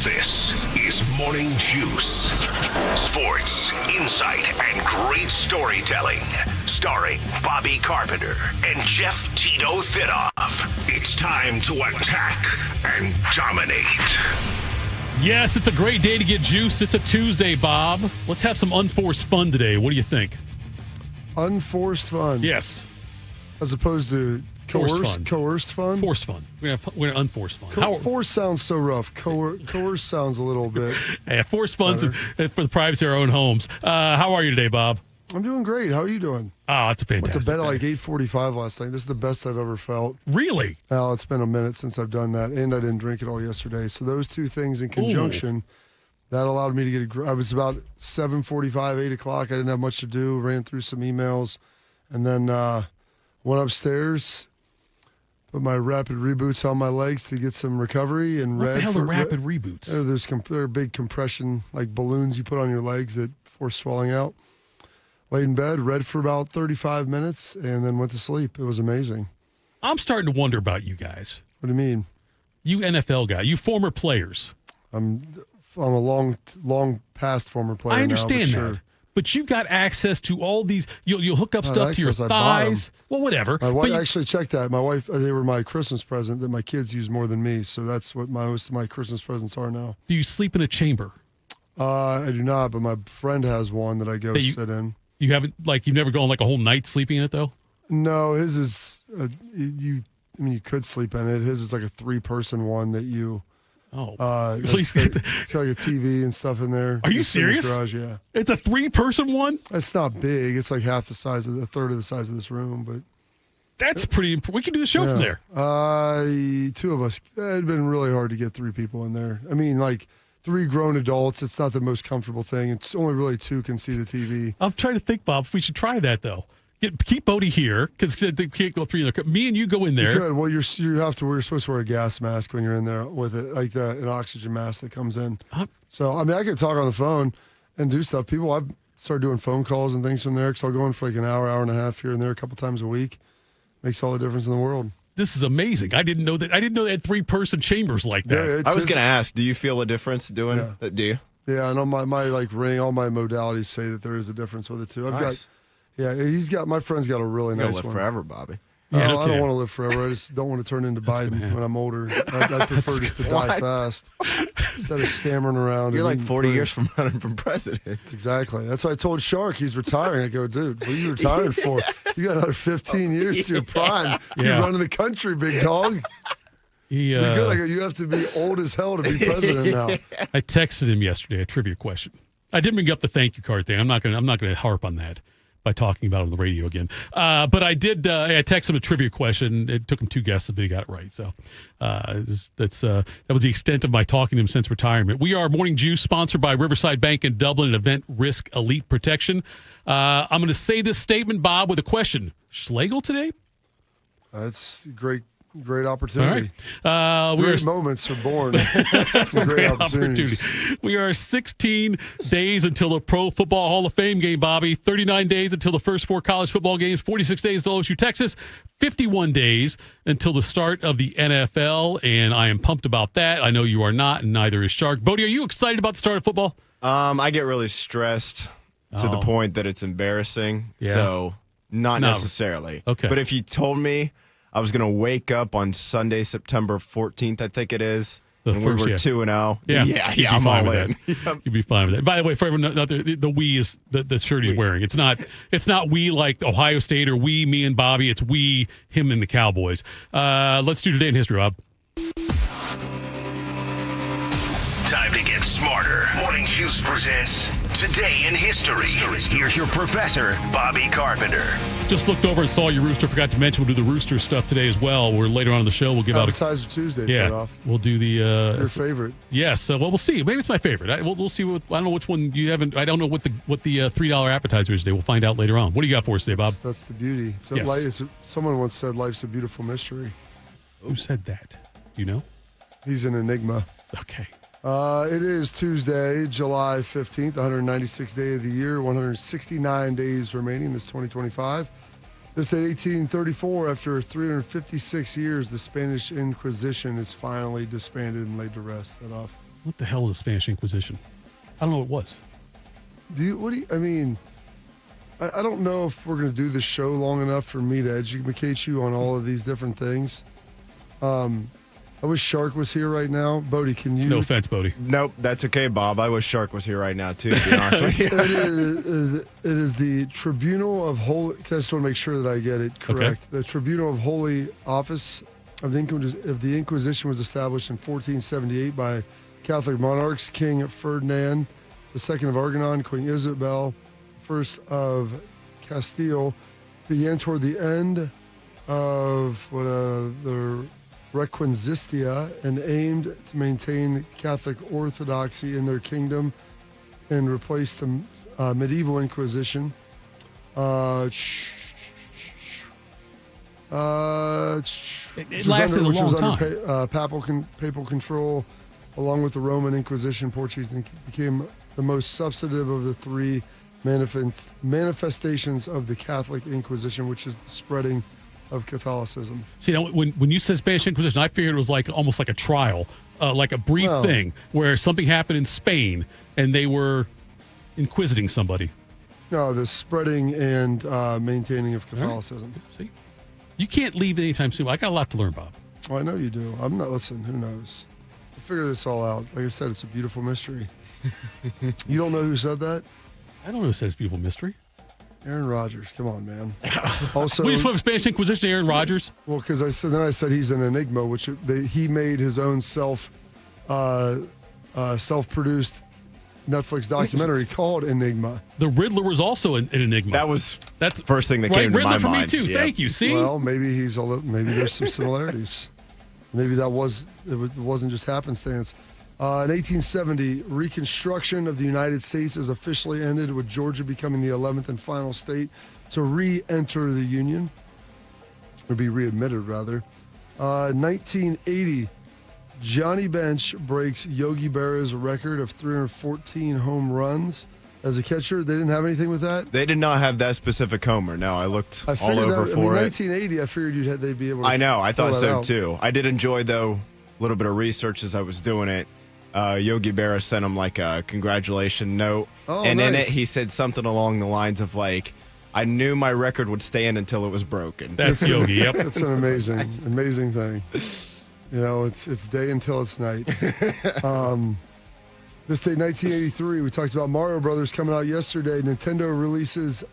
This is Morning Juice. Sports, insight, and great storytelling. Starring Bobby Carpenter and Jeff Tito Thitoff. It's time to attack and dominate. Yes, it's a great day to get juiced. It's a Tuesday, Bob. Let's have some unforced fun today. What do you think? Unforced fun? Yes. As opposed to coerced fun? Forced fun. We're going to unforced fun. Forced sounds so rough. Coerced sounds a little bit. Yeah, forced fun's for the privacy of our own homes. How are you today, Bob? I'm doing great. How are you doing? Oh, it's a fantastic. Went to bed at like 8:45 last night. This is the best I've ever felt. Really? Well, it's been a minute since I've done that, and I didn't drink it all yesterday. So those two things in conjunction, that allowed me to get I was about 7:45, 8 o'clock. I didn't have much to do. Ran through some emails, and then went upstairs, put my rapid reboots on my legs to get some recovery. And what the hell are rapid reboots? They're big compression, like balloons you put on your legs that force swelling out. Laid in bed, read for about 35 minutes, and then went to sleep. It was amazing. I'm starting to wonder about you guys. What do you mean? You NFL guy, you former players. I'm a long past former player. I understand now, that. But you've got access to all these. You'll hook up stuff to your I thighs. Well, whatever. My wife actually checked that. My wife, they were my Christmas present that my kids use more than me. So that's what most of my Christmas presents are now. Do you sleep in a chamber? I do not, but my friend has one that I go sit in. You haven't, you've never gone like a whole night sleeping in it, though? No, his is, you could sleep in it. His is like a 3-person one that you. Oh, it's got like a TV and stuff in there. Are you serious? Garage, yeah. It's a 3-person one? It's not big. It's like half the size of a third of the size of this room, but. That's pretty important. We can do the show from there. 2 of us. It'd been really hard to get 3 people in there. I mean, 3 grown adults, it's not the most comfortable thing. It's only really 2 can see the TV. I'm trying to think, Bob, if we should try that, though. Keep Bodie here, because they can't go 3 in there. Me and you go in there. You could. Well, you're supposed to wear a gas mask when you're in there with it, like an oxygen mask that comes in. So, I mean, I could talk on the phone and do stuff. I've started doing phone calls and things from there, because I'll go in for like an hour and a half here and there a couple times a week. Makes all the difference in the world. This is amazing. I didn't know they had 3-person chambers like that. Yeah, I was going to ask, do you feel a difference doing that? Do you? Yeah, and on my ring, all my modalities say that there is a difference with it too. Nice. My friend's got a really nice one. You'll live forever, Bobby. I don't want to live forever. I just don't want to turn into Biden when I'm older. I prefer just to die fast instead of stammering around. You're like 40 years from running for president. Exactly. That's why I told Shark he's retiring. I go, dude, what are you retiring for? You got another 15 years to your prime. You're running the country, big dog. You're good. I go, you have to be old as hell to be president now. I texted him yesterday a trivia question. I didn't bring up the thank you card thing. I'm not going to harp on that by talking about it on the radio again. But I did. I texted him a trivia question. It took him 2 guesses, but he got it right. So that was the extent of my talking to him since retirement. We are Morning Juice, sponsored by Riverside Bank in Dublin and Event Risk Elite Protection. I'm going to say this statement, Bob, with a question. Schlegel today? That's great opportunity. All right. Great moments are born from great opportunities. We are 16 days until the Pro Football Hall of Fame game, Bobby. 39 days until the first 4 college football games. 46 days till OSU, Texas. 51 days until the start of the NFL, and I am pumped about that. I know you are not, and neither is Shark. Bodie, are you excited about the start of football? I get really stressed to the point that it's embarrassing. Yeah. So not necessarily. Okay. But if you told me I was going to wake up on Sunday, September 14th, I think it is, and we were 2-0. Yeah, I'm all in. You'd be fine with that. By the way, for everyone out there, the we is the shirt he's wearing. It's not we like Ohio State or we, me and Bobby. It's we, him, and the Cowboys. Let's do Today in History, Rob. Time to get smarter. Morning Juice presents Today in History. Here's your professor, Bobby Carpenter. Just looked over and saw your rooster. Forgot to mention we'll do the rooster stuff today as well. We're later on in the show. We'll give Appetizer Tuesday. Yeah, we'll do the your favorite. Yes. Well, we'll see. Maybe it's my favorite. We'll see. I don't know which one you haven't. I don't know what the $3 appetizer is today. We'll find out later on. What do you got for us today, Bob? That's the beauty. So yes. Someone once said life's a beautiful mystery. Who said that? Do you know? He's an enigma. Okay. It is Tuesday, July 15th, 196th day of the year, 169 days remaining in this 2025. This day, 1834, after 356 years, the Spanish Inquisition is finally disbanded and laid to rest. That off. What the hell is the Spanish Inquisition? I don't know what it was. I mean, I don't know if we're going to do this show long enough for me to educate you on all of these different things. I wish Shark was here right now. Bodie, can you? No offense, Bodie. Nope, that's okay, Bob. I wish Shark was here right now, too, to be honest with you. It is the Tribunal of Holy. I just want to make sure that I get it correct. Okay. The Tribunal of Holy Office of the Inquisition was established in 1478 by Catholic monarchs, King Ferdinand II of Aragon, Queen Isabel I of Castile. Began toward the end of the Requiescat and aimed to maintain Catholic orthodoxy in their kingdom and replace the medieval Inquisition. It lasted a long time. Under papal control, along with the Roman Inquisition. Portuguese became the most substantive of the three manifestations of the Catholic Inquisition, which is the spreading of Catholicism. See, now, when you said Spanish Inquisition, I figured it was like almost like a trial, like a brief thing where something happened in Spain and they were inquisiting somebody. No, the spreading and maintaining of Catholicism. Right. See, you can't leave anytime soon. I got a lot to learn, Bob. Oh, I know you do. I'm not. Listen, who knows? We'll figure this all out. Like I said, it's a beautiful mystery. You don't know who said that? I don't know who says beautiful mystery. Aaron Rodgers, come on, man. Also, we just went from Spanish Inquisition to Aaron Rodgers. Well, because I said he's an enigma, which he made his own self-produced Netflix documentary called Enigma. The Riddler was also an enigma. That's the first thing that came to Riddler my for mind. Me too. Yeah. Thank you. See, well, maybe maybe there's some similarities. Maybe it wasn't just happenstance. In 1870, Reconstruction of the United States is officially ended, with Georgia becoming the 11th and final state to re-enter the Union, or be readmitted, rather. 1980, Johnny Bench breaks Yogi Berra's record of 314 home runs as a catcher. They didn't have anything with that? They did not have that specific homer. No, I looked all over for it. 1980, I figured they'd be able to. I know. I thought so, out. too. I did enjoy, though, a little bit of research as I was doing it. Yogi Berra sent him like a congratulation note. Oh, and nice. in it, he said something along the lines of like, I knew my record would stand until it was broken. That's Yogi, yep. That's an amazing thing. You know, it's day until it's night. This day, 1983, we talked about Mario Brothers coming out yesterday. Nintendo releases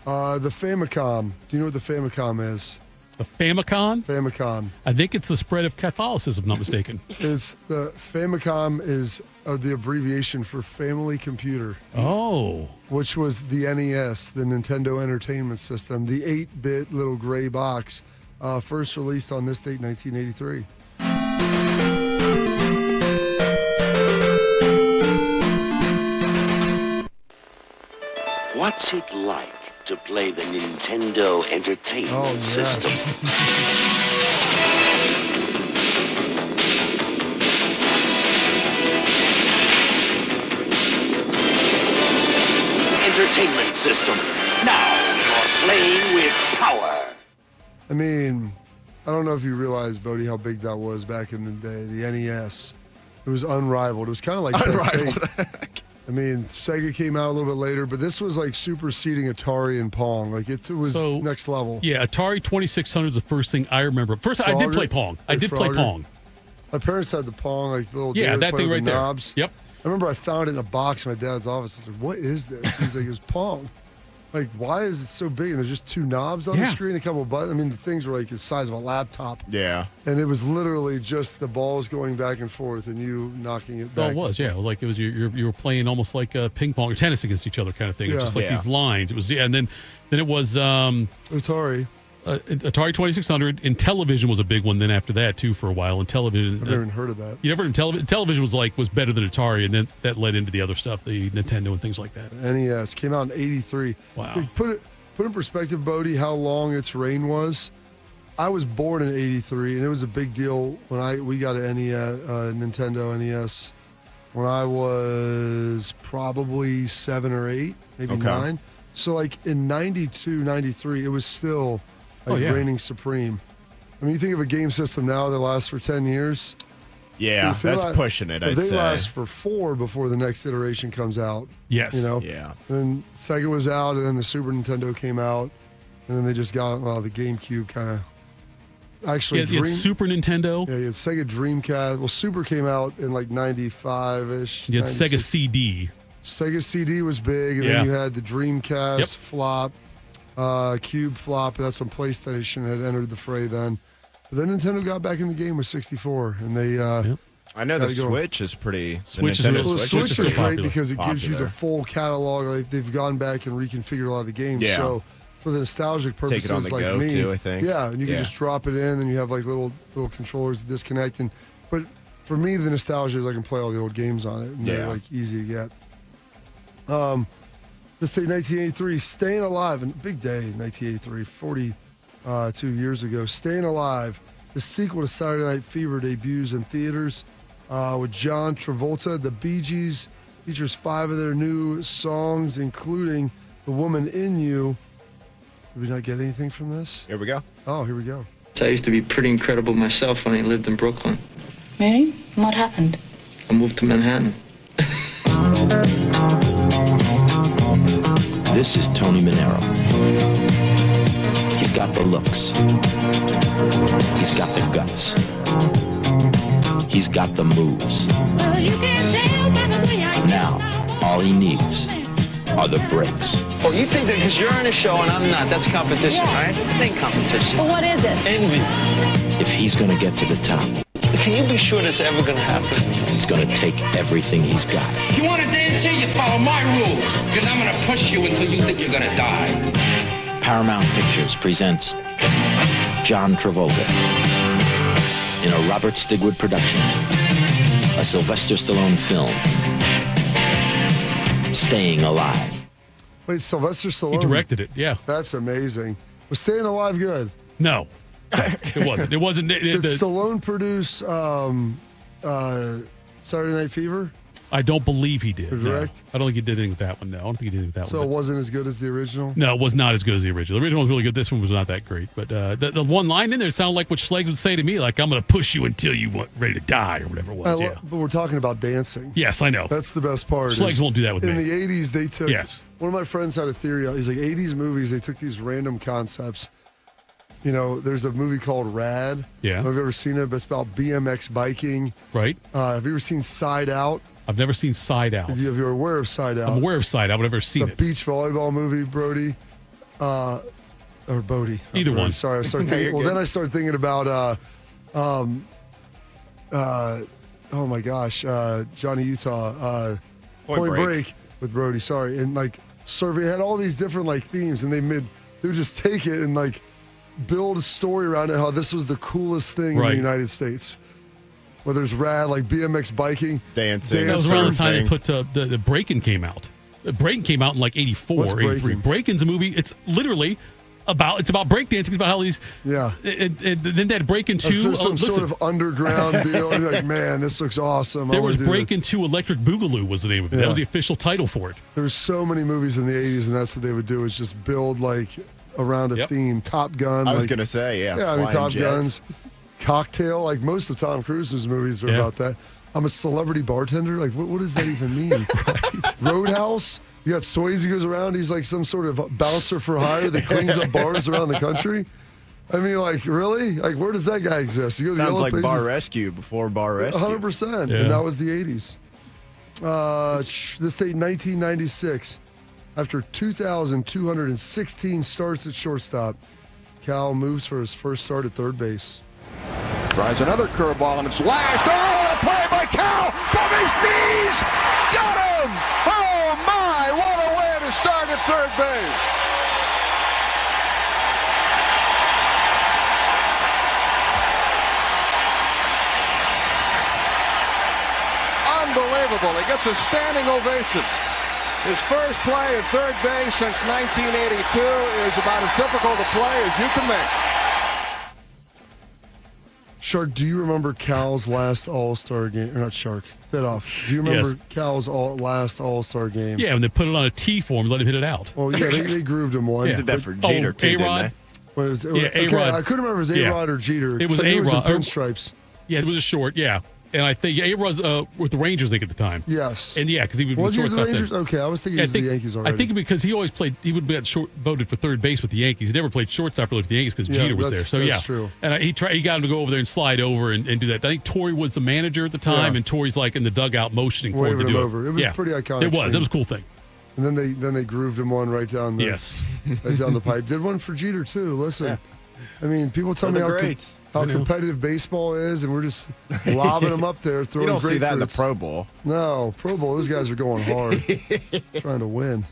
the Famicom. Do you know what the Famicom is? The Famicom? Famicom. I think it's the spread of Catholicism, if I'm not mistaken. It's the Famicom is the abbreviation for Family Computer. Oh. Which was the NES, the Nintendo Entertainment System, the 8-bit little gray box, first released on this date, 1983. What's it like to play the Nintendo Entertainment System? Entertainment System. Now you're playing with power. I mean, I don't know if you realize, Bodie, how big that was back in the day. The NES. It was unrivaled. It was kind of like unrivaled. I mean, Sega came out a little bit later, but this was like superseding Atari and Pong. Like it was next level. Yeah, Atari 2600 is the first thing I remember. First, I did play Pong. I did play Pong. My parents had the Pong, like the little that thing right there. Knobs. Yep. I remember I found it in a box in my dad's office. I was like, "What is this?" He's like, "It's Pong." Like, why is it so big? And there's just two knobs on the screen, a couple of buttons. I mean, the things were like the size of a laptop. Yeah. And it was literally just the balls going back and forth and you knocking it back. Oh, it was, yeah. It was like you were playing almost like ping pong or tennis against each other kind of thing. Yeah. It was just like these lines. It was, and then it was Atari. Atari 2600. And television was a big one then after that, too, for a while. And television. I've never even heard of that. You never heard of television? Television was better than Atari, and then that led into the other stuff, the Nintendo and things like that. NES came out in 83. Wow. Put in perspective, Bodie, how long its reign was. I was born in 83, and it was a big deal when we got an Nintendo NES when I was probably 7 or 8, maybe 9. So, like, in 92, 93, it was still reigning supreme. I mean, you think of a game system now that lasts for 10 years. Yeah, that's pushing it, I'd they say. last for 4 before the next iteration comes out. Yes. Yeah. And then Sega was out, and then the Super Nintendo came out, and then they just got, the GameCube kind of. Actually, you had Super Nintendo. Yeah, you had Sega Dreamcast. Well, Super came out in like 95-ish. You had Sega CD. Sega CD was big, and then you had the Dreamcast flop, Cube flop, and that's when PlayStation had entered the fray then. But then Nintendo got back in the game with 64, and they... I know the Switch is pretty... Switch is great popular. because it gives you the full catalog. Like, they've gone back and reconfigured a lot of the games. Yeah. So for the nostalgic purposes, Take it on the like go, me, too, I think. Yeah, and you can just drop it in, and you have like little controllers to disconnect. But for me, the nostalgia is I can play all the old games on it, and they're like easy to get. This day, 1983, Staying Alive, and big day, 1983, 42 years ago. Staying Alive, the sequel to Saturday Night Fever, debuts in theaters with John Travolta. The Bee Gees features 5 of their new songs, including The Woman in You. Did we not get anything from this? Here we go. Oh, here we go. I used to be pretty incredible myself when I lived in Brooklyn. Really? What happened? I moved to Manhattan. This is Tony Manero. He's got the looks. He's got the guts. He's got the moves. Now, all he needs are the breaks. Oh, you think that because you're in a show and I'm not, that's competition, right? It ain't competition. Well, what is it? Envy. If he's gonna get to the top, Can you be sure that's ever going to happen? he's gonna take everything he's got. You want to dance here? You follow my rules. Because I'm going to push you until you think you're going to die. Paramount Pictures presents John Travolta in a Robert Stigwood production, a Sylvester Stallone film, Staying Alive. Wait, Sylvester Stallone? He directed it, yeah. That's amazing. Was Staying Alive good? No. It wasn't. It wasn't. Did Stallone produce Saturday Night Fever? I don't believe he did. Correct. No. I don't think he did anything with that one. No, I don't think he did anything with that So one. it wasn't as good as the original? No, it was not as good as the original. The original was really good. This one was not that great. But the one line in there sounded like what Schlegs would say to me, like, I'm going to push you until you want ready to die or whatever it was. But we're talking about dancing. Yes, I know. That's the best part. Schlegs won't do that with in me. In the 80s, they took... Yes. One of my friends had a theory. He's like, 80s movies, they took these random concepts. You know, there's a movie called Rad. Yeah. Have you ever seen it? It's about BMX biking. Right. Have you ever seen Side Out? I've never seen Side Out. If you're aware of Side Out. I'm aware of Side Out. I've never seen It's a beach volleyball movie, Brody. Or Bodie. Either Brody. one. Sorry, I started thinking. Then I started thinking about oh my gosh, Johnny Utah, Point Break with Brody. Sorry, and like survey had all these different like themes, and they would just take it and like build a story around it. How this was the coolest thing in the United States. Whether it's rad like BMX biking, dancing. That was around the time they put the Breakin' came out. Breakin' came out in like 84 What's or 83. Breakin's a movie. It's literally about breakdancing. It's about how these then that Breakin' 2. There's some sort of underground deal. You're like, man, this looks awesome. There was Breakin' 2 Electric Boogaloo was the name of it. That was the official title for it. There's so many movies in the 80s, and that's what they would do is just build like around a theme. Top Gun. I was gonna say, yeah. I mean, Top Guns. Cocktail, like most of Tom Cruise's movies are about that. I'm a celebrity bartender. Like, what does that even mean? Roadhouse. You got Swayze goes around. He's like some sort of bouncer for hire that cleans up bars around the country. I mean, like, really? Like, where does that guy exist? You go to Sounds like Pages. Bar Rescue before Bar Rescue. 100%. And that was the 80s. This date, 1996. After 2,216 starts at shortstop, Cal moves for his first start at third base. Tries another curveball, and it's lashed. Oh, a play by Cal from his knees. Got him! Oh, my, what a way to start at third base. Unbelievable. He gets a standing ovation. His first play at third base since 1982 is about as difficult a play as you can make. Shark, do you remember Cal's last All-Star game? Or not Shark, Thitoff. Do you remember Cal's last All-Star game? Yeah, when they put it on a T for him, let him hit it out. Oh, yeah, they grooved him one. They did that for Jeter, too, A-Rod? Didn't they? A-Rod. I couldn't remember if it was A-Rod or Jeter. It was A-Rod. A-Rod. Pinstripes. Yeah, it was a short, yeah. And I think he was with the Rangers, I think, at the time. Yes. And because he was he with the Rangers? Okay, I was thinking he was the Yankees already. I think because he always played, he would be voted for third base with the Yankees. He never played shortstop really with the Yankees because Jeter was there. So that's true. And he got him to go over there and slide over and do that. I think Torrey was the manager at the time, and Torrey's like in the dugout motioning for him to do over. It was pretty iconic. It was. Scene. It was a cool thing. And then they grooved him one right down the right down the pipe. Did one for Jeter too. Listen, I mean, people tell me how competitive baseball is, and we're just lobbing them up there, throwing. You don't see that in the grapefruits. Pro Bowl. No, Pro Bowl. Those guys are going hard, trying to win.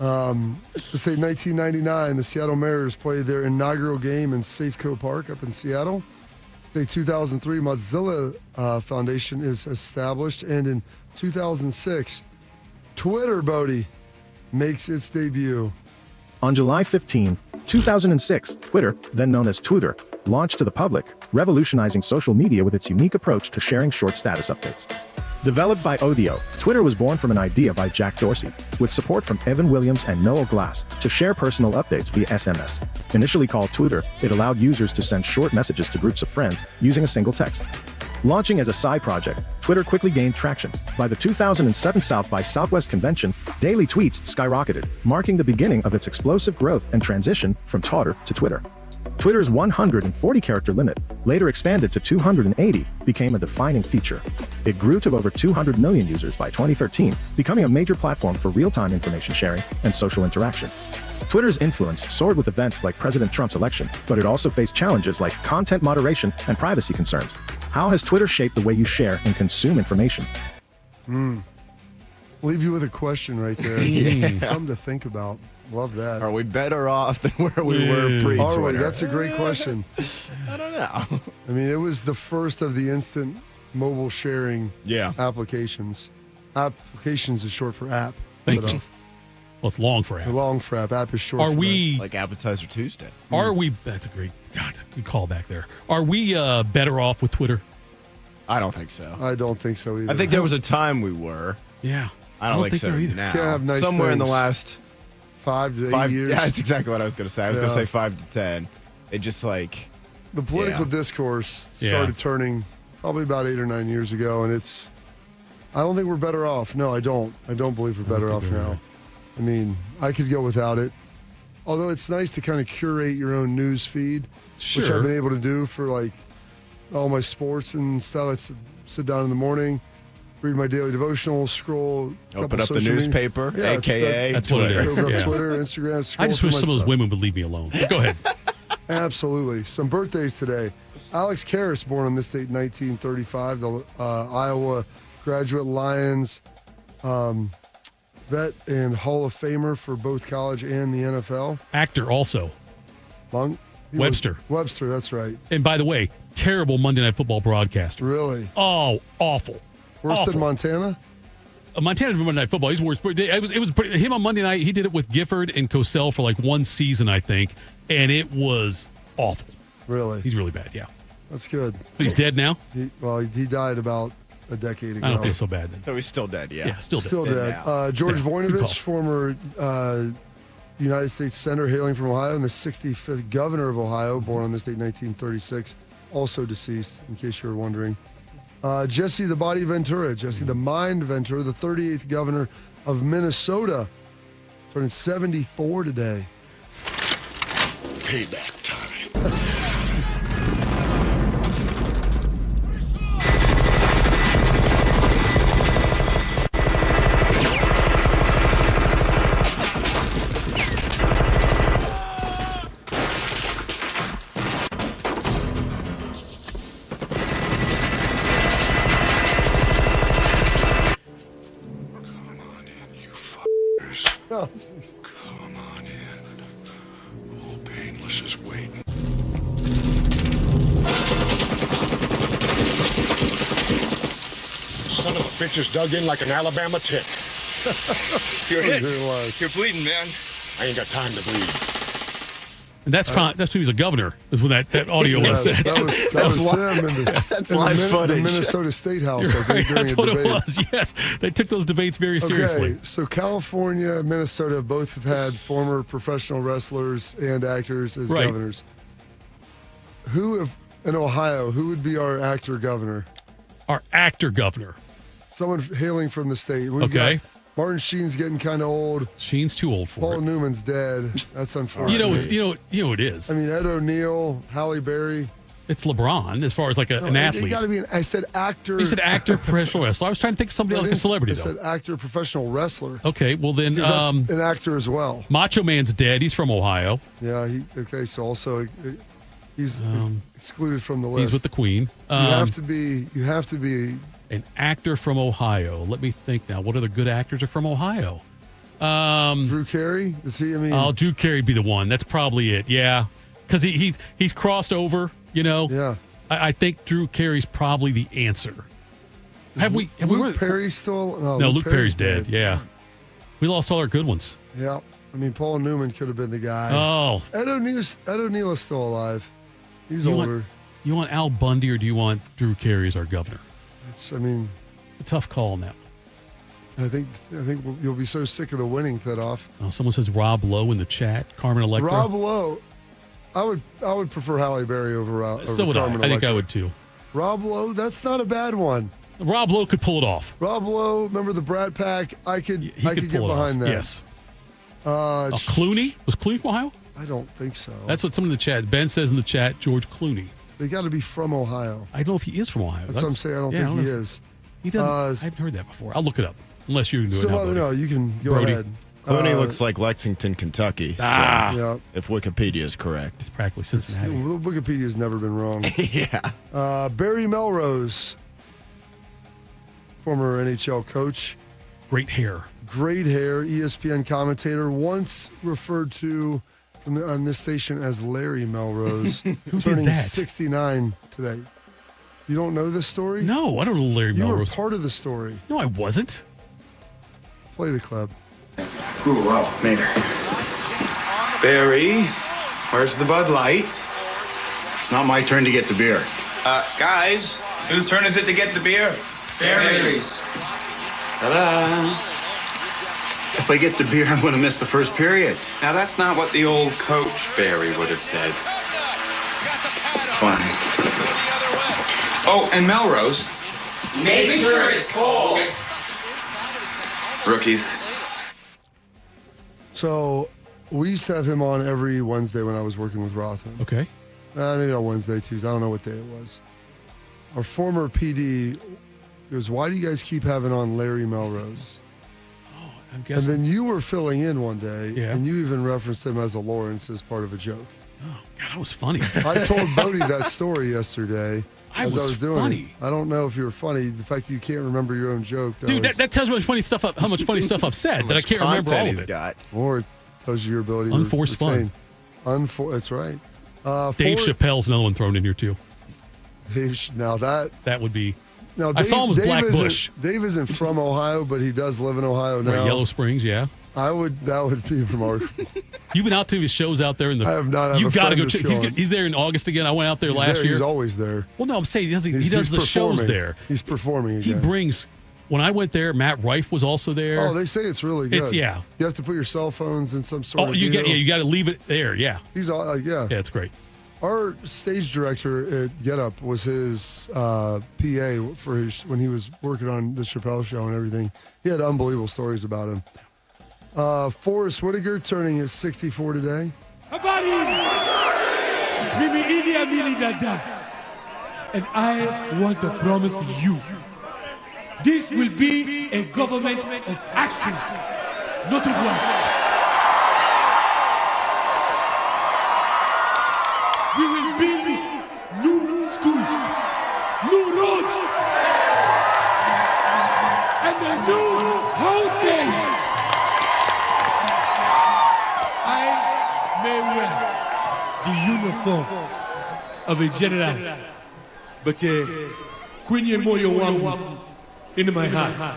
Let's say 1999, the Seattle Mariners played their inaugural game in Safeco Park up in Seattle. Say 2003, Mozilla Foundation is established, and in 2006, Twitter, Bodie, makes its debut. On July 15, 2006, Twitter, then known as Twitter, launched to the public, revolutionizing social media with its unique approach to sharing short status updates. Developed by Odeo, Twitter was born from an idea by Jack Dorsey, with support from Evan Williams and Noel Glass, to share personal updates via SMS. Initially called Twitter, it allowed users to send short messages to groups of friends using a single text. Launching as a side project, Twitter quickly gained traction. By the 2007 South by Southwest convention, daily tweets skyrocketed, marking the beginning of its explosive growth and transition from Twitter to Twitter. Twitter's 140-character limit, later expanded to 280, became a defining feature. It grew to over 200 million users by 2013, becoming a major platform for real-time information sharing and social interaction. Twitter's influence soared with events like President Trump's election, but it also faced challenges like content moderation and privacy concerns. How has Twitter shaped the way you share and consume information? Leave you with a question right there. Something to think about. Love that. Are we better off than where we were pre-Twitter? Are we? That's a great question. I don't know. I mean, it was the first of the instant mobile sharing applications. Applications is short for app. Thank you. Well, it's long for app. Long for app. App is short Are for we app. Like Appetizer Tuesday. Are we? That's a good call back there. Are we better off with Twitter? I don't think so. I don't think so either. I think there was a time we were. Yeah. I don't think so either. now. Can't have nice Somewhere in the things. last 5 to 8 years. Yeah, that's exactly what I was going to say. I was going to say 5 to 10. It just like the political discourse started turning probably about 8 or 9 years ago, and it's. I don't think we're better off. No, I don't. I don't believe we're better off now. I mean, I could go without it. Although it's nice to kind of curate your own news feed, which I've been able to do for like all my sports and stuff. I sit down in the morning, read my daily devotional, scroll. Open up the newspaper, a.k.a. That's what it is. Open up Twitter, Instagram. I just wish some of those women would leave me alone. Go ahead. Absolutely. Some birthdays today. Alex Karras, born on this date, 1935, the Iowa graduate Lions vet and Hall of Famer for both college and the NFL. Actor also. Webster. Webster, that's right. And by the way, terrible Monday Night Football broadcaster. Really? Oh, awful. Worse than Montana? Montana did Monday Night Football. He's worse. It was him on Monday night. He did it with Gifford and Cosell for like one season, I think, and it was awful. Really? He's really bad. Yeah. That's good. But he's dead now. He died about a decade ago. I don't think so bad then. So he's still dead. Yeah. Still dead. George Voinovich, former United States Senator hailing from Ohio, and the 65th governor of Ohio, born on this date, 1936, also deceased. In case you were wondering. Jesse the Body Ventura, Jesse the Mind Ventura, the 38th governor of Minnesota, turning 74 today. Payback time. Come on in. Old Painless is waiting. Son of a bitch is dug in like an Alabama tick. You're hit. You're bleeding, man. I ain't got time to bleed. And that's fine. That's when he was a governor. That's when that audio was set. That was him. That's live footage. The Minnesota State House, I think, during that's a what debate. It was. Yes, they took those debates very seriously. Okay, so California, Minnesota both have had former professional wrestlers and actors as governors. In Ohio, who would be our actor governor? Our actor governor. Someone hailing from the state. We've Okay. got Martin Sheen's getting kind of old. Sheen's too old for Paul it. Newman's dead. That's unfortunate. You know it is. I mean, Ed O'Neill, Halle Berry. It's LeBron as far as like an athlete. You got to be. I said actor. You said actor, professional wrestler. I was trying to think of somebody like a celebrity. I said actor, professional wrestler. Okay, well then, that's an actor as well. Macho Man's dead. He's from Ohio. Yeah. So also, he's excluded from the list. He's with the Queen. You have to be an actor from Ohio. Let me think now. What other good actors are from Ohio? Drew Carey. Is he? I mean, Drew Carey'd be the one. That's probably it. Yeah, because he's crossed over. You know. Yeah. I think Drew Carey's probably the answer. Have we? Luke Perry still? No, Luke Perry's dead. Yeah. We lost all our good ones. Yeah. I mean, Paul Newman could have been the guy. Oh. Ed O'Neill is still alive. He's older. You want Al Bundy or do you want Drew Carey as our governor? It's a tough call on that one. I think you'll be so sick of the winning Thitoff. Oh, someone says Rob Lowe in the chat. Carmen Electra. Rob Lowe. I would prefer Halle Berry over so would Carmen I think Electra. I would too. Rob Lowe, that's not a bad one. Rob Lowe could pull it off. Rob Lowe, remember the Brat Pack? I could get behind that. Yes. Clooney? Was Clooney from Ohio? I don't think so. That's what someone in the chat. Ben says in the chat, George Clooney. They got to be from Ohio. I don't know if he is from Ohio. That's what I'm saying. I don't think he is. He doesn't. I haven't heard that before. I'll look it up. Unless you can do it now. No, you can go Brody. ahead. Clooney looks like Lexington, Kentucky. Yeah. If Wikipedia is correct. It's practically Cincinnati. Wikipedia's never been wrong. Yeah. Barry Melrose, former NHL coach. Great hair. ESPN commentator, once referred to on this station as Larry Melrose, Who turning did that? 69 today. You don't know this story? No, I don't know Larry Melrose. You were part of the story. No, I wasn't. Play the clip. Ooh, Ralph Mater. Barry, where's the Bud Light? It's not my turn to get the beer. Guys, whose turn is it to get the beer? Barry's. Ta-da. If I get the beer, I'm going to miss the first period. Now, that's not what the old coach Barry would have said. Fine. Oh, and Melrose. Make sure it's cold. Rookies. So we used to have him on every Wednesday when I was working with Rothman. Okay. Maybe on Wednesday, Tuesday. I don't know what day it was. Our former PD goes, why do you guys keep having on Larry Melrose? Oh, I'm guessing. And then you were filling in one day, Yeah. and you even referenced him as a Lawrence as part of a joke. Oh, God, that was funny. I told Bodie that story yesterday. I as was I was doing funny. it. I don't know if you were funny. The fact that you can't remember your own joke. Dude, that tells me how much funny stuff I've said that I can't remember all of it. Or it tells you your ability Unforced to retain. That's right. Dave Chappelle's another one thrown in here, too. Now that would be. Now, I saw him with Black Bush. Dave isn't from Ohio, but he does live in Ohio now. Right, Yellow Springs, yeah. That would be remarkable. You've been out to his shows out there in the. I have not. You've got to go check. He's there in August again. I went out there last year. He's always there. Well, no, I'm saying he does the shows there. He's performing again. He brings. When I went there, Matt Rife was also there. Oh, they say it's really good. Yeah. You have to put your cell phones in some sort of you deal. you got to leave it there. Yeah. He's all yeah. Yeah, it's great. Our stage director at Get Up was his PA for when he was working on the Chappelle show and everything. He had unbelievable stories about him. Forrest Whitaker turning his 64 today. Habari! Mimi Idi Amini Dada. And I want to promise you, this will be a government of action, not of words. We will build new schools, new roads, and a new houses. I may wear the uniform of a general, but Quinye Moyo Wangu in my heart,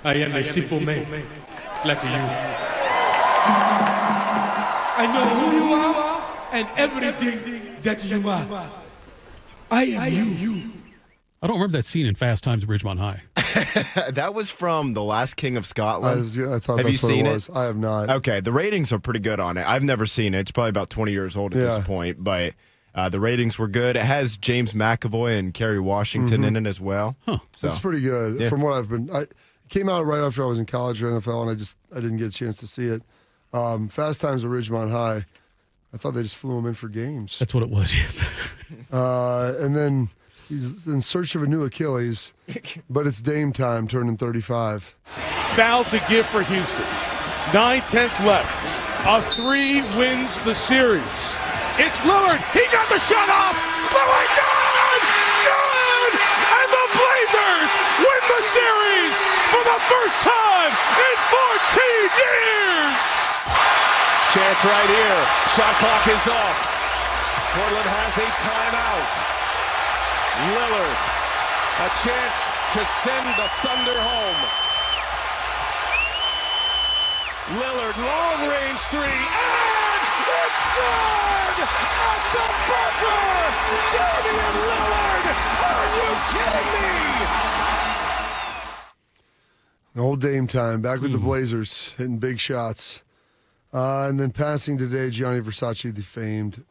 I am a simple man like you. I know who you are and everything that you are. I am you. I don't remember that scene in Fast Times at Ridgemont High. That was from The Last King of Scotland. I thought have that's you seen what it was. I have not. Okay, the ratings are pretty good on it. I've never seen it. It's probably about 20 years old at this point, but The ratings were good. It has James McAvoy and Kerry Washington in it as well. Huh. So, that's pretty good. yeah. From what I've been, it came out right after I was in college or NFL, and I didn't get a chance to see it. Fast Times at Ridgemont High. I thought they just flew him in for games. That's what it was, yes. And then he's in search of a new Achilles, but it's Dame time, turning 35. Foul to give for Houston. 9/10 left. A 3 wins the series. It's Lillard. He got the shot off. Lillard, good! Good! And the Blazers win the series for the first time in 14 years! Chance right here. Shot clock is off. Portland has a timeout. Lillard, a chance to send the Thunder home. Lillard, long-range 3, and it's good! At the buzzer! Damian Lillard! Are you kidding me? Old Dame time, back with the Blazers, hitting big shots. And then passing today, Gianni Versace, the famed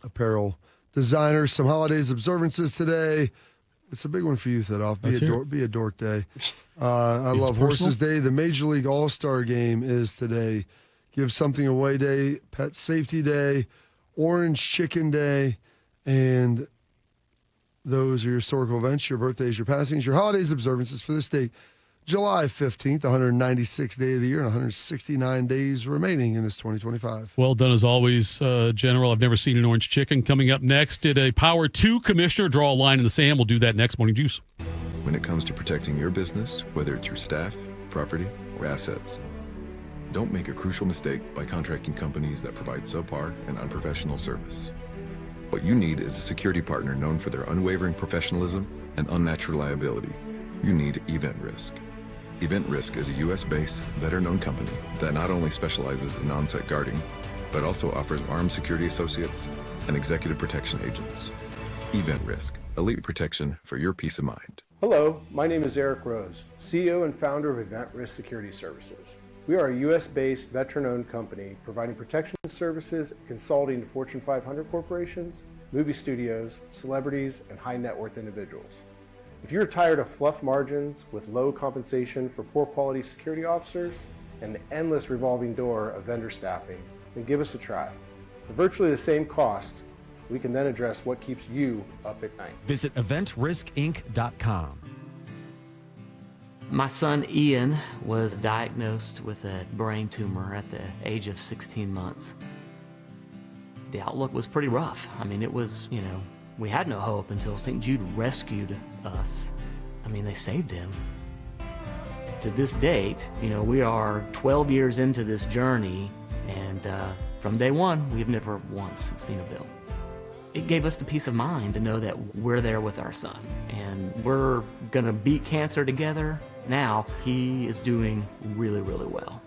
apparel designer. Some holidays observances today. It's a big one for you, Thitoff. Be a dork day. I love Horses Day. The Major League All-Star Game is today. Give Something Away Day, Pet Safety Day, Orange Chicken Day, and those are your historical events, your birthdays, your passings, your holidays observances for this date. July 15th, 196th day of the year, and 169 days remaining in this 2025. Well done as always, General. I've never seen an orange chicken. Coming up next, did a Power 2 commissioner draw a line in the sand? We'll do that next. Morning Juice. When it comes to protecting your business, whether it's your staff, property, or assets, don't make a crucial mistake by contracting companies that provide subpar and unprofessional service. What you need is a security partner known for their unwavering professionalism and unnatural liability. You need Event Risk. Event Risk is a U.S.-based, veteran-owned company that not only specializes in on-site guarding, but also offers armed security associates and executive protection agents. Event Risk, elite protection for your peace of mind. Hello, my name is Eric Rose, CEO and founder of Event Risk Security Services. We are a U.S.-based, veteran-owned company providing protection services and consulting to Fortune 500 corporations, movie studios, celebrities, and high-net-worth individuals. If you're tired of fluff margins with low compensation for poor quality security officers and an endless revolving door of vendor staffing, then give us a try. For virtually the same cost, we can then address what keeps you up at night. Visit eventriskinc.com. My son Ian was diagnosed with a brain tumor at the age of 16 months. The outlook was pretty rough. I mean, it was, we had no hope until St. Jude rescued us. I mean, they saved him. To this date, we are 12 years into this journey, and from day one, we've never once seen a bill. It gave us the peace of mind to know that we're there with our son, and we're gonna beat cancer together. Now, he is doing really, really well.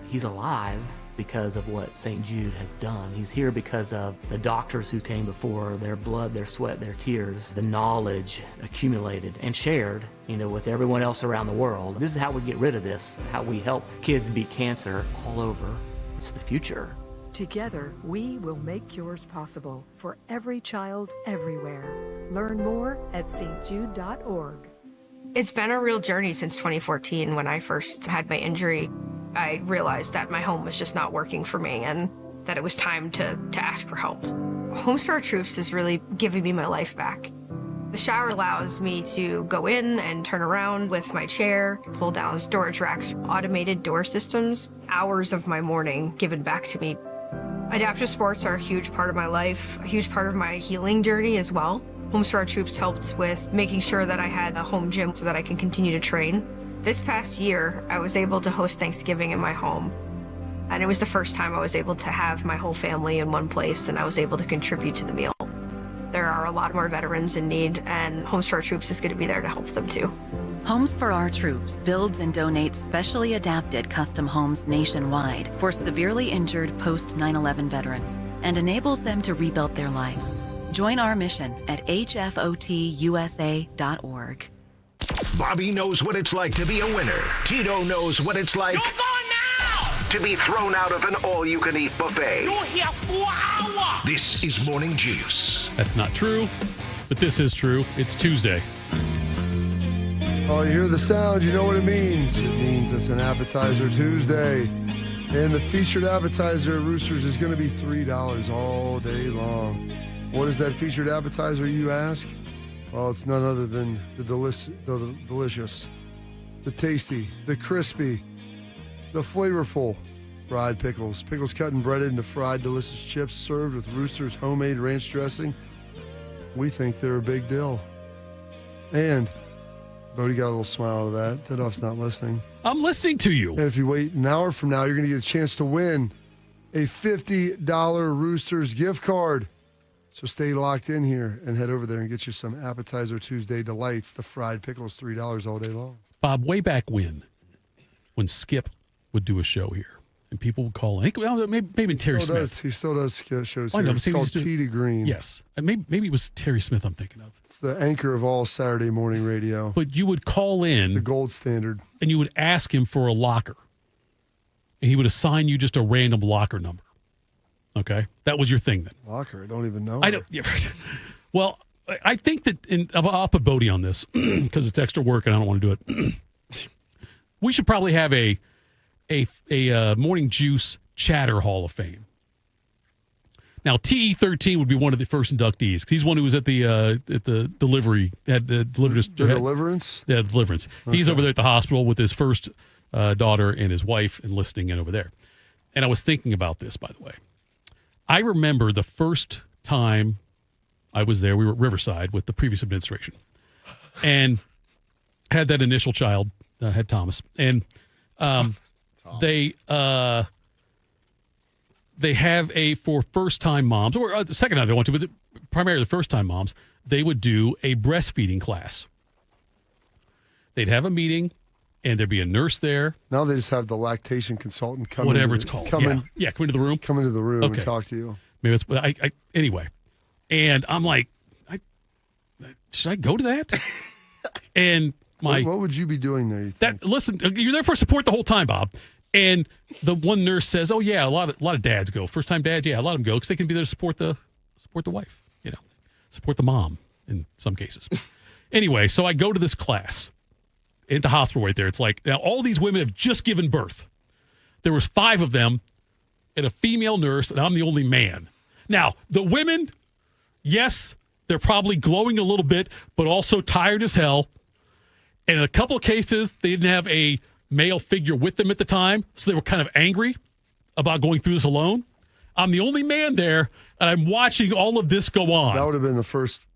He's alive because of what St. Jude has done. He's here because of the doctors who came before, their blood, their sweat, their tears, the knowledge accumulated and shared, with everyone else around the world. This is how we get rid of this, how we help kids beat cancer all over. It's the future. Together, we will make cures possible for every child everywhere. Learn more at stjude.org. It's been a real journey since 2014 when I first had my injury. I realized that my home was just not working for me and that it was time to ask for help. Homes for Our Troops is really giving me my life back. The shower allows me to go in and turn around with my chair, pull down storage racks, automated door systems, hours of my morning given back to me. Adaptive sports are a huge part of my life, a huge part of my healing journey as well. Homes for Our Troops helped with making sure that I had a home gym so that I can continue to train. This past year, I was able to host Thanksgiving in my home. And it was the first time I was able to have my whole family in one place, and I was able to contribute to the meal. There are a lot more veterans in need, and Homes for Our Troops is going to be there to help them too. Homes for Our Troops builds and donates specially adapted custom homes nationwide for severely injured post-9/11 veterans and enables them to rebuild their lives. Join our mission at hfotusa.org. Bobby knows what it's like to be a winner. Tito knows what it's like to be thrown out of an all-you-can-eat buffet. You're here 4 hours. This is Morning Juice. That's not true, but this is true. It's Tuesday. Oh, you hear the sound, you know what it means. It means it's an Appetizer Tuesday. And the featured appetizer at Roosters is going to be $3 all day long. What is that featured appetizer, you ask? Well, it's none other than the delicious, the tasty, the crispy, the flavorful fried pickles. Pickles cut and breaded into fried delicious chips served with Roosters homemade ranch dressing. We think they're a big deal. And Bodie got a little smile out of that. Thitoff's not listening. I'm listening to you. And if you wait an hour from now, you're going to get a chance to win a $50 Roosters gift card. So stay locked in here and head over there and get you some Appetizer Tuesday delights. The fried pickles, $3 all day long. Bob, way back when Skip would do a show here, and people would call, maybe Terry Smith. He still does shows here. I know, it's called Tito Green. Yes. Maybe it was Terry Smith I'm thinking of. It's the anchor of all Saturday morning radio. But you would call in. The gold standard. And you would ask him for a locker. And he would assign you just a random locker number. Okay? That was your thing then. Locker? I don't even know. I know. Yeah, right. Well, I think that, I'll put Bodie on this because it's extra work and I don't want to do it. We should probably have a Morning Juice Chatter Hall of Fame. Now, TE13 would be one of the first inductees because he's one who was at the delivery. Deliverance? Yeah, Deliverance. Okay. He's over there at the hospital with his first daughter and his wife and listening in over there. And I was thinking about this, by the way. I remember the first time I was there, we were at Riverside with the previous administration and had that initial child, had Thomas. And they have for first-time moms, or the second time they want to, but primarily the first-time moms, they would do a breastfeeding class. They'd have a meeting, and there'd be a nurse there. Now they just have the lactation consultant come whatever it's called. Come into the room. Come into the room and talk to you. Maybe it's anyway. And I'm like, should I go to that? And what would you be doing there? You think? Listen, you're there for support the whole time, Bob. And the one nurse says, "Oh yeah, a lot of dads go. First time dads, yeah, a lot of them go because they can be there to support the wife, support the mom in some cases." Anyway, so I go to this class at the hospital right there. It's like now all these women have just given birth. There was 5 of them, and a female nurse, and I'm the only man. Now the women, yes, they're probably glowing a little bit, but also tired as hell. And in a couple of cases, they didn't have a male figure with them at the time, so they were kind of angry about going through this alone. I'm the only man there, and I'm watching all of this go on. That would have been the first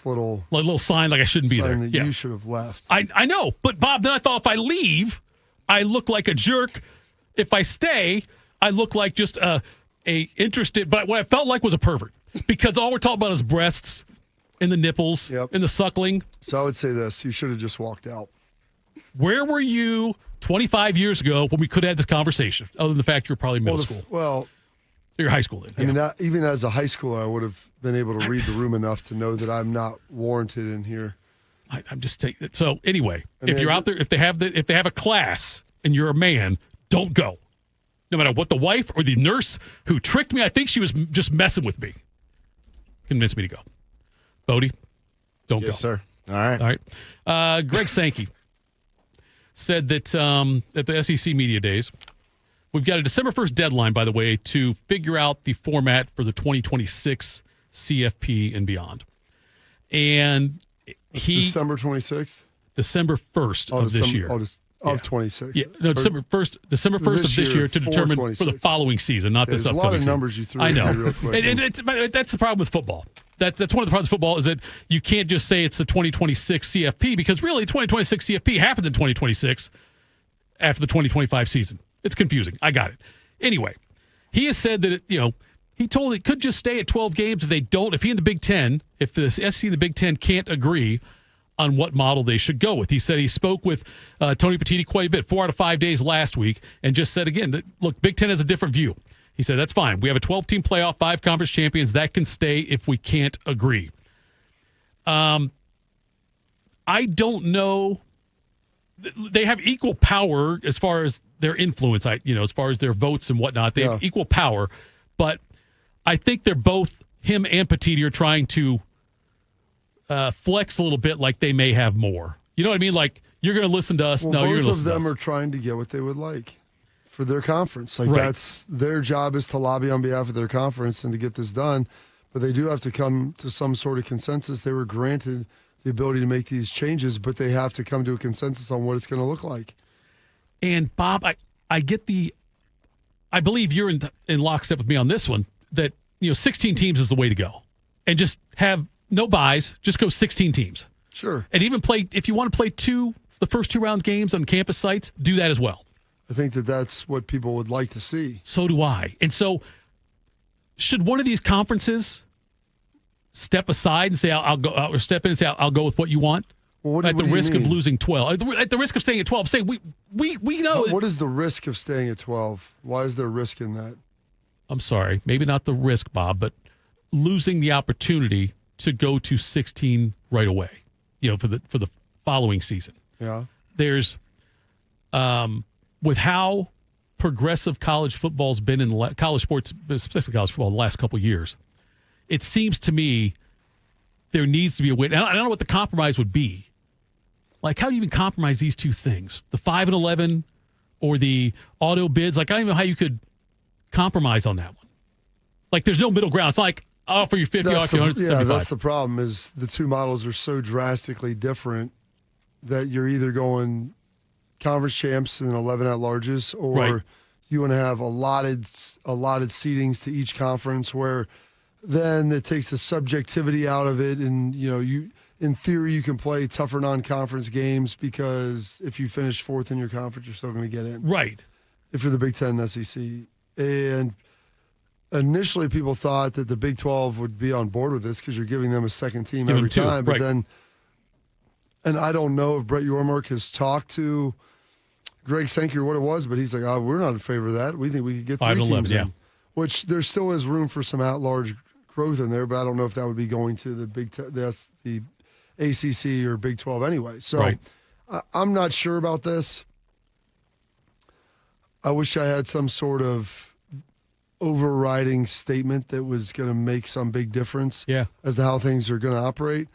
little sign like I shouldn't be there. That you should have left. I know, but Bob, then I thought if I leave, I look like a jerk. If I stay, I look like just a interested, but what I felt like was a pervert because all we're talking about is breasts and the nipples and the suckling. So I would say this. You should have just walked out. Where were you 25 years ago when we could have had this conversation, other than the fact you're probably middle school? Well, you're high school then. I mean, even as a high schooler, I would have been able to read the room enough to know that I'm not warranted in here. I'm just taking it. So anyway, if you're out there, if they have a class and you're a man, don't go. No matter what the wife or the nurse who tricked me, I think she was just messing with me, convinced me to go. Bodie, don't go. Yes, sir. All right. All right. Greg Sankey said that at the SEC Media Days, we've got a December 1st deadline, by the way, to figure out the format for the 2026 CFP and beyond. And December 26th? December 1st of this year. Of 26. Yeah, no, December 1st of this year to determine 26. For the following season, not this upcoming season. There's a lot of numbers you threw I know. Real quick. And that's the problem with football. That's one of the problems with football is that you can't just say it's the 2026 CFP because really 2026 CFP happens in 2026 after the 2025 season. It's confusing. I got it. Anyway, he has said that, he told it could just stay at 12 games if he and the Big Ten, if the SEC and the Big Ten can't agree on what model they should go with. He said he spoke with Tony Petitti quite a bit, 4 out of 5 days last week, and just said again that, look, Big Ten has a different view. He said, that's fine. We have a 12-team playoff, 5 conference champions. That can stay if we can't agree. I don't know they have equal power as far as their influence, as far as their votes and whatnot. They have equal power, but I think they're both, him and Petit, are trying to flex a little bit like they may have more. You know what I mean? Like, you're going to listen to us. Well, no, you're going to listen to us. Both of them are trying to get what they would like for their conference. Like, that's their job, is to lobby on behalf of their conference and to get this done. But they do have to come to some sort of consensus. They were granted the ability to make these changes, but they have to come to a consensus on what it's going to look like. And Bob, I believe you're in lockstep with me on this one, that 16 teams is the way to go, and just have no buys, just go 16 teams. Sure. And even play, if you want to play the first 2 round games on campus sites, do that as well. I think that's what people would like to see. So do I. And so, should one of these conferences step aside and say, I'll go, or step in and say, I'll go with what you want? Well, at the risk of losing 12. At the risk of staying at 12. Say, we know. What is the risk of staying at 12? Why is there risk in that? I'm sorry. Maybe not the risk, Bob, but losing the opportunity to go to 16 right away, for the following season. Yeah. There's, with how progressive college football's been in college sports, specifically college football, in the last couple of years, it seems to me there needs to be a way. And I don't know what the compromise would be. Like, how do you even compromise these two things? The 5 and 11 or the auto bids? Like, I don't even know how you could compromise on that one. Like, there's no middle ground. It's like, I'll offer you 50, I'll offer you 175. Yeah, that's the problem, is the two models are so drastically different that you're either going conference champs and 11 at-larges, or you want to have allotted seedings to each conference, where then it takes the subjectivity out of it, and you in theory you can play tougher non-conference games, because if you finish 4th in your conference, you're still going to get in. Right. If you're the Big Ten and SEC. And initially people thought that the Big 12 would be on board with this because you're giving them a second team every time. But then, and I don't know if Brett Yormark has talked to Greg Sankey or what it was, but he's like, we're not in favor of that. We think we could get 3 teams in. Which there still is room for some at-large growth in there, but I don't know if that would be going to the ACC or Big 12 anyway. So I'm not sure about this. I wish I had some sort of overriding statement that was going to make some big difference as to how things are going to operate.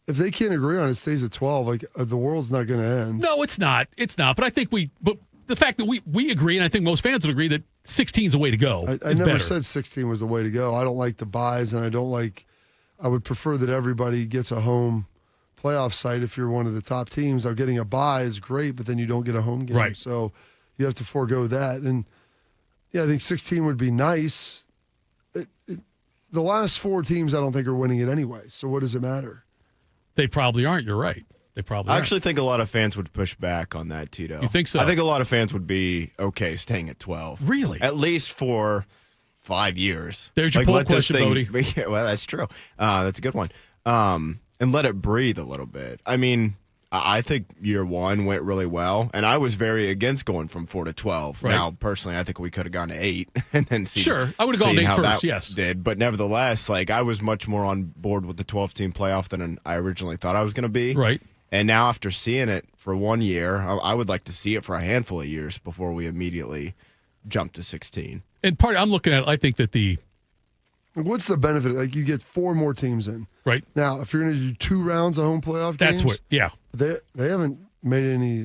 If they can't agree on it, stays at 12, like the world's not going to end. No, it's not. It's not. But I think but the fact that we agree, and I think most fans would agree, that 16 is the way to go. I never said 16 was the way to go. I don't like the buys, and I would prefer that everybody gets a home playoff site. If you're one of the top teams, now getting a bye is great, but then you don't get a home game. Right. So you have to forego that. And yeah, I think 16 would be nice. The last 4 teams I don't think are winning it anyway. So what does it matter? They probably aren't. You're right. They probably I actually think a lot of fans would push back on that, Tito. You think so? I think a lot of fans would be okay staying at 12. Really? At least for 5 years. There's your poll question, Bodie. Yeah, well, that's true. That's a good one. And let it breathe a little bit. I mean, I think year 1 went really well, and I was very against going from 4 to 12. Right. Now, personally, I think we could have gone to 8 and then see. Sure, I would have gone 8 how first. That yes, did, but nevertheless, I was much more on board with the 12-team playoff than I originally thought I was going to be. Right. And now, after seeing it for 1 year, I would like to see it for a handful of years before we immediately jump to 16. And I'm looking at it, I think that what's the benefit? Like, you get 4 more teams in. Right. Now, if you're going to do 2 rounds of home playoff games. That's what, They haven't made any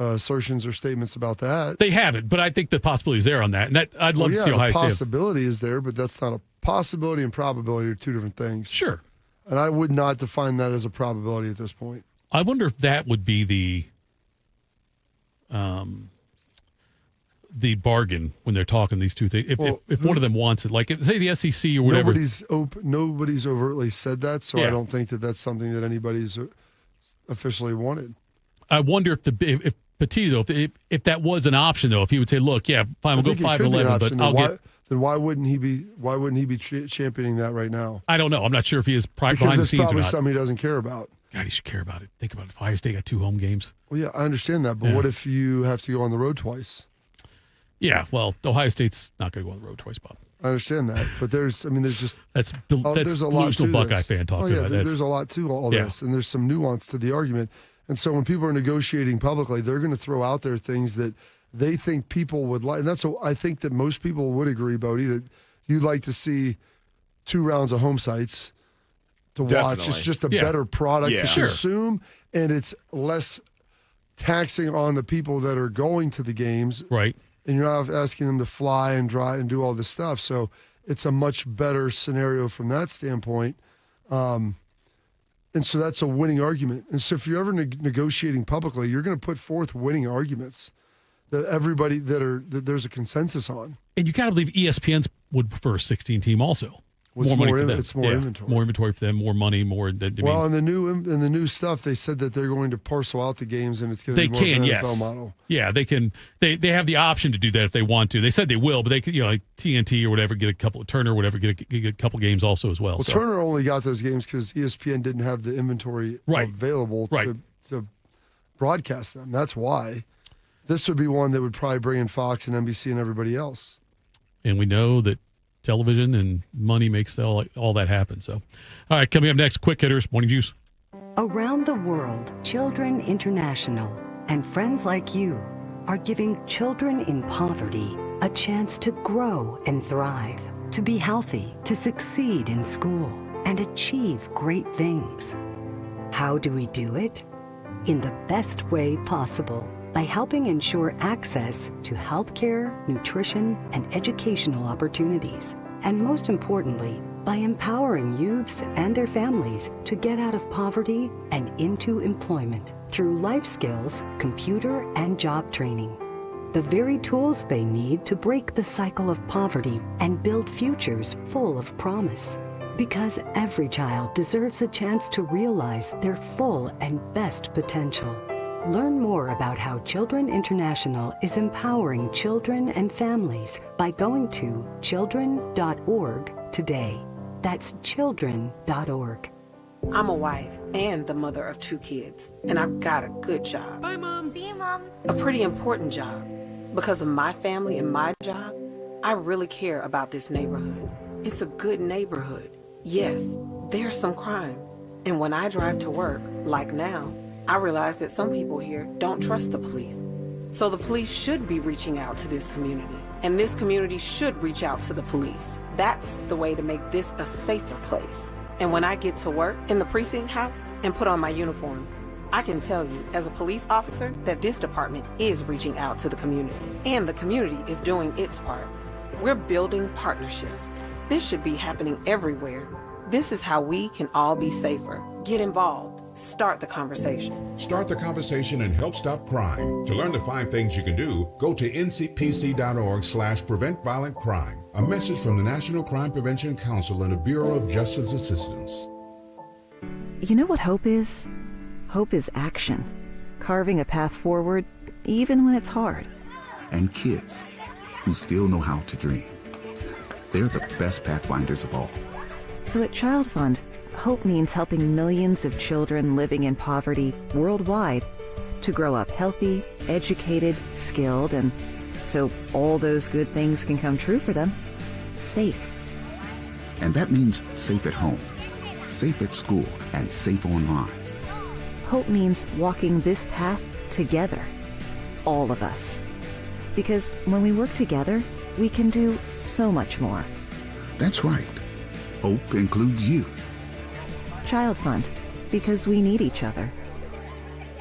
assertions or statements about that. They haven't, but I think the possibility is there on that. And I'd love to see Ohio State. The possibility is there, but that's not a possibility, and probability are 2 different things. Sure. And I would not define that as a probability at this point. I wonder if that would be the bargain when they're talking these two things. If one of them wants it, like say the SEC or whatever. Nobody's overtly said that, so I don't think that that's something that anybody's officially wanted. I wonder if Petit, though, if that was an option, though, if he would say, "Look, yeah, fine, we'll go 5-11, but I'll get." Then why wouldn't he be championing that right now? I don't know. I'm not sure if he is behind the because scenes or not. Probably something he doesn't care about. God, he should care about it. Think about it. If Ohio State got 2 home games. Well, yeah, I understand that, but what if you have to go on the road twice? Yeah, well, Ohio State's not going to go on the road twice, Bob. I understand that, but there's just that's there's a lot to Buckeye fan talking about. There's a lot to all this, and there's some nuance to the argument. And so when people are negotiating publicly, they're going to throw out there things that they think people would like. And that's what I think that most people would agree, Bodie, that you'd like to see 2 rounds of home sites to watch. Definitely. It's just a better product to Sure. consume, and it's less taxing on the people that are going to the games. Right. And you're not asking them to fly and drive and do all this stuff. So it's a much better scenario from that standpoint. And so that's a winning argument. And so if you're ever negotiating publicly, you're going to put forth winning arguments that everybody that there's a consensus on. And you got to believe ESPN's would prefer a 16-team also. It's more money for them. It's more inventory. More inventory for them, more money, more. In the new stuff, they said that they're going to parcel out the games, and it's going to They be more can, of an yes. NFL model. Yeah, they can. They have the option to do that if they want to. They said they will, but they could, like TNT or whatever, get a couple of Turner, or whatever, get a couple games also as well. Well, so. Turner only got those games because ESPN didn't have the inventory available to broadcast them. That's why. This would be one that would probably bring in Fox and NBC and everybody else. And we know that television and money makes all that happen. So, all right, coming up next, quick hitters, Morning Juice. Around the world, Children International and friends like you are giving children in poverty a chance to grow and thrive, to be healthy, to succeed in school, and achieve great things. How do we do it? In the best way possible, by helping ensure access to healthcare, nutrition, and educational opportunities. And most importantly, by empowering youths and their families to get out of poverty and into employment through life skills, computer, and job training. The very tools they need to break the cycle of poverty and build futures full of promise. Because every child deserves a chance to realize their full and best potential. Learn more about how Children International is empowering children and families by going to children.org today. That's children.org. I'm a wife and the mother of 2 kids, and I've got a good job. Bye, Mom. See you, Mom. A pretty important job. Because of my family and my job, I really care about this neighborhood. It's a good neighborhood. Yes, there's some crime. And when I drive to work, like now, I realize that some people here don't trust the police. So the police should be reaching out to this community, and this community should reach out to the police. That's the way to make this a safer place. And when I get to work in the precinct house and put on my uniform, I can tell you as a police officer that this department is reaching out to the community, and the community is doing its part. We're building partnerships. This should be happening everywhere. This is how we can all be safer. Get involved. Start the conversation. Start the conversation and help stop crime. To learn the 5 things you can do, go to ncpc.org/prevent violent crime. A message from the National Crime Prevention Council and the Bureau of Justice Assistance. You know what hope is? Hope is action. Carving a path forward, even when it's hard. And kids who still know how to dream. They're the best pathfinders of all. So at Child Fund, hope means helping millions of children living in poverty worldwide to grow up healthy, educated, skilled, and so all those good things can come true for them. Safe. And that means safe at home, safe at school, and safe online. Hope means walking this path together. All of us. Because when we work together, we can do so much more. That's right. Hope includes you. Child Fund, because we need each other.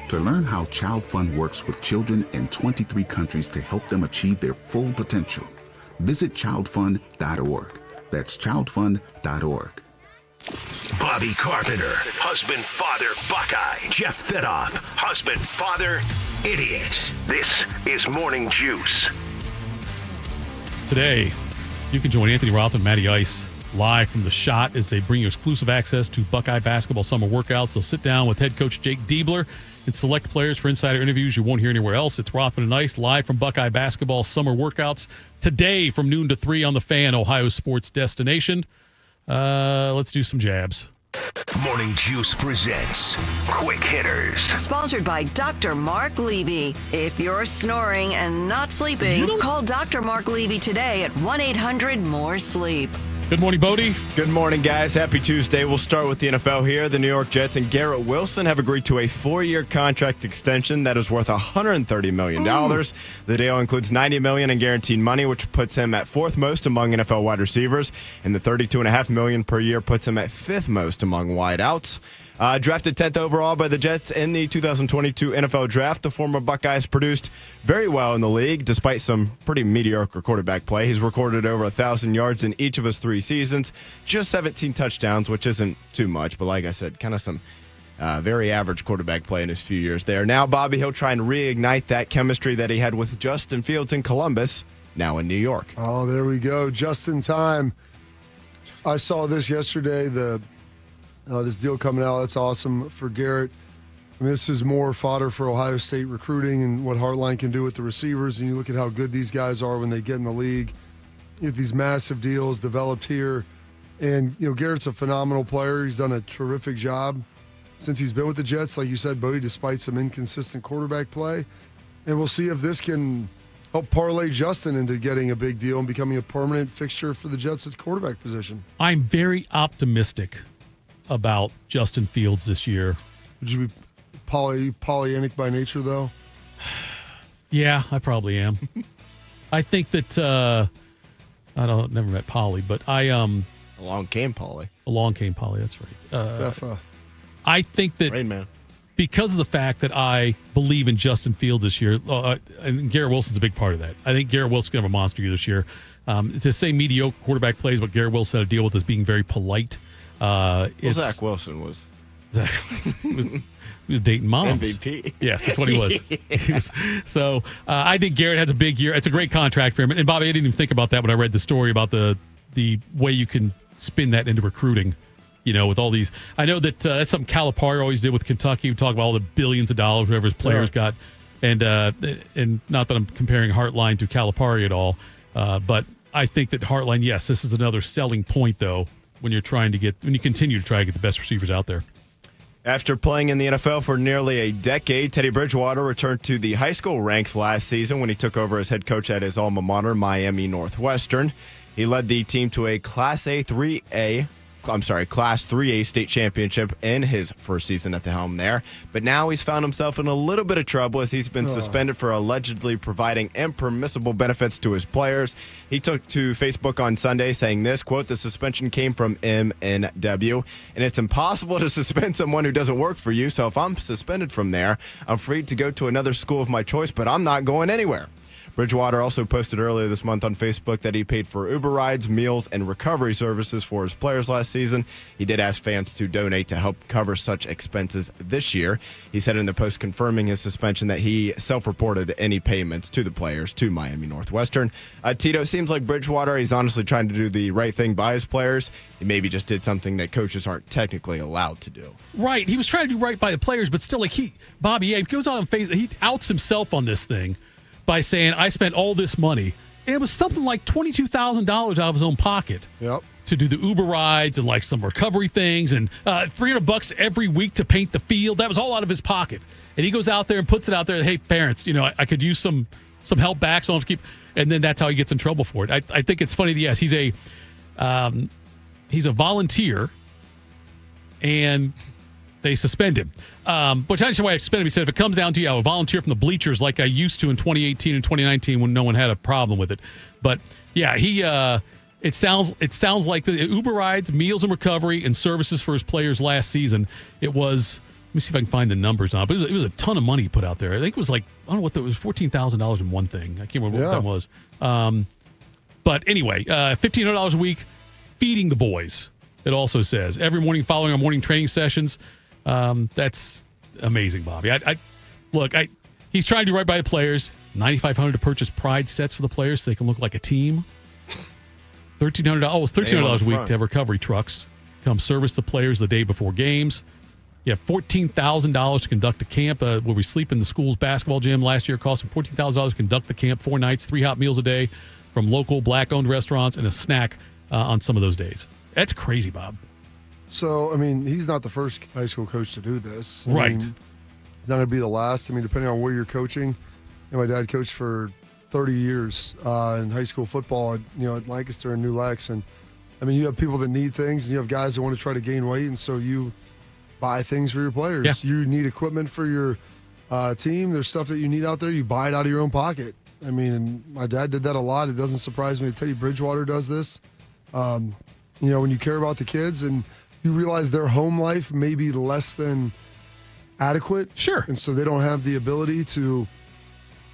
To learn how Child Fund works with children in 23 countries to help them achieve their full potential, visit childfund.org. That's childfund.org. Bobby Carpenter, husband, father, Buckeye. Jeff Thitoff, husband, father, idiot. This is Morning Juice. Today, you can join Anthony Roth and Matty Ice live from the Shot as they bring you exclusive access to Buckeye basketball summer workouts. They'll sit down with head coach Jake Diebler and select players for insider interviews you won't hear anywhere else. It's Rothman and Ice live from Buckeye basketball summer workouts today from noon to 3 on the Fan, Ohio sports destination. Let's do some jabs. Morning Juice presents Quick Hitters. Sponsored by Dr. Mark Levy. If you're snoring and not sleeping, call Dr. Mark Levy today at 1-800-MORE-SLEEP. Good morning, Bodie. Good morning, guys. Happy Tuesday. We'll start with the NFL here. The New York Jets and Garrett Wilson have agreed to a 4-year contract extension that is worth $130 million. The deal includes $90 million in guaranteed money, which puts him at 4th most among NFL wide receivers, and the $32.5 million per year puts him at 5th most among wideouts. Drafted 10th overall by the Jets in the 2022 NFL Draft, the former Buckeyes produced very well in the league, despite some pretty mediocre quarterback play. He's recorded over 1,000 yards in each of his 3 seasons, just 17 touchdowns, which isn't too much, but like I said, kind of some very average quarterback play in his few years there. Now, Bobby, he'll try and reignite that chemistry that he had with Justin Fields in Columbus, now in New York. Oh, there we go. Just in time. I saw this yesterday, this deal coming out. That's awesome for Garrett. I mean, this is more fodder for Ohio State recruiting and what Heartline can do with the receivers. And you look at how good these guys are when they get in the league. You get these massive deals developed here. And, Garrett's a phenomenal player. He's done a terrific job since he's been with the Jets, like you said, Bodie, despite some inconsistent quarterback play. And we'll see if this can help parlay Justin into getting a big deal and becoming a permanent fixture for the Jets at the quarterback position. I'm very optimistic about Justin Fields this year. Would you be Pollyannic by nature, though? Yeah, I probably am. I think that never met Polly, but Along came Polly. That's right. I think that Rain Man. Because of the fact that I believe in Justin Fields this year, and Garrett Wilson's a big part of that. I think Garrett Wilson's going to have a monster year this year. To say mediocre quarterback plays, but Garrett Wilson had to deal with is being very polite. Zach Wilson was. He was dating moms. MVP. Yes, that's what he was. So I think Garrett has a big year. It's a great contract for him. And Bobby, I didn't even think about that when I read the story about the way you can spin that into recruiting. With all these. I know that that's something Calipari always did with Kentucky. We talk about all the billions of dollars whatever his players got. And not that I'm comparing Heartline to Calipari at all, but I think that Heartline, yes, this is another selling point, though, when you continue to try to get the best receivers out there. After playing in the NFL for nearly a decade, Teddy Bridgewater returned to the high school ranks last season when he took over as head coach at his alma mater, Miami Northwestern. He led the team to a Class 3A state championship in his first season at the helm there. But now he's found himself in a little bit of trouble as he's been suspended for allegedly providing impermissible benefits to his players. He took to Facebook on Sunday saying this, quote, "The suspension came from MNW, and it's impossible to suspend someone who doesn't work for you. So if I'm suspended from there, I'm free to go to another school of my choice, but I'm not going anywhere." Bridgewater also posted earlier this month on Facebook that he paid for Uber rides, meals, and recovery services for his players last season. He did ask fans to donate to help cover such expenses this year. He said in the post confirming his suspension that he self-reported any payments to the players to Miami Northwestern. Tito, seems like Bridgewater, he's honestly trying to do the right thing by his players. He maybe just did something that coaches aren't technically allowed to do. Right. He was trying to do right by the players, but still, he goes on Facebook, he outs himself on this thing by saying, I spent all this money. And it was something like $22,000 out of his own pocket to do the Uber rides and like some recovery things and $300 every week to paint the field. That was all out of his pocket. And he goes out there and puts it out there, hey, parents, I could use some help back, so I don't have to keep. And then that's how he gets in trouble for it. I think it's funny that, yes, he's a volunteer, and they suspend him. Which I understand why I suspended him. He said, if it comes down to, I'll volunteer from the bleachers like I used to in 2018 and 2019 when no one had a problem with it. But yeah, it sounds like the Uber rides, meals and recovery, and services for his players last season. It was, let me see if I can find the numbers on it, but it was a ton of money he put out there. I think it was like, I don't know what it was, $14,000 in one thing. I can't remember what that was. But anyway, $1,500 a week, feeding the boys. It also says every morning following our morning training sessions. That's amazing, Bobby. He's trying to do right by the players. $9,500 to purchase pride sets for the players so they can look like a team. $1,300. Oh, it's $1,300 a week to have recovery trucks come service the players the day before games. You have $14,000 to conduct a camp where we sleep in the school's basketball gym. Last year, it cost him $14,000 to conduct the camp 4 nights, 3 hot meals a day from local black-owned restaurants and a snack on some of those days. That's crazy, Bob. So, I mean, he's not the first high school coach to do this. Right. He's not going to be the last. I mean, depending on where you're coaching. My dad coached for 30 years in high school football at Lancaster and New Lex. And I mean, you have people that need things, and you have guys that want to try to gain weight, and so you buy things for your players. Yeah. You need equipment for your team. There's stuff that you need out there. You buy it out of your own pocket. I mean, and my dad did that a lot. It doesn't surprise me that Teddy Bridgewater does this. When you care about the kids and you realize their home life may be less than adequate. Sure. And so they don't have the ability to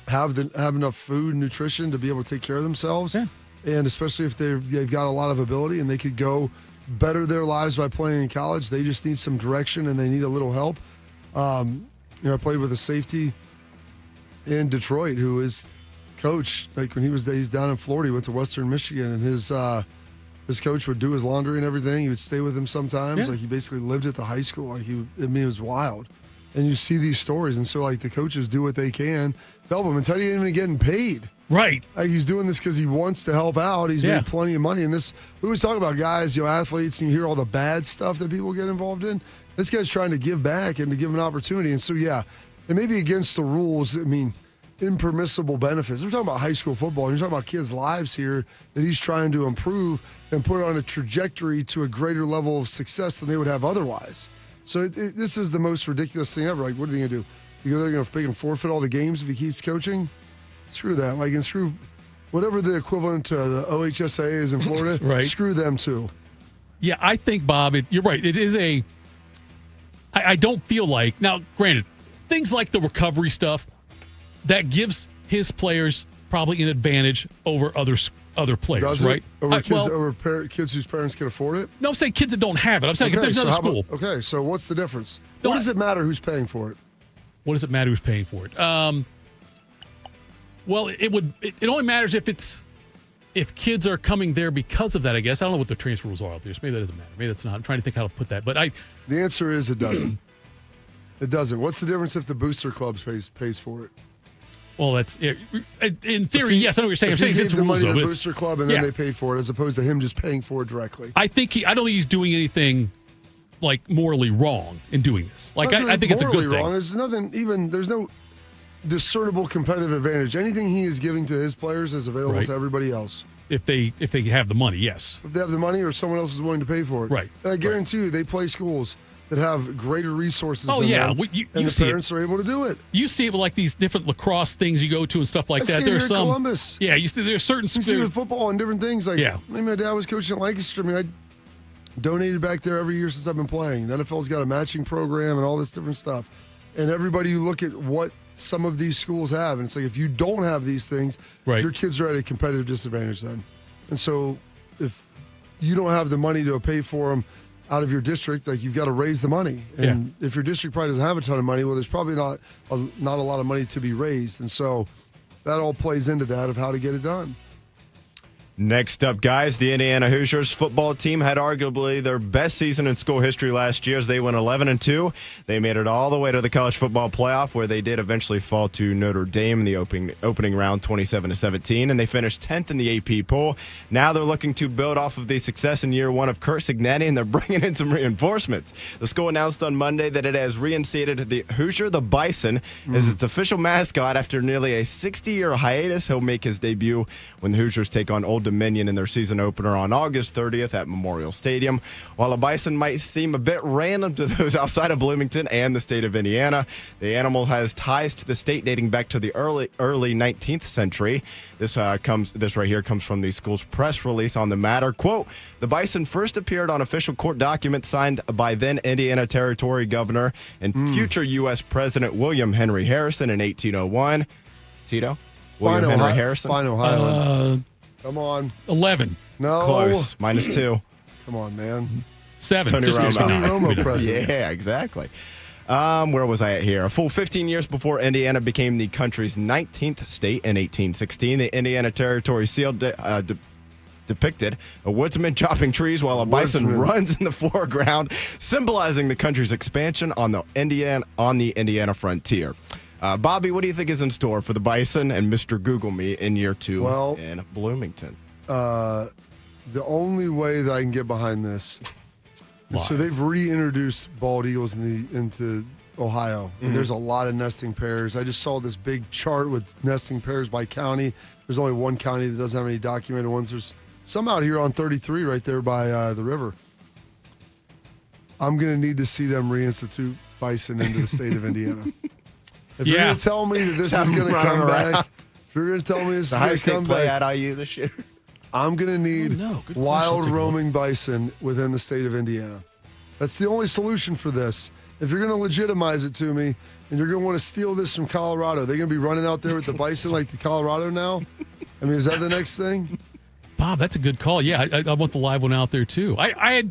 have enough food and nutrition to be able to take care of themselves. Yeah. And especially if they've got a lot of ability and they could go better their lives by playing in college. They just need some direction and they need a little help. I played with a safety in Detroit who is coach. Like when he's down in Florida, he went to Western Michigan, and his coach would do his laundry and everything. He would stay with him sometimes. Yeah. Like he basically lived at the high school. It was wild. And you see these stories, and so like the coaches do what they can to help him. And Teddy ain't even getting paid. Right. Like he's doing this because he wants to help out. He's made plenty of money. And we always talk about guys, athletes, and you hear all the bad stuff that people get involved in. This guy's trying to give back and to give him an opportunity. And so, it may be against the rules. I mean, impermissible benefits. We're talking about high school football. You're talking about kids' lives here that he's trying to improve and put on a trajectory to a greater level of success than they would have otherwise. So this is the most ridiculous thing ever. Like, what are they going to do? You go there, you're going to make him forfeit all the games if he keeps coaching? Screw that. And screw whatever the equivalent to the OHSA is in Florida. Right. Screw them too. Yeah, I think, Bob, you're right. It is I don't feel like, now, granted, things like the recovery stuff, that gives his players probably an advantage over other players, Does it? right? Over kids whose parents can afford it? No, I'm saying kids that don't have it. I'm saying if there's another school. So what's the difference? No, what does it matter who's paying for it? What does it matter who's paying for it? Well, it only matters if kids are coming there because of that, I guess. I don't know what the transfer rules are out there. So maybe that doesn't matter. Maybe that's not. I'm trying to think how to put that. But the answer is it doesn't. It doesn't. What's the difference if the booster club pays for it? Well, that's in theory. Yes, I know what you're saying. I'm saying it's the money to the though, booster club and then they paid for it, as opposed to him just paying for it directly. I don't think he's doing anything like morally wrong in doing this. Like I think it's a good thing. Wrong. There's nothing. There's no discernible competitive advantage. Anything he is giving to his players is available to everybody else. If they have the money, yes. If they have the money or someone else is willing to pay for it. Right. And I guarantee you they play schools that have greater resources than them, you and the see parents are able to do it. You see it with like these different lacrosse things you go to and stuff like that. See There's it some in Columbus. Yeah, there's certain you see with football and different things. Like maybe my dad was coaching at Lancaster. I mean, I donated back there every year since I've been playing. The NFL's got a matching program and all this different stuff. And everybody, you look at what some of these schools have, and it's like if you don't have these things, your kids are at a competitive disadvantage then. And so if you don't have the money to pay for them out of your district, like you've got to raise the money. And if your district probably doesn't have a ton of money, well, there's probably not a lot of money to be raised. And so that all plays into that of how to get it done. Next up, guys, the Indiana Hoosiers football team had arguably their best season in school history last year as they went 11-2. They made it all the way to the college football playoff, where they did eventually fall to Notre Dame in the opening round, 27-17, and they finished 10th in the AP poll. Now they're looking to build off of the success in year one of Kurt Cignetti, and they're bringing in some reinforcements. The school announced on Monday that it has reinstated the Hoosier the Bison as its official mascot after nearly a 60-year hiatus. He'll make his debut when the Hoosiers take on Old Dominion in their season opener on August 30th at Memorial Stadium. While a bison might seem a bit random to those outside of Bloomington and the state of Indiana, the animal has ties to the state dating back to the early 19th century. This right here comes from the school's press release on the matter. Quote, the bison first appeared on official court documents signed by then Indiana Territory Governor and future U.S. President William Henry Harrison in 1801. Tito? William Henry Harrison? Fine, Ohio. Come on. 11. No. Close. -2. Come on, man. 7. Tony Just Romo. president. Yeah, exactly. Where was I at here? A full 15 years before Indiana became the country's 19th state in 1816, the Indiana Territory seal depicted a woodsman chopping trees while a bison runs in the foreground, symbolizing the country's expansion on the Indiana frontier. Bobby, what do you think is in store for the Bison and Mr. Google Me in year 2 in Bloomington? The only way that I can get behind this, so they've reintroduced bald eagles into Ohio. And there's a lot of nesting pairs. I just saw this big chart with nesting pairs by county. There's only one county that doesn't have any documented ones. There's Some out here on 33 right there by the river. I'm going to need to see them reinstitute bison into the state of Indiana. If you're going to tell me that this is going to come back, if you're going to tell me this is going to come play back, at IU this year. I'm going to need wild roaming bison within the state of Indiana. That's the only solution for this. If you're going to legitimize it to me and you're going to want to steal this from Colorado, they're going to be running out there with the bison like the Colorado now? I mean, is that the next thing? Bob, that's a good call. Yeah, I want the live one out there, too.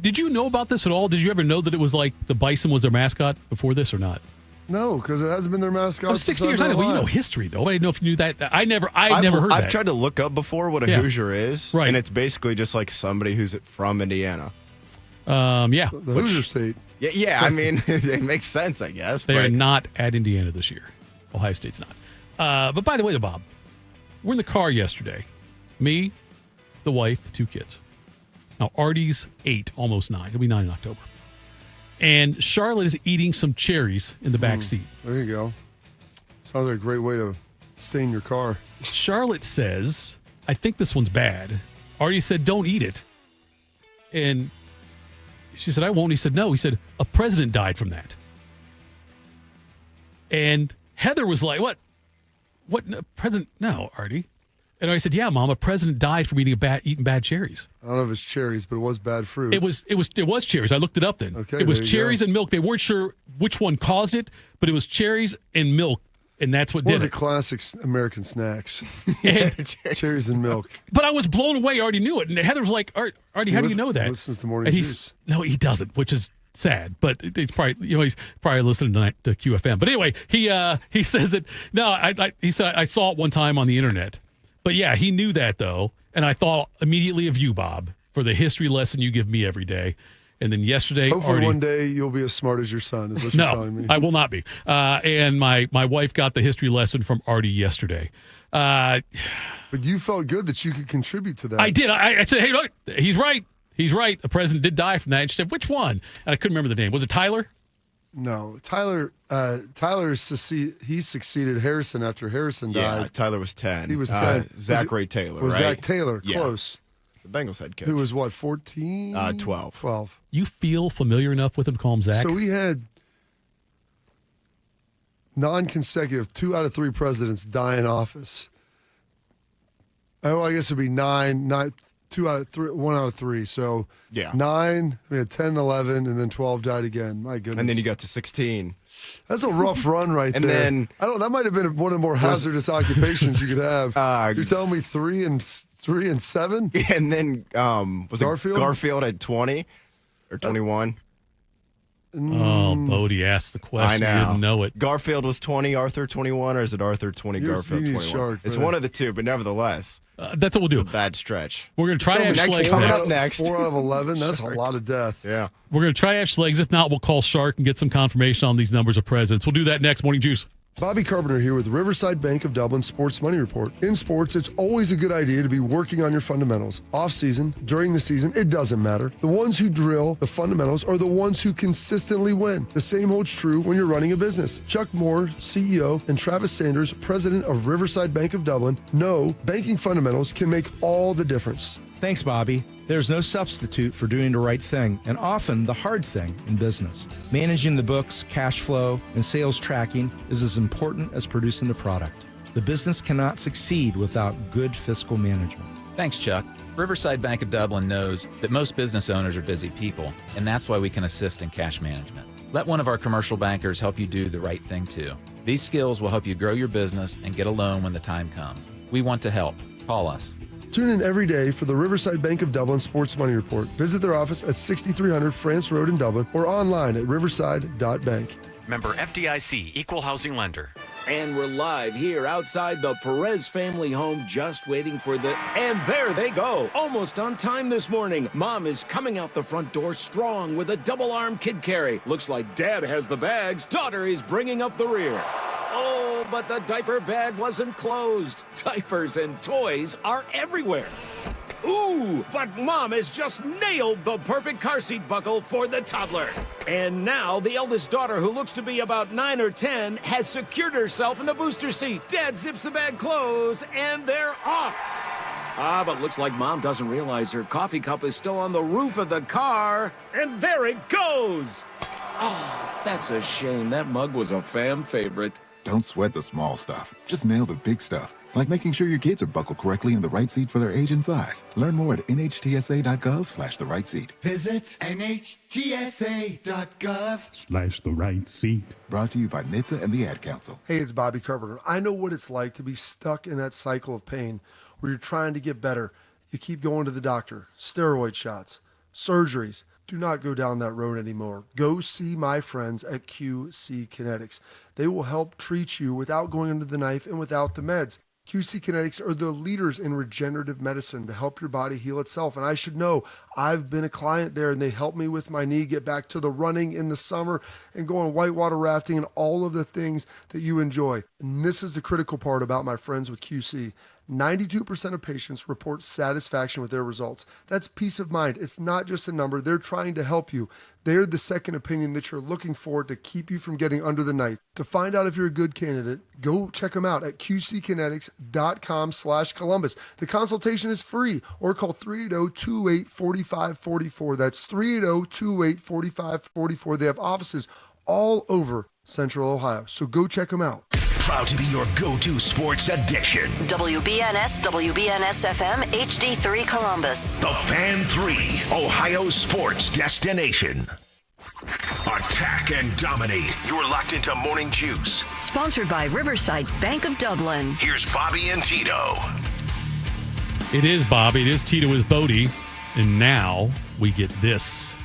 Did you know about this at all? Did you ever know that it was like the bison was their mascot before this or not? No, because it hasn't been their mascot. It was 60 years. I know. Well, you know history, though. I didn't know if you knew that. I've never heard that. I've tried to look up before what a Hoosier is. Right. And it's basically just like somebody who's from Indiana. Yeah. The Hoosier State. Yeah, I mean, it makes sense, I guess. They are not at Indiana this year. Ohio State's not. But by the way, Bob, we're in the car yesterday. Me, the wife, the two kids. Now, Artie's 8, almost 9. He'll be 9 in October. And Charlotte is eating some cherries in the back seat. There you go. Sounds like a great way to stain your car. Charlotte says, I think this one's bad. Artie said, don't eat it. And she said, I won't. He said, no. He said, a president died from that. And Heather was like, what? What? President? No, Artie. And I said, yeah, Mom, a president died from eating bad cherries. I don't know if it's cherries, but it was bad fruit. It was cherries. I looked it up then. Okay, it was cherries and milk. They weren't sure which one caused it, but it was cherries and milk, and that's what One did of the it. classic American snacks. Cherries and milk. But I was blown away. I already knew it. And Heather was like, Artie, how do you know that? He listens to Morning And Juice. No, he doesn't, which is sad. But it's probably, he's probably listening tonight to QFM. But anyway, he says that, he said, I saw it one time on the internet. But yeah, he knew that though. And I thought immediately of you, Bob, for the history lesson you give me every day. And then yesterday, hopefully Artie, one day you'll be as smart as your son, is what you're telling me. I will not be. And my wife got the history lesson from Artie yesterday. But you felt good that you could contribute to that. I did. I said, hey, look, he's right. He's right. The president did die from that. And she said, which one? And I couldn't remember the name. Was it Tyler? No. Tyler he succeeded Harrison after Harrison died. Yeah, Tyler was 10. He was 10. Zachary Taylor, was right? Zach Taylor, Yeah. close. The Bengals head coach. Who was what, 14? 12. 12. You feel familiar enough with him to call him Zach? So we had non-consecutive 2 out of 3 presidents die in office. Oh, I guess it'd be 9, 2 out of 3, 1 out of 3. So yeah. 9, we had 10, 11, and then 12 died again. My goodness. And then you got to 16. That's a rough run right and there. Then that might have been one of the more hazardous occupations you could have. You're telling me 3 and 7? And then was Garfield? it Garfield at 20 or 21? Oh, Bodie asked the question. I know. You didn't know it. Garfield was 20, Arthur 21, or is it Arthur 20, Garfield 21? Shark, it's one of the two, but nevertheless. That's what we'll do. Bad stretch. We're going to try to have Schlegs coming next. up next. 4 out of 11, that's a lot of death. Yeah. We're going to try to have Schlegs. If not, we'll call Shark and get some confirmation on these numbers of presidents. We'll do that next. Morning Juice. Bobby Carpenter here with Riverside Bank of Dublin Sports Money Report. In sports, it's always a good idea to be working on your fundamentals. Off-season, during the season, it doesn't matter. The ones who drill the fundamentals are the ones who consistently win. The same holds true when you're running a business. Chuck Moore, CEO, and Travis Sanders, president of Riverside Bank of Dublin, know banking fundamentals can make all the difference. Thanks, Bobby. There's no substitute for doing the right thing, and often the hard thing in business. Managing the books, cash flow, and sales tracking is as important as producing the product. The business cannot succeed without good fiscal management. Thanks, Chuck. Riverside Bank of Dublin knows that most business owners are busy people, and that's why we can assist in cash management. Let one of our commercial bankers help you do the right thing, too. These skills will help you grow your business and get a loan when the time comes. We want to help. Call us. Tune in every day for the Riverside Bank of Dublin Sports Money Report. Visit their office at 6300 France Road in Dublin or online at riverside.bank. Member FDIC, Equal Housing Lender. And we're live here outside the Perez family home, just waiting for the... And there they go, almost on time this morning. Mom is coming out the front door strong with a double-arm kid carry. Looks like Dad has the bags. Daughter is bringing up the rear. Oh, but the diaper bag wasn't closed. Diapers and toys are everywhere. Ooh, but Mom has just nailed the perfect car seat buckle for the toddler. And now the eldest daughter, who looks to be about 9 or 10, has secured herself in the booster seat. Dad zips the bag closed, and they're off. But looks like Mom doesn't realize her coffee cup is still on the roof of the car. And there it goes. Oh, that's a shame. That mug was a fan favorite. Don't sweat the small stuff. Just nail the big stuff, like making sure your kids are buckled correctly in the right seat for their age and size. Learn more at nhtsa.gov/the right seat. Visit nhtsa.gov/the right seat. Brought to you by NHTSA and the Ad Council. Hey, it's Bobby Carpenter. I know what it's like to be stuck in that cycle of pain where you're trying to get better. You keep going to the doctor, steroid shots, surgeries. Do not go down that road anymore. Go see my friends at QC Kinetics. They will help treat you without going under the knife and without the meds. QC Kinetics are the leaders in regenerative medicine to help your body heal itself. And I should know, I've been a client there, and they helped me with my knee get back to the running in the summer and going whitewater rafting and all of the things that you enjoy. And this is the critical part about my friends with QC. 92% of patients report satisfaction with their results. That's peace of mind. It's not just a number. They're trying to help you. They're the second opinion that you're looking for to keep you from getting under the knife. To find out if you're a good candidate, go check them out at qckinetics.com/Columbus. The consultation is free, or call 380-2845-44. That's 380-2845-44. They have offices all over Central Ohio. So go check them out. Proud to be your go-to sports addiction. WBNS, WBNS FM, HD3 Columbus. The Fan 3, Ohio sports destination. Attack and dominate. You're locked into Morning Juice. Sponsored by Riverside Bank of Dublin. Here's Bobby and Tito. It is Bobby. It is Tito with Bodie. And now we get this.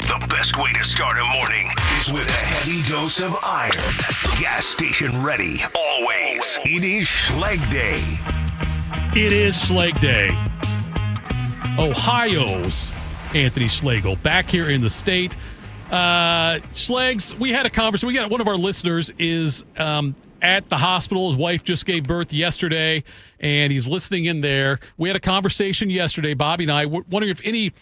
The best way to start a morning is with a heavy dose of iron. Gas station ready, always. It is Schleg Day. It is Schleg Day. Ohio's Anthony Schlegel back here in the state. Schlegs, we had a conversation. We got one of our listeners is at the hospital. His wife just gave birth yesterday, and he's listening in there. We had a conversation yesterday, Bobby and I, wondering if any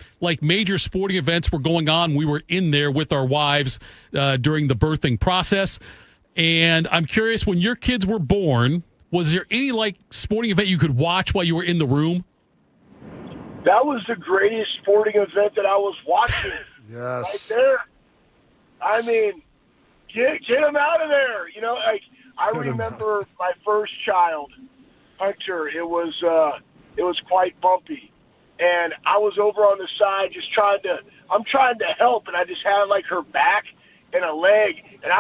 major sporting events were going on. We were in there with our wives during the birthing process. And I'm curious, when your kids were born, was there any sporting event you could watch while you were in the room? That was the greatest sporting event that I was watching. Yes. Right there. I mean, get him out of there. I remember my first child, Hunter. It was quite bumpy, and I was over on the side just trying to help, and I just had her back and a leg, and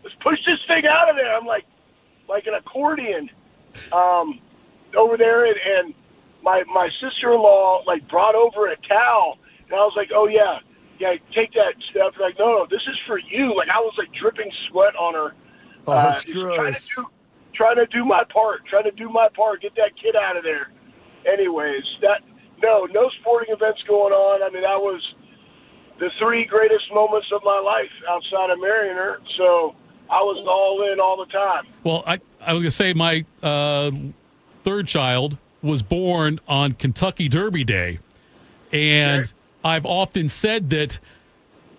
let's push this thing out of there. I'm like an accordion over there, and my sister-in-law brought over a towel, and I was like, oh yeah, take that, Steph. No, this is for you. I was dripping sweat on her. Oh, that's gross. Trying to do my part. Get that kid out of there. Anyways, no sporting events going on. I mean, that was the three greatest moments of my life outside of marrying her. So I was all in all the time. Well, I was going to say my third child was born on Kentucky Derby Day. And I've often said that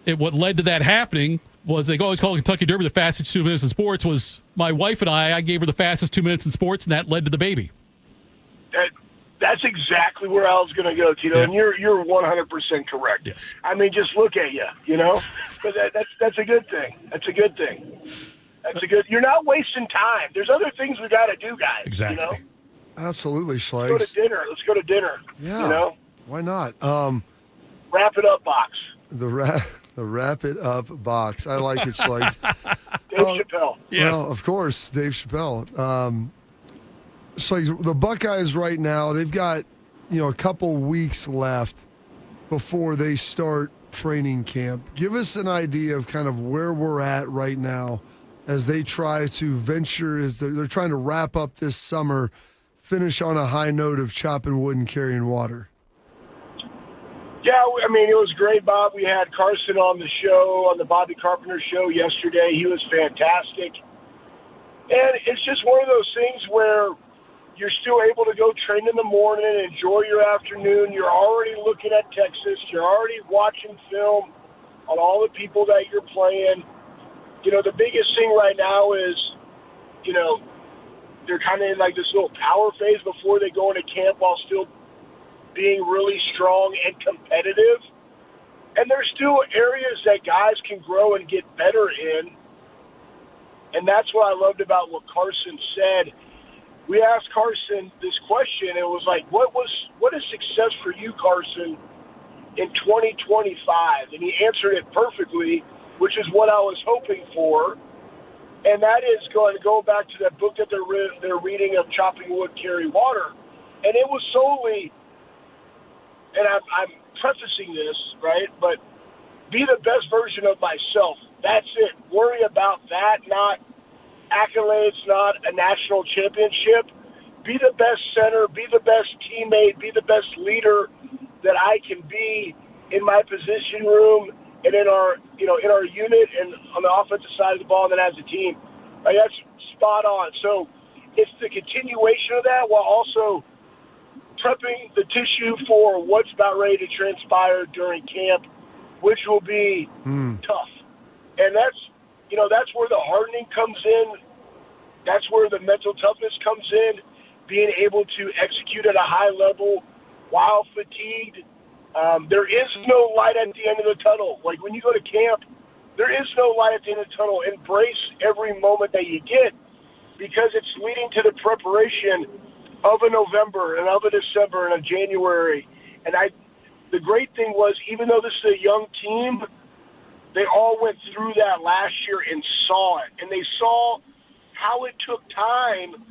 what led to that happening was they always call Kentucky Derby the fastest 2 minutes in sports. Was my wife and I gave her the fastest 2 minutes in sports, and that led to the baby. That's exactly where I was going to go, Tito, and you're 100% correct. Yes. I mean, just look at you, But that's a good thing. That's a good thing. You're not wasting time. There's other things we got to do, guys. Exactly. Absolutely, Schlegs. Let's go to dinner. Yeah. Why not? Wrap it up box. The wrap it up box. I like it, Schlegs. Dave Chappelle. Yes. Well, of course, Dave Chappelle. Schlegs, the Buckeyes right now, they've got a couple weeks left before they start training camp. Give us an idea of kind of where we're at right now as they try to venture, as they're trying to wrap up this summer, finish on a high note of chopping wood and carrying water. Yeah, I mean, it was great, Bob. We had Carson on the show, on the Bobby Carpenter show yesterday. He was fantastic. And it's just one of those things where you're still able to go train in the morning and enjoy your afternoon. You're already looking at Texas. You're already watching film on all the people that you're playing. The biggest thing right now is, they're kind of in like this little power phase before they go into camp while still being really strong and competitive. And there's still areas that guys can grow and get better in. And that's what I loved about what Carson said. We asked Carson this question. It was like, what is success for you, Carson, in 2025? And he answered it perfectly, which is what I was hoping for. And that is going to go back to that book that they're reading of Chopping Wood, Carry Water. And it was solely, and I'm prefacing this, right, but be the best version of myself. That's it. Worry about that, not accolades, not a national championship. Be the best center, be the best teammate, be the best leader that I can be in my position room and in our unit and on the offensive side of the ball and then as a team. Like, that's spot on. So it's the continuation of that while also prepping the tissue for what's about ready to transpire during camp, which will be tough. And that's where the hardening comes in. That's where the mental toughness comes in, being able to execute at a high level while fatigued. There is no light at the end of the tunnel. Like when you go to camp, there is no light at the end of the tunnel. Embrace every moment that you get because it's leading to the preparation of a November and of a December and a January. And the great thing was, even though this is a young team, they all went through that last year and saw it. And they saw how it took time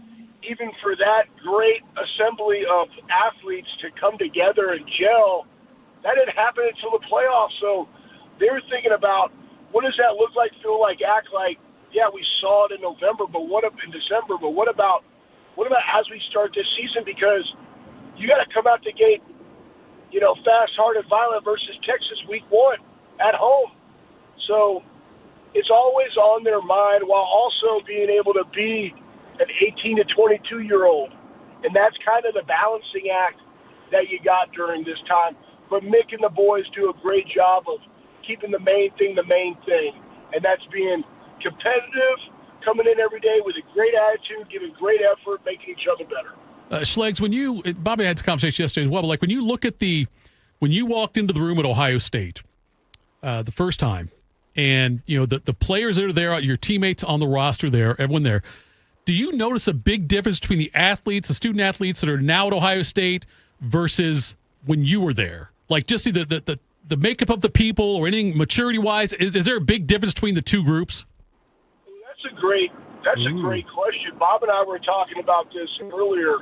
even for that great assembly of athletes to come together and gel. That didn't happen until the playoffs. So they were thinking about, what does that look like, feel like, act like? Yeah, we saw it in November, but in December, but what about as we start this season? Because you got to come out the gate, fast, hard, and violent versus Texas week 1 at home. So it's always on their mind while also being able to be an 18 to 22-year-old. And that's kind of the balancing act that you got during this time. But Mick and the boys do a great job of keeping the main thing, and that's being competitive, coming in every day with a great attitude, giving great effort, making each other better. Schlegs, Bobby had this conversation yesterday as well, but like when you look at when you walked into the room at Ohio State the first time, and the players that are there, your teammates on the roster there, everyone there, do you notice a big difference between the student athletes that are now at Ohio State versus when you were there? Like just the makeup of the people or anything maturity-wise, is there a big difference between the two groups? That's a great question. Bob and I were talking about this earlier.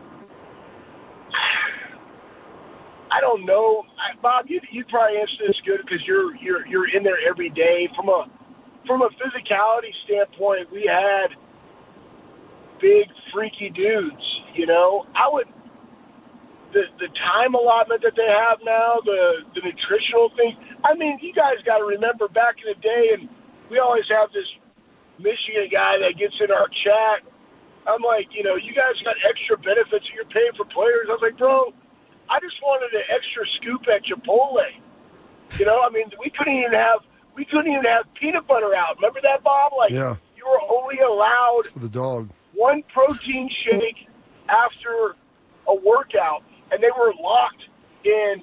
I don't know, Bob. You probably answer this good because you're in there every day. From a physicality standpoint, we had big freaky dudes. The time allotment that they have now, the nutritional thing. I mean, you guys got to remember back in the day, and we always have this Michigan guy that gets in our chat. I'm like, you guys got extra benefits and you're paying for players. I was like, bro, I just wanted an extra scoop at Chipotle. I mean, we couldn't even have peanut butter out. Remember that, Bob? Like, yeah. You were only allowed for the dog one protein shake after a workout, and they were locked in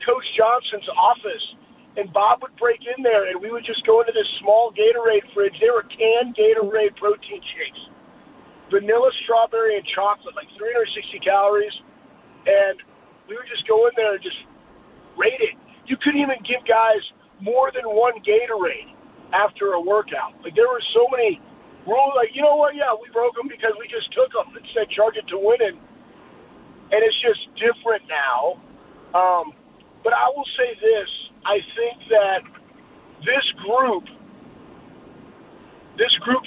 Coach Johnson's office. And Bob would break in there, and we would just go into this small Gatorade fridge. They were canned Gatorade protein shakes, vanilla, strawberry, and chocolate, like 360 calories. And we would just go in there and just rate it. You couldn't even give guys more than one Gatorade after a workout. Like, there were so many rules. Like, you know what? Yeah, we broke them because we just took them and said charge it to winning. And it's just different now. But I will say this. I think that this group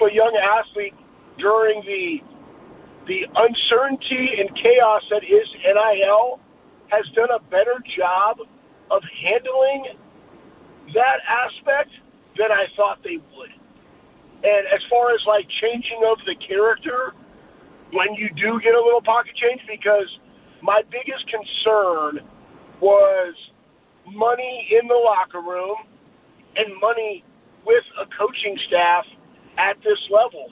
of young athletes during the uncertainty and chaos that is NIL has done a better job of handling that aspect than I thought they would. And as far as like changing of the character, when you do get a little pocket change, because my biggest concern was money in the locker room and money with a coaching staff at this level.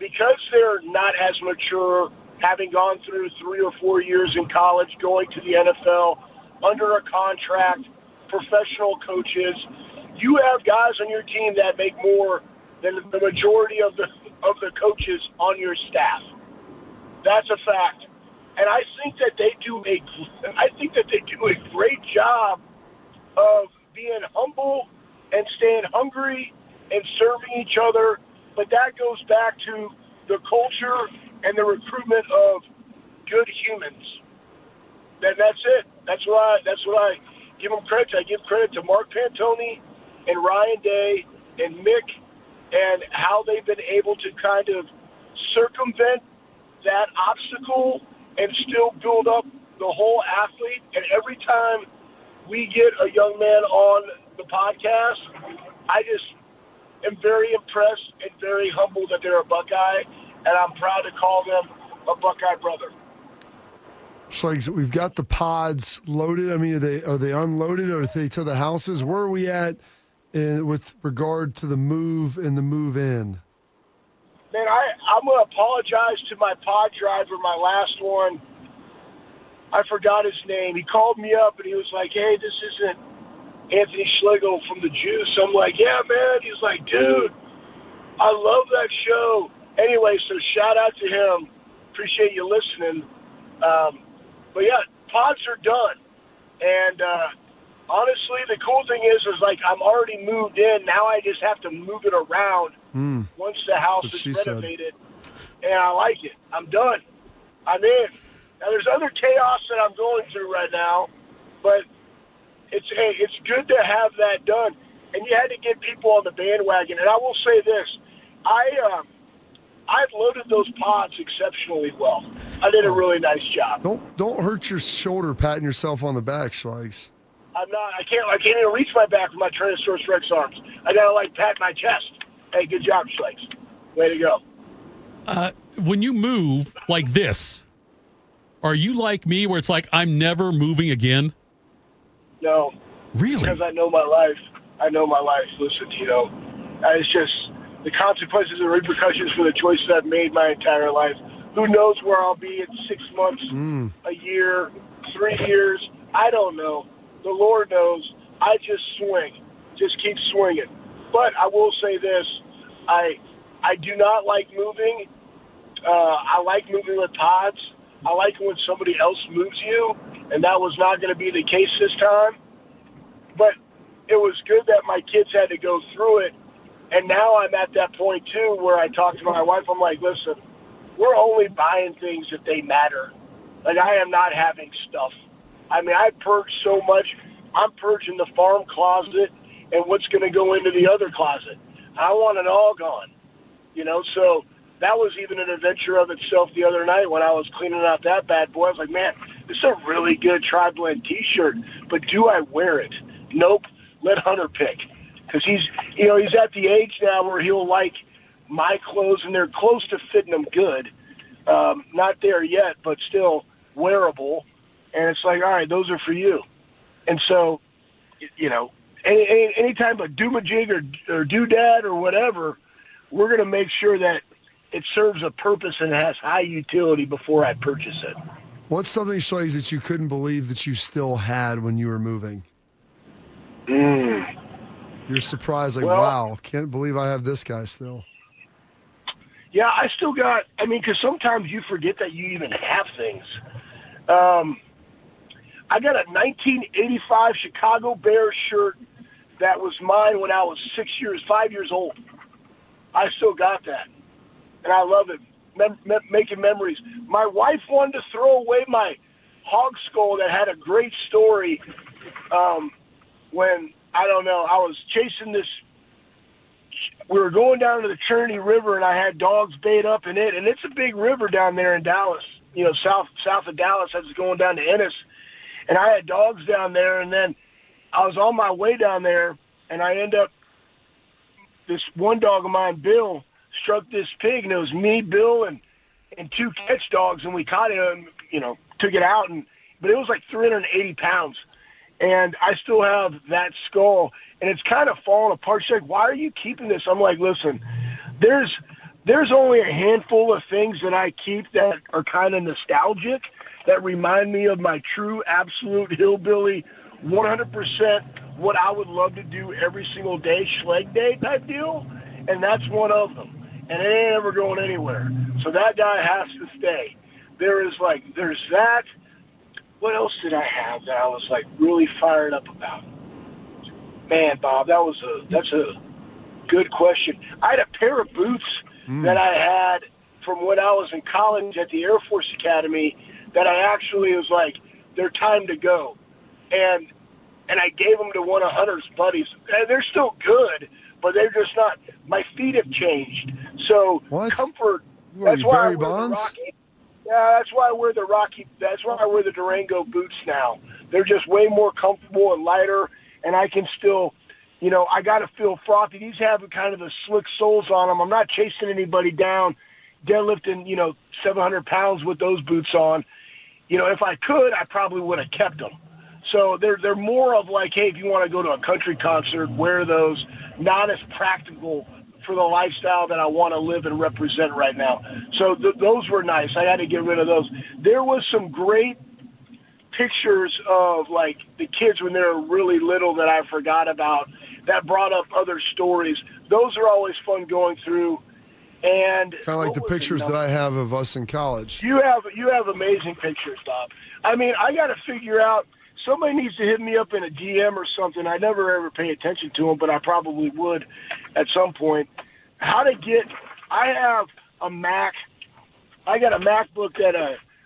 because they're not as mature, having gone through 3 or 4 years in college, going to the NFL, under a contract, professional coaches, you have guys on your team that make more than the majority of the coaches on your staff. That's a fact. And I think that they do a great job of being humble and staying hungry and serving each other. But that goes back to the culture and the recruitment of good humans. Then that's it. That's what I give them credit to. I give credit to Mark Pantoni and Ryan Day and Mick and how they've been able to kind of circumvent that obstacle and still build up the whole athlete. And every time we get a young man on the podcast, I just am very impressed and very humbled that they're a Buckeye, and I'm proud to call them a Buckeye brother. Schlegs, we've got the pods loaded. I mean, are they unloaded, or are they to the houses? Where are we at with regard to the move and the move in? Man, I'm going to apologize to my pod driver, my last one. I forgot his name. He called me up, and he was like, hey, this isn't Anthony Schlegel from the Juice. I'm like, yeah, man. He's like, dude, I love that show. Anyway, so shout out to him. Appreciate you listening. But, yeah, pods are done. And honestly, the cool thing is like I'm already moved in. Now I just have to move it around once the house is renovated. And I like it. I'm done. I'm in. Now, there's other chaos that I'm going through right now, but it's good to have that done. And you had to get people on the bandwagon. And I will say this. I've loaded those pods exceptionally well. I did a really nice job. Don't hurt your shoulder patting yourself on the back, Schlegs. I'm not. I can't even reach my back with my Tyrannosaurus Rex arms. I gotta pat my chest. Hey, good job, Schlegs. Way to go. When you move like this, are you like me, where it's like I'm never moving again? No. Really? Because I know my life. Listen, Tito. It's just the consequences and repercussions for the choices I've made my entire life. Who knows where I'll be in 6 months, a year, 3 years? I don't know. The Lord knows. I just swing. Just keep swinging. But I will say this. I do not like moving. I like moving with pods. I like when somebody else moves you, and that was not going to be the case this time. But it was good that my kids had to go through it. And now I'm at that point, too, where I talk to my wife. I'm like, listen, we're only buying things if they matter. Like, I am not having stuff. I mean, I purge so much. I'm purging the farm closet and what's going to go into the other closet. I want it all gone. So that was even an adventure of itself the other night when I was cleaning out that bad boy. I was like, man, this is a really good Tri-Blend T-shirt, but do I wear it? Nope. Let Hunter pick. Because he's at the age now where he'll like my clothes, and they're close to fitting him good. Not there yet, but still wearable. And it's like, all right, those are for you. And so, any type of doomajig or doodad or whatever, we're going to make sure that it serves a purpose and has high utility before I purchase it. What's something, Schlegs, that you couldn't believe that you still had when you were moving? You're surprised, like, wow, can't believe I have this guy still. Yeah, I still got, because sometimes you forget that you even have things. I got a 1985 Chicago Bears shirt that was mine when I was 5 years old. I still got that, and I love it, making memories. My wife wanted to throw away my hog skull that had a great story when, I don't know, I was chasing this. We were going down to the Trinity River, and I had dogs bait up in it, and it's a big river down there in Dallas, south of Dallas as it's going down to Ennis. And I had dogs down there, and then I was on my way down there, and I end up, this one dog of mine, Bill, struck this pig, and it was me, Bill, and two catch dogs, and we caught it and, took it out. But it was like 380 pounds. And I still have that skull, and it's kind of falling apart. She's like, why are you keeping this? I'm like, listen, there's there's only a handful of things that I keep that are kind of nostalgic, that remind me of my true, absolute hillbilly, 100% what I would love to do every single day, Schleg Day type deal, and that's one of them. And it ain't ever going anywhere. So that guy has to stay. There's that. What else did I have that I was like really fired up about? Man, Bob, that's a good question. I had a pair of boots that I had from when I was in college at the Air Force Academy that I actually was like, they're time to go. And I gave them to one of Hunter's buddies. And they're still good, but they're just not. My feet have changed. So comfort. That's why I wear the Rocky. Yeah, that's why I wear the Rocky. That's why I wear the Durango boots now. They're just way more comfortable and lighter, and I can still, I got to feel frothy. These have kind of the slick soles on them. I'm not chasing anybody down, deadlifting, 700 pounds with those boots on. If I could, I probably would have kept them. So they're more of like, hey, if you want to go to a country concert, wear those. Not as practical for the lifestyle that I want to live and represent right now. So those were nice. I had to get rid of those. There was some great pictures of like the kids when they were really little that I forgot about that brought up other stories. Those are always fun going through. And kind of like the pictures that I have of us in college. You have amazing pictures, Bob. I mean, I got to figure out. Somebody needs to hit me up in a DM or something. I never ever pay attention to them, but I probably would at some point. How to get? I have a Mac. I got a MacBook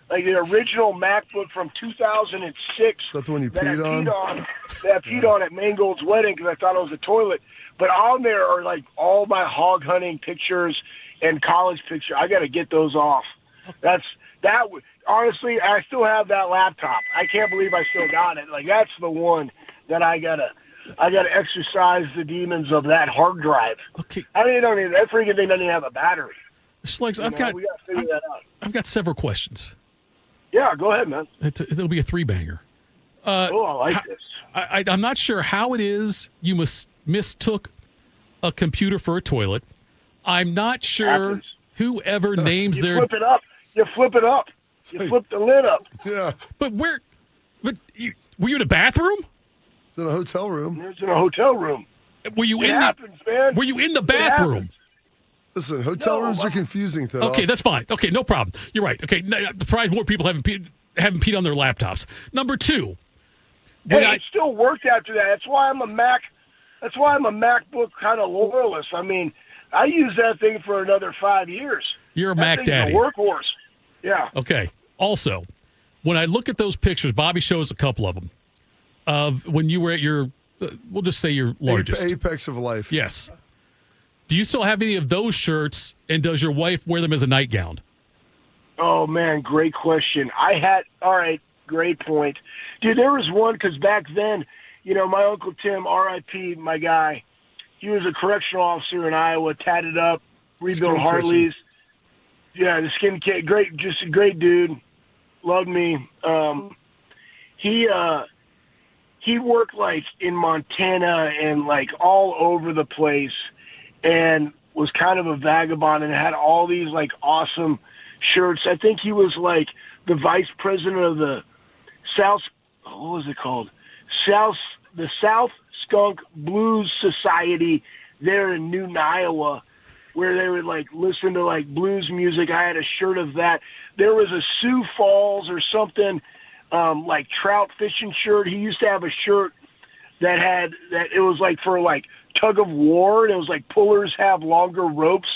like the original MacBook from 2006. Is that the one you that peed on? That I peed on at Mangold's wedding because I thought it was a toilet. But on there are like all my hog hunting pictures and college pictures. I got to get those off. Honestly, I still have that laptop. I can't believe I still got it. Like that's the one that I gotta exercise the demons of that hard drive. Okay. I mean, that freaking thing doesn't even have a battery. Schlegs, we gotta figure that out. I've got several questions. Yeah, go ahead, man. It'll be a 3-banger. I like this. I'm not sure how it is you mistook a computer for a toilet. I'm not sure whoever names their. Flip it up. You flip it up. You flip the lid up. Yeah. But were you in a bathroom? It's in a hotel room. It's in a hotel room. Were you man. Were you in the bathroom? Listen, hotel rooms are confusing. Okay, that's fine. Okay, no problem. You're right. Okay, probably more people haven't peed on their laptops. Number 2. It still worked after that. That's why I'm a Mac. That's why I'm a MacBook kind of loyalist. I mean, I used that thing for another 5 years. You're a Mac daddy. A workhorse. Yeah. Okay. Also, when I look at those pictures, Bobby shows a couple of them of when you were at your, we'll just say your largest. Apex of life. Yes. Do you still have any of those shirts, and does your wife wear them as a nightgown? Oh, man, great question. All right, great point. Dude, there was one, because back then, my Uncle Tim, R.I.P., my guy, he was a correctional officer in Iowa, tatted up, rebuilt Harleys. Yeah, the skin kid, just a great dude. Loved me. He worked like in Montana and like all over the place, and was kind of a vagabond and had all these like awesome shirts. I think he was like the vice president of the South. What was it called? The South Skunk Blues Society there in Newton, Iowa, where they would like listen to like blues music. I had a shirt of that. There was a Sioux Falls or something, like trout fishing shirt. He used to have a shirt that it was like for like tug of war, and it was like pullers have longer ropes,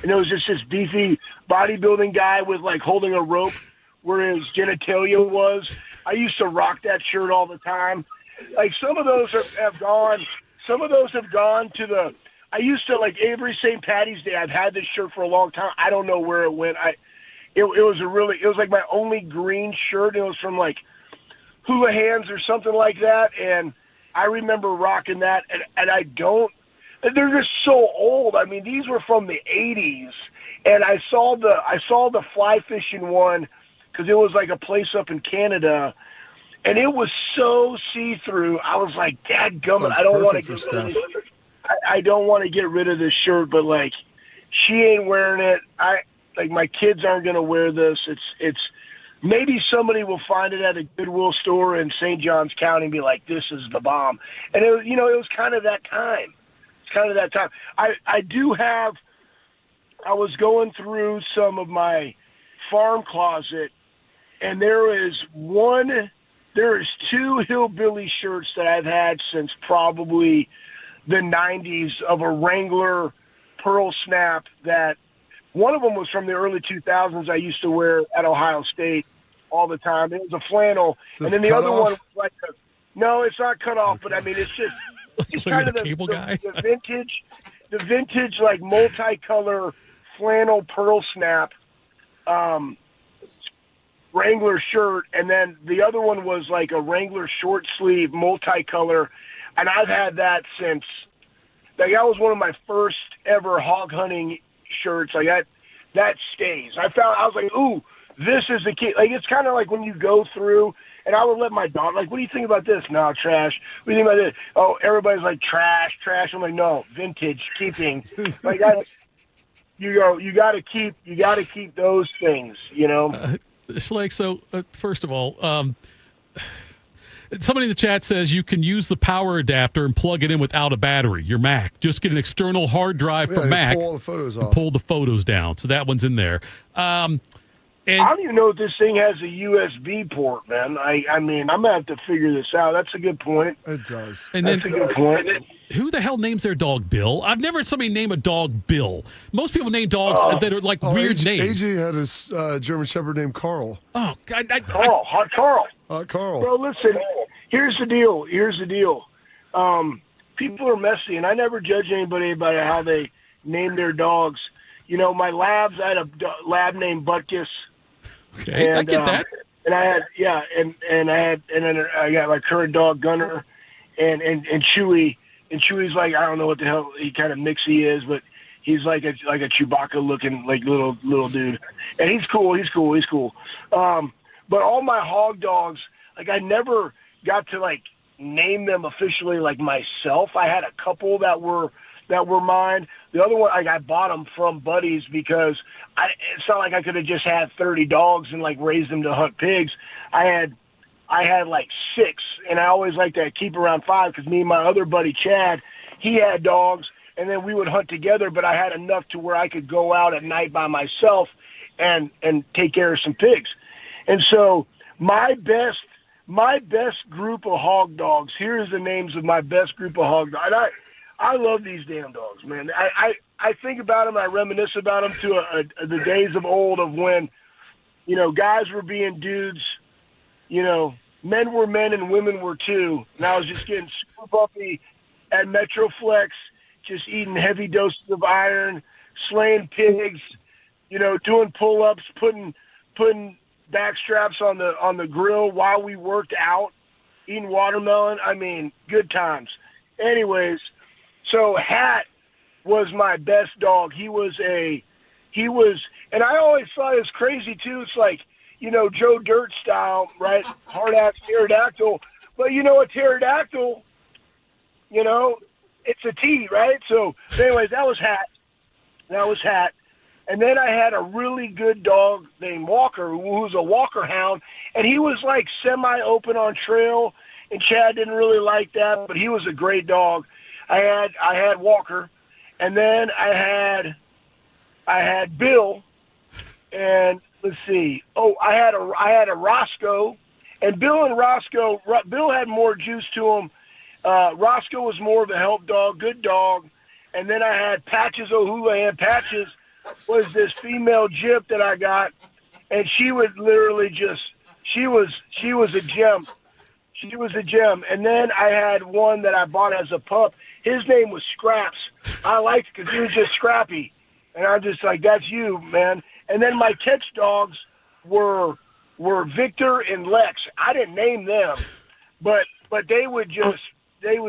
and it was just this beefy bodybuilding guy with like holding a rope where his genitalia was. I used to rock that shirt all the time. Like some of those have gone. Some of those have gone to the. I used to like every St. Patty's Day. I've had this shirt for a long time. I don't know where it went. It was like my only green shirt. It was from like Hula Hands or something like that, and I remember rocking that. And I don't. They're just so old. I mean, these were from the 80s, and I saw the fly fishing one because it was like a place up in Canada. And it was so see-through. I was like, "Dadgummit, I don't want to get rid of this shirt." I don't want to get rid of this shirt, but like, She ain't wearing it. My kids aren't going to wear this. It's maybe somebody will find it at a Goodwill store in St. Johns County and be like, this is the bomb. And it was kind of that time. It's kind of that time. I was going through some of my farm closet, and there is two hillbilly shirts that I've had since probably the 90s of a Wrangler pearl snap that one of them was from the early 2000s. I used to wear at Ohio State all the time. It was a flannel. And then the other one was like no, it's not cut off, but I mean, it's just kind of the vintage like multicolor flannel pearl snap Wrangler shirt, and then the other one was like a Wrangler short sleeve multicolor, and I've had that since. Like, that was one of my first ever hog hunting shirts. Like that stays. I was like, ooh, this is the key. Like, it's kind of like when you go through, and I would let my dog, like, what do you think about this? No, trash. What do you think about this? Oh, everybody's like, trash. I'm like, no, vintage, keeping. Like, you got to keep those things, you know. Schlegs, so first of all, somebody in the chat says you can use the power adapter and plug it in without a battery. Your Mac, just get an external hard drive from Mac, pull all the photos and off. pull the photos down. So that one's in there. And I don't even know if this thing has a USB port, man. I mean, I'm going to have to figure this out. That's a good point. It does. That's a good point. Who the hell names their dog Bill? I've never had somebody name a dog Bill. Most people name dogs that are like weird names. AJ had a German Shepherd named Carl. Oh, God. Carl. Hot Carl. Carl. Bro, listen, here's the deal. People are messy, and I never judge anybody about how they name their dogs. You know, my labs, I had a lab named Butkus. Okay, I get that. And I had, and then I got my current dog Gunner, and Chewy, and Chewy's like, I don't know what the hell he kind of mix he is, but he's like a Chewbacca looking like little dude, and he's cool. But all my hog dogs, like, I never got to like name them officially like myself. I had a couple that were mine. The other one, like, I bought them from buddies because it's not like I could have just had 30 dogs and like raised them to hunt pigs. I had like 6, and I always like to keep around 5 because me and my other buddy Chad, he had dogs, and then we would hunt together. But I had enough to where I could go out at night by myself and take care of some pigs. And so my best group of hog dogs. Here's the names of my best group of hog dogs. And I love these damn dogs, man. I think about them. I reminisce about them to the days of old of when, you know, guys were being dudes, you know, men were men and women were too. And I was just getting super bumpy at Metroflex, just eating heavy doses of iron, slaying pigs, you know, doing pull-ups, putting back straps on the grill while we worked out, eating watermelon. I mean, good times. Anyways, so Hat was my best dog. He was, and I always thought it was crazy too. It's like, you know, Joe Dirt style, right? Hard-ass pterodactyl. But, you know, a pterodactyl, you know, it's a T, right? So, anyways, that was Hat. And then I had a really good dog named Walker, who was a Walker hound, and he was like semi-open on trail, and Chad didn't really like that, but he was a great dog. I had Walker, and then I had Bill, and let's see. Oh, I had a Roscoe, and Bill had more juice to him. Roscoe was more of a help dog, good dog. And then I had Patches O'Houlihan. Patches was this female gyp that I got, and she would literally she was a gem. She was a gem. And then I had one that I bought as a pup. His name was Scraps. I liked it because he was just scrappy. And I'm just like, that's you, man. And then my catch dogs were Victor and Lex. I didn't name them, but they were dudes, man.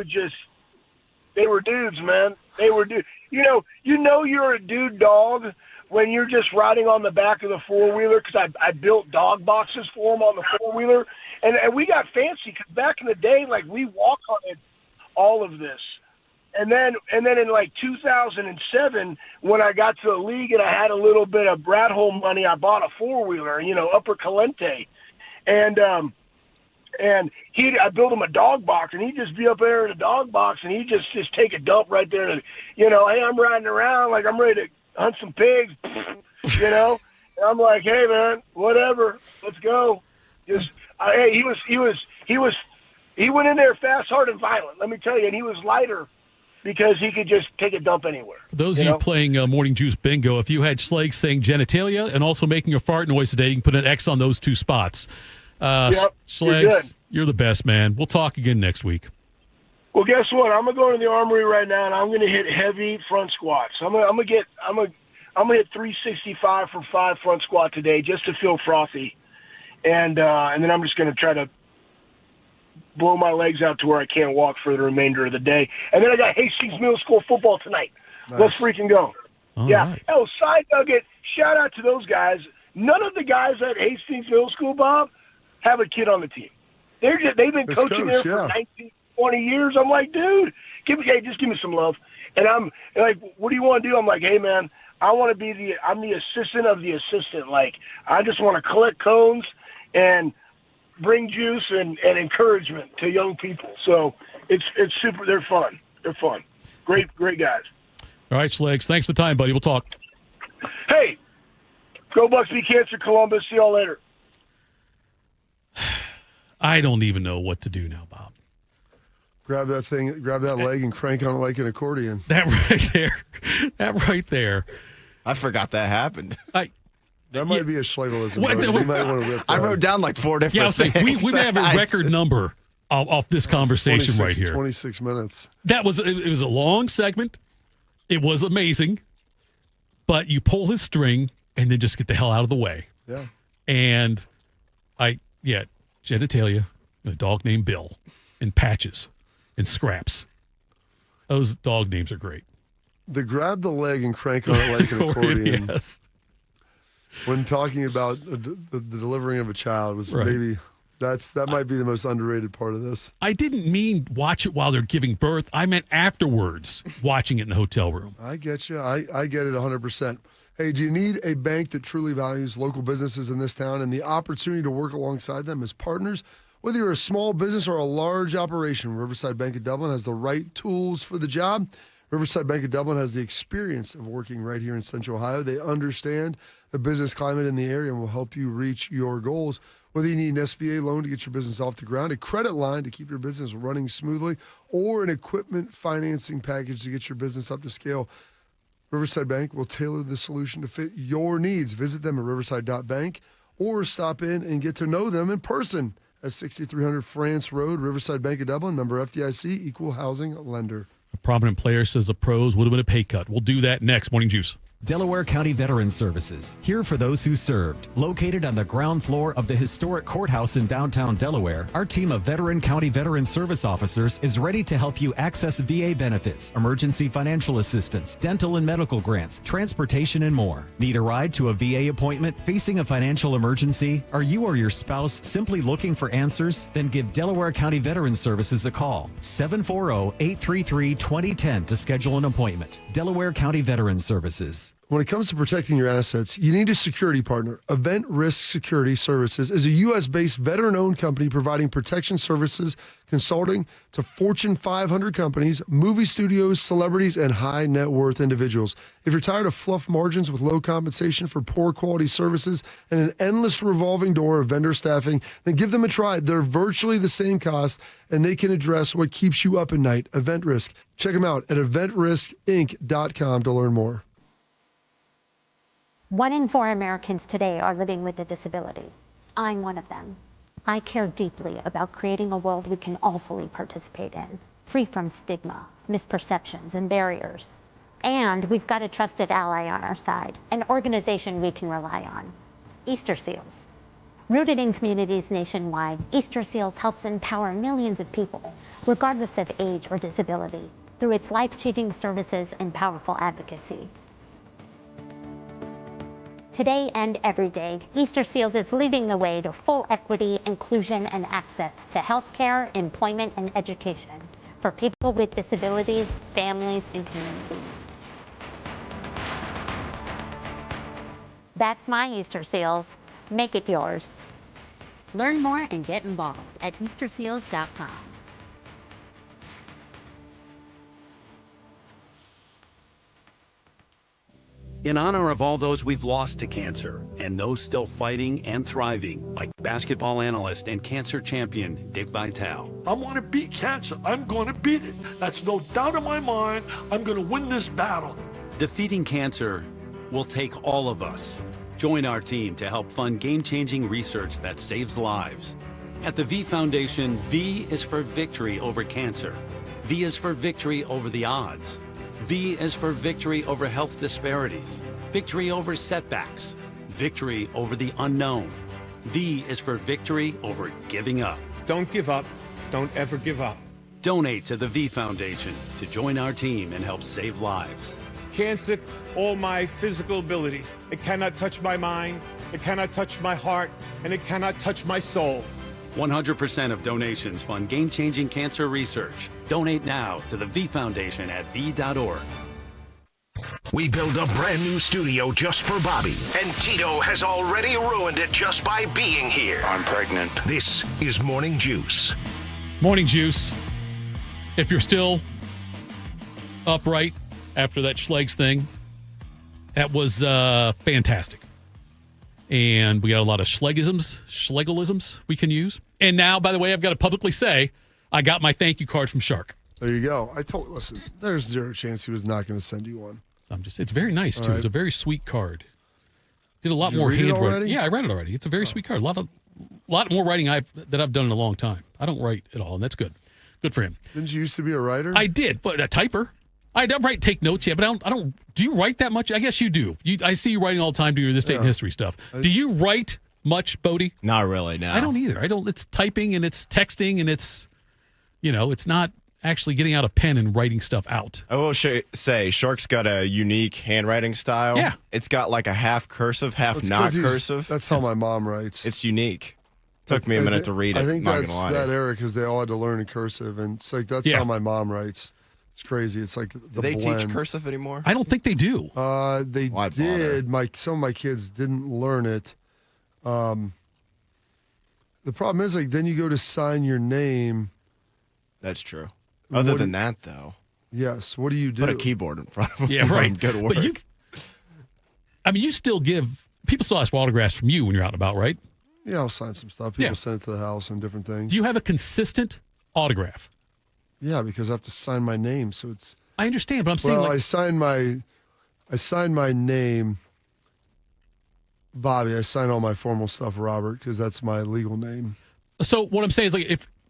They were dudes. You know you're a dude dog when you're just riding on the back of the four-wheeler, because I built dog boxes for them on the four-wheeler. And we got fancy because back in the day, like, we walk hunted all of this. And then in like 2007, when I got to the league and I had a little bit of Brad Hole money, I bought a 4-wheeler, Upper Caliente. And I built him a dog box, and he'd just be up there in the dog box, and he'd just take a dump right there. And, hey, I'm riding around like I'm ready to hunt some pigs, And I'm like, hey, man, whatever, let's go. He went in there fast, hard, and violent, let me tell you, and he was lighter because he could just take a dump anywhere. For those of you playing Morning Juice Bingo, if you had Schlegs saying genitalia and also making a fart noise today, you can put an X on those two spots. Yep, Schlegs, you're the best, man. We'll talk again next week. Well, guess what? I'm gonna go to the armory right now, and I'm gonna hit heavy front squats. I'm gonna hit 365 for 5 front squat today, just to feel frothy, and then I'm just gonna try to blow my legs out to where I can't walk for the remainder of the day. And then I got Hastings Middle School football tonight. Nice. Let's freaking go. All yeah. Right. Oh, side nugget, shout out to those guys. None of the guys at Hastings Middle School, Bob, have a kid on the team. They've been coaching there for 19, 20 years. I'm like, dude, just give me some love. And I'm like, what do you want to do? I'm like, hey, man, I'm the assistant of the assistant. Like, I just want to collect cones and bring juice and encouragement to young people. So it's super. They're fun. Great guys. All right, Schlegs. Thanks for the time, buddy. We'll talk. Hey, go Bucks, beat Cancer, Columbus. See y'all later. I don't even know what to do now, Bob. Grab that leg and crank on it like an accordion. That right there. I forgot that happened. That might be a Schlegelism. You might want to rip that. I wrote down like 4 different things. We may have a record number off this conversation right here. 26 minutes. It was a long segment. It was amazing. But you pull his string and then just get the hell out of the way. Yeah. And genitalia, a dog named Bill, and Patches, and Scraps. Those dog names are great. The grab the leg and crank on it like an accordion. Yes. When talking about the delivering of a child was maybe that might be the most underrated part of this. I didn't mean watch it while they're giving birth. I meant afterwards, watching it in the hotel room. I get you. I get it 100%. Hey, do you need a bank that truly values local businesses in this town and the opportunity to work alongside them as partners? Whether you're a small business or a large operation, Riverside Bank of Dublin has the right tools for the job. Riverside Bank of Dublin has the experience of working right here in Central Ohio. They understand the business climate in the area and will help you reach your goals. Whether you need an SBA loan to get your business off the ground, a credit line to keep your business running smoothly, or an equipment financing package to get your business up to scale, Riverside Bank will tailor the solution to fit your needs. Visit them at riverside.bank or stop in and get to know them in person at 6300 France Road, Riverside Bank of Dublin, member FDIC, equal housing lender. A prominent player says the pros would have been a pay cut. We'll do that next. Morning Juice. Delaware County Veterans Services, here for those who served. Located on the ground floor of the historic courthouse in downtown Delaware, our team of veteran county veteran service officers is ready to help you access VA benefits, emergency financial assistance, dental and medical grants, transportation, and more. Need a ride to a VA appointment? Facing a financial emergency? Are you or your spouse simply looking for answers? Then give Delaware County Veterans Services a call. 740-833-2010 to schedule an appointment. Delaware County Veterans Services. When it comes to protecting your assets, you need a security partner. Event Risk Security Services is a U.S.-based veteran-owned company providing protection services, consulting to Fortune 500 companies, movie studios, celebrities, and high-net-worth individuals. If you're tired of fluff margins with low compensation for poor quality services and an endless revolving door of vendor staffing, then give them a try. They're virtually the same cost, and they can address what keeps you up at night. Event Risk. Check them out at eventriskinc.com to learn more. 1 in 4 Americans today are living with a disability. I'm one of them. I care deeply about creating a world we can all fully participate in, free from stigma, misperceptions, and barriers. And we've got a trusted ally on our side, an organization we can rely on, Easter Seals. Rooted in communities nationwide, Easter Seals helps empower millions of people, regardless of age or disability, through its life-changing services and powerful advocacy. Today and every day, Easter Seals is leading the way to full equity, inclusion, and access to healthcare, employment, and education for people with disabilities, families, and communities. That's my Easter Seals. Make it yours. Learn more and get involved at easterseals.com. In honor of all those we've lost to cancer and those still fighting and thriving, like basketball analyst and cancer champion Dick Vitale. I want to beat cancer. I'm going to beat it. That's no doubt in my mind. I'm going to win this battle. Defeating cancer will take all of us. Join our team to help fund game-changing research that saves lives. At the V Foundation, V is for victory over cancer. V is for victory over the odds. V is for victory over health disparities, victory over setbacks, victory over the unknown. V is for victory over giving up. Don't give up. Don't ever give up. Donate to the V Foundation to join our team and help save lives. Cancer, all my physical abilities. It cannot touch my mind, it cannot touch my heart, and it cannot touch my soul. 100% of donations fund game-changing cancer research. Donate now to the V Foundation at v.org. We built a brand new studio just for Bobby, and Tito has already ruined it just by being here. I'm pregnant. This is Morning Juice. Morning Juice. If you're still upright after that Schlegs thing, that was fantastic. And we got a lot of Schlegelisms we can use. And now, by the way, I've got to publicly say, I got my thank you card from Shark. There you go. Listen, there's zero chance he was not going to send you one. It's very nice, too. Right. It's a very sweet card. Did a lot Did you more read it handwriting. already? Yeah, I read it already. It's a very sweet card. A lot more writing that I've done in a long time. I don't write at all, and that's good. Good for him. Didn't you used to be a writer? I did, but a typer. I don't take notes yet, but I don't. Do you write that much? I guess you do. I see you writing all the time doing this state and history stuff. Do you write much, Bodie? Not really, no. I don't either. It's typing and it's texting and it's not actually getting out a pen and writing stuff out. I will say, Shark's got a unique handwriting style. Yeah. It's got like a half cursive, half not cursive. That's how my mom writes. It's unique. Took me a minute to read it. I think not that's gonna lie. that era because they all had to learn in cursive, and it's like that's how my mom writes. It's crazy. It's like the Do they blend. teach cursive anymore? I don't think they do. They did. Some of my kids didn't learn it. The problem is, like, then you go to sign your name. That's true. Other than that, though. Yes. What do you do? Put a keyboard in front of them. Yeah, right. Good work. But you still give people still ask for autographs from you when you're out and about, right? Yeah, I'll sign some stuff. People send it to the house and different things. Do you have a consistent autograph? Yeah, because I have to sign my name, so it's. I understand, but I'm saying I signed my name, Bobby. I signed all my formal stuff, Robert, because that's my legal name. So what I'm saying is, like,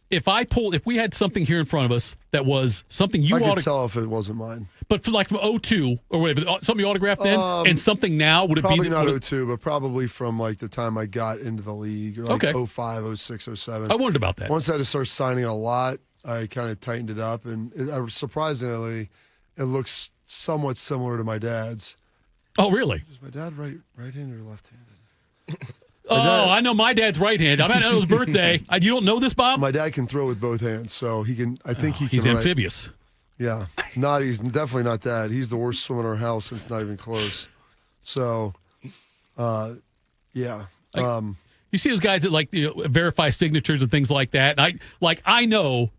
if we had something here in front of us that was something you I could tell if it wasn't mine. But from 02 or whatever, something you autographed then, and something now, would it be probably not 02, but probably from like the time I got into the league, or like 05, 06, 07. I wondered about that. Once I had to start signing a lot, I kind of tightened it up, and surprisingly, it looks somewhat similar to my dad's. Oh, really? Is my dad right-handed or left-handed? I know my dad's right-handed. I know his birthday. You don't know this, Bob? My dad can throw with both hands, so he can. I think he can. He's amphibious. Yeah, he's definitely not that. He's the worst swimmer in our house, and it's not even close. So, yeah. You see those guys that verify signatures and things like that. And I know.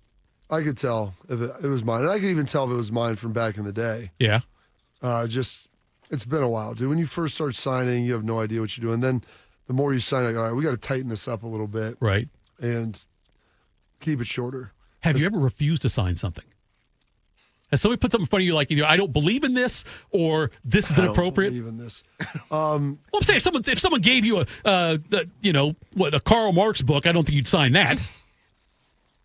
I could tell if it was mine, and I could even tell if it was mine from back in the day. Yeah. It's been a while, dude. When you first start signing, you have no idea what you're doing. Then the more you sign, all right, we got to tighten this up a little bit, right, and keep it shorter. Have you ever refused to sign something? Has somebody put something in front of you like either I don't believe in this or this is inappropriate? I don't believe in this. Well, I'm saying if someone gave you a Karl Marx book, I don't think you'd sign that.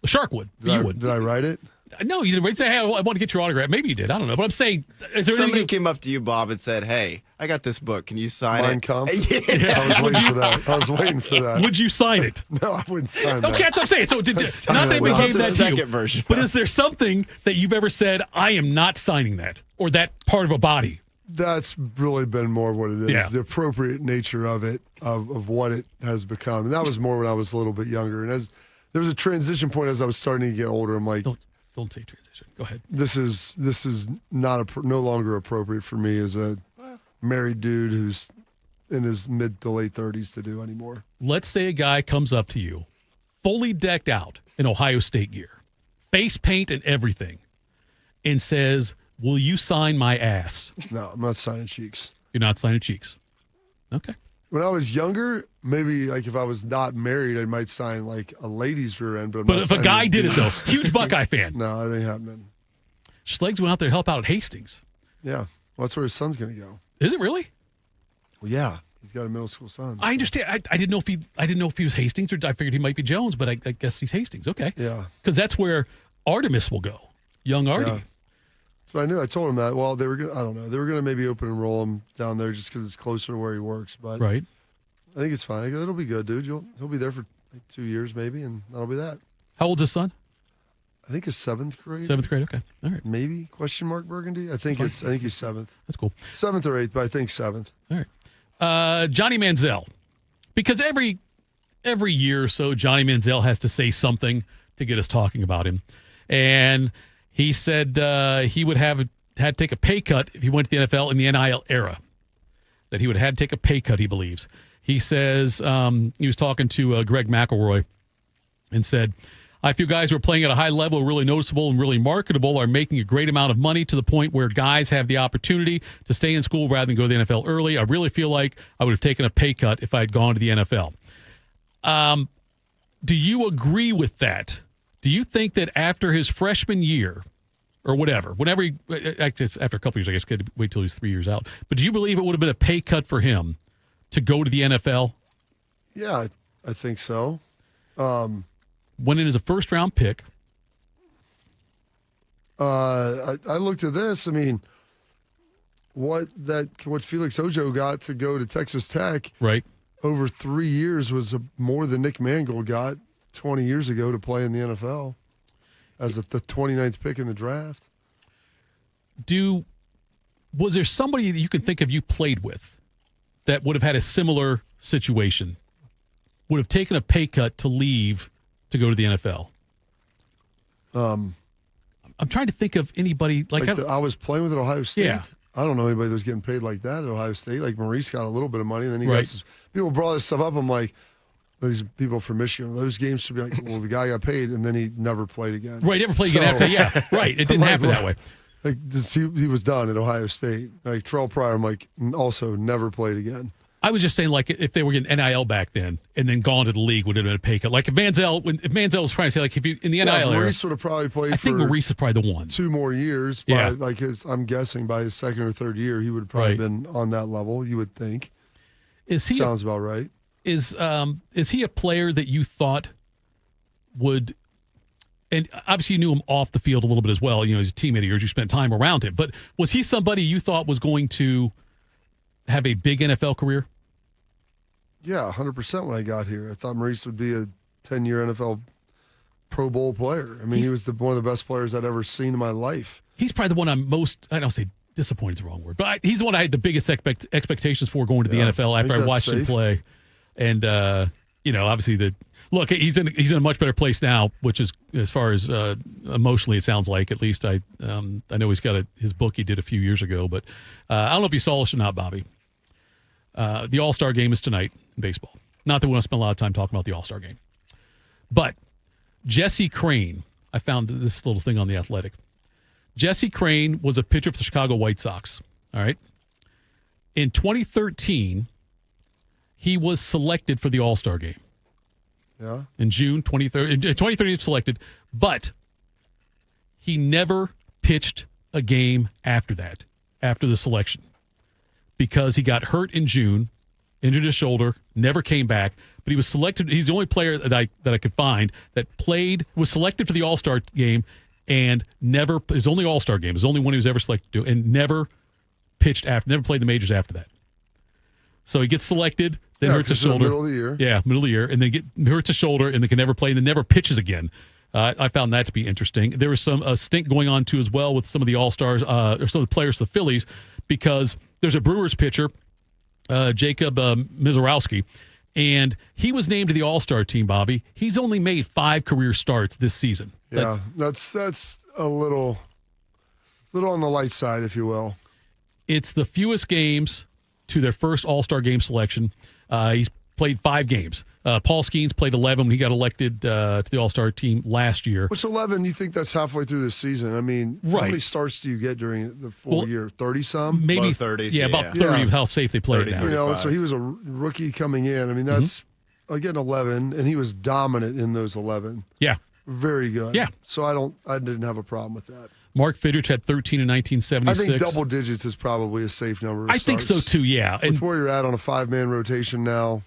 The Shark would. You would. Did I write it? No, you didn't say, hey, I want to get your autograph. Maybe you did. I don't know. But I'm saying, is there somebody came up to you, Bob, and said, hey, I got this book. Can you sign Mein it? Kampf? Yeah. I was waiting for that. I was waiting for that. Would you sign it? No, I wouldn't sign that. Okay, that's what I'm saying. So, not that we gave that to you. Version. But is there something that you've ever said, I am not signing that, or that part of a body? That's really been more what it is. Yeah. The appropriate nature of it, of what it has become. And that was more when I was a little bit younger. And as there was a transition point as I was starting to get older, I'm like, Don't say transition. Go ahead. This is not no longer appropriate for me as a married dude who's in his mid to late 30s to do anymore. Let's say a guy comes up to you, fully decked out in Ohio State gear, face paint and everything, and says, "Will you sign my ass?" No, I'm not signing cheeks. You're not signing cheeks. Okay. When I was younger, maybe like if I was not married, I might sign like a lady's rear end. But if a guy did it, though, huge Buckeye fan. No, it ain't happening. Schlegs went out there to help out at Hastings. Yeah. Well, that's where his son's going to go. Is it really? Well, yeah. He's got a middle school son. I understand. I didn't know if he was Hastings, or I figured he might be Jones, but I guess he's Hastings. Okay. Yeah. Because that's where Artemis will go. Young Artie. Yeah. So I knew. I told him that. Well, they were going. I don't know. They were going to maybe open and roll him down there just because it's closer to where he works. But right. I think it's fine. I go, it'll be good, dude. He'll be there for like 2 years maybe, and that'll be that. How old's his son? I think it's 7th grade. 7th grade. Okay. All right. Maybe ? Burgundy. I think he's 7th. That's cool. 7th or 8th, but I think 7th. All right. Johnny Manziel, because every year or so, Johnny Manziel has to say something to get us talking about him, and he said he would had to take a pay cut if he went to the NFL in the NIL era. That he would have had to take a pay cut, he believes. He says he was talking to Greg McElroy and said, "I feel guys who are playing at a high level, really noticeable and really marketable, are making a great amount of money to the point where guys have the opportunity to stay in school rather than go to the NFL early. I really feel like I would have taken a pay cut if I had gone to the NFL." Do you agree with that? Do you think that after his freshman year, or whenever he, after a couple years, I guess, could wait till he's 3 years out, but do you believe it would have been a pay cut for him to go to the NFL? Yeah, I think so. Went in as a first-round pick. I looked at this. I mean, what Felix Ojo got to go to Texas Tech, right, over 3 years was more than Nick Mangold got 20 years ago to play in the NFL as the 29th pick in the draft. Was there somebody that you can think of you played with that would have had a similar situation, would have taken a pay cut to leave to go to the NFL? I'm trying to think of anybody I was playing with at Ohio State. Yeah. I don't know anybody that was getting paid like that at Ohio State. Like Maurice got a little bit of money, and then he Right. got people brought this stuff up. I'm like, these people from Michigan, those games should be like, well, the guy got paid, and then he never played again. Right, never played again after. Yeah, right. It didn't happen that way. Like he was done at Ohio State. Like Terrell Pryor, I'm like, also never played again. I was just saying, like, if they were getting NIL back then and then gone to the league, would have been a pay cut. Like if Manziel was trying to say, like, if you in the NIL era, Maurice would have probably played. I think Maurice is probably the one. 2 more years. Yeah. I'm guessing by his 2nd or 3rd year, he would have probably been on that level. You would think. Sounds about right? Is he a player that you thought would? And obviously, you knew him off the field a little bit as well. You know, he's a teammate of yours. You spent time around him. But was he somebody you thought was going to have a big NFL career? Yeah, 100% when I got here. I thought Maurice would be a 10-year NFL Pro Bowl player. I mean, he was one of the best players I'd ever seen in my life. He's probably the one I'm most, I don't say disappointed is the wrong word, but he's the one I had the biggest expectations for going to the NFL after I watched him play. And, obviously he's in a much better place now, which is, as far as emotionally, it sounds like, at least I know he's got his book he did a few years ago, but I don't know if you saw this or not, Bobby. The All-Star game is tonight in baseball. Not that we want to spend a lot of time talking about the All-Star game. But Jesse Crane, I found this little thing on The Athletic. Jesse Crane was a pitcher for the Chicago White Sox. All right. In 2013, he was selected for the All-Star game. Yeah. In June 2013. In 2013, he was selected, but he never pitched a game after that, after the selection, because he got hurt in June, injured his shoulder, never came back. But he was selected. He's the only player that I could find that was selected for the All-Star game and never, his only All-Star game, his only one he was ever selected to, and never pitched after, never played the majors after that. So he gets selected, then hurts his shoulder. Middle of the year. Yeah, middle of the year, and then hurts his shoulder, and then can never play, and then never pitches again. I found that to be interesting. There was some stink going on too as well with some of the All-Stars or some of the players for the Phillies, because there's a Brewers pitcher, Jacob Mizorowski, and he was named to the All-Star team, Bobby. He's only made 5 career starts this season. Yeah, that's a little on the light side, if you will. It's the fewest games to their first All-Star game selection. He's played 5 games. Paul Skeens played 11 when he got elected to the All-Star team last year. Which 11, you think that's halfway through the season? I mean, how many starts do you get during the full year? 30-some? Maybe 30s. Yeah, about 30 of how safe they played now. You know, so he was a rookie coming in. I mean, that's, again, 11, and he was dominant in those 11. Yeah. Very good. Yeah. So I didn't have a problem with that. Mark Fidrich had 13 in 1976. I think double digits is probably a safe number. I think so too, yeah. With where you're at on a 5-man rotation now.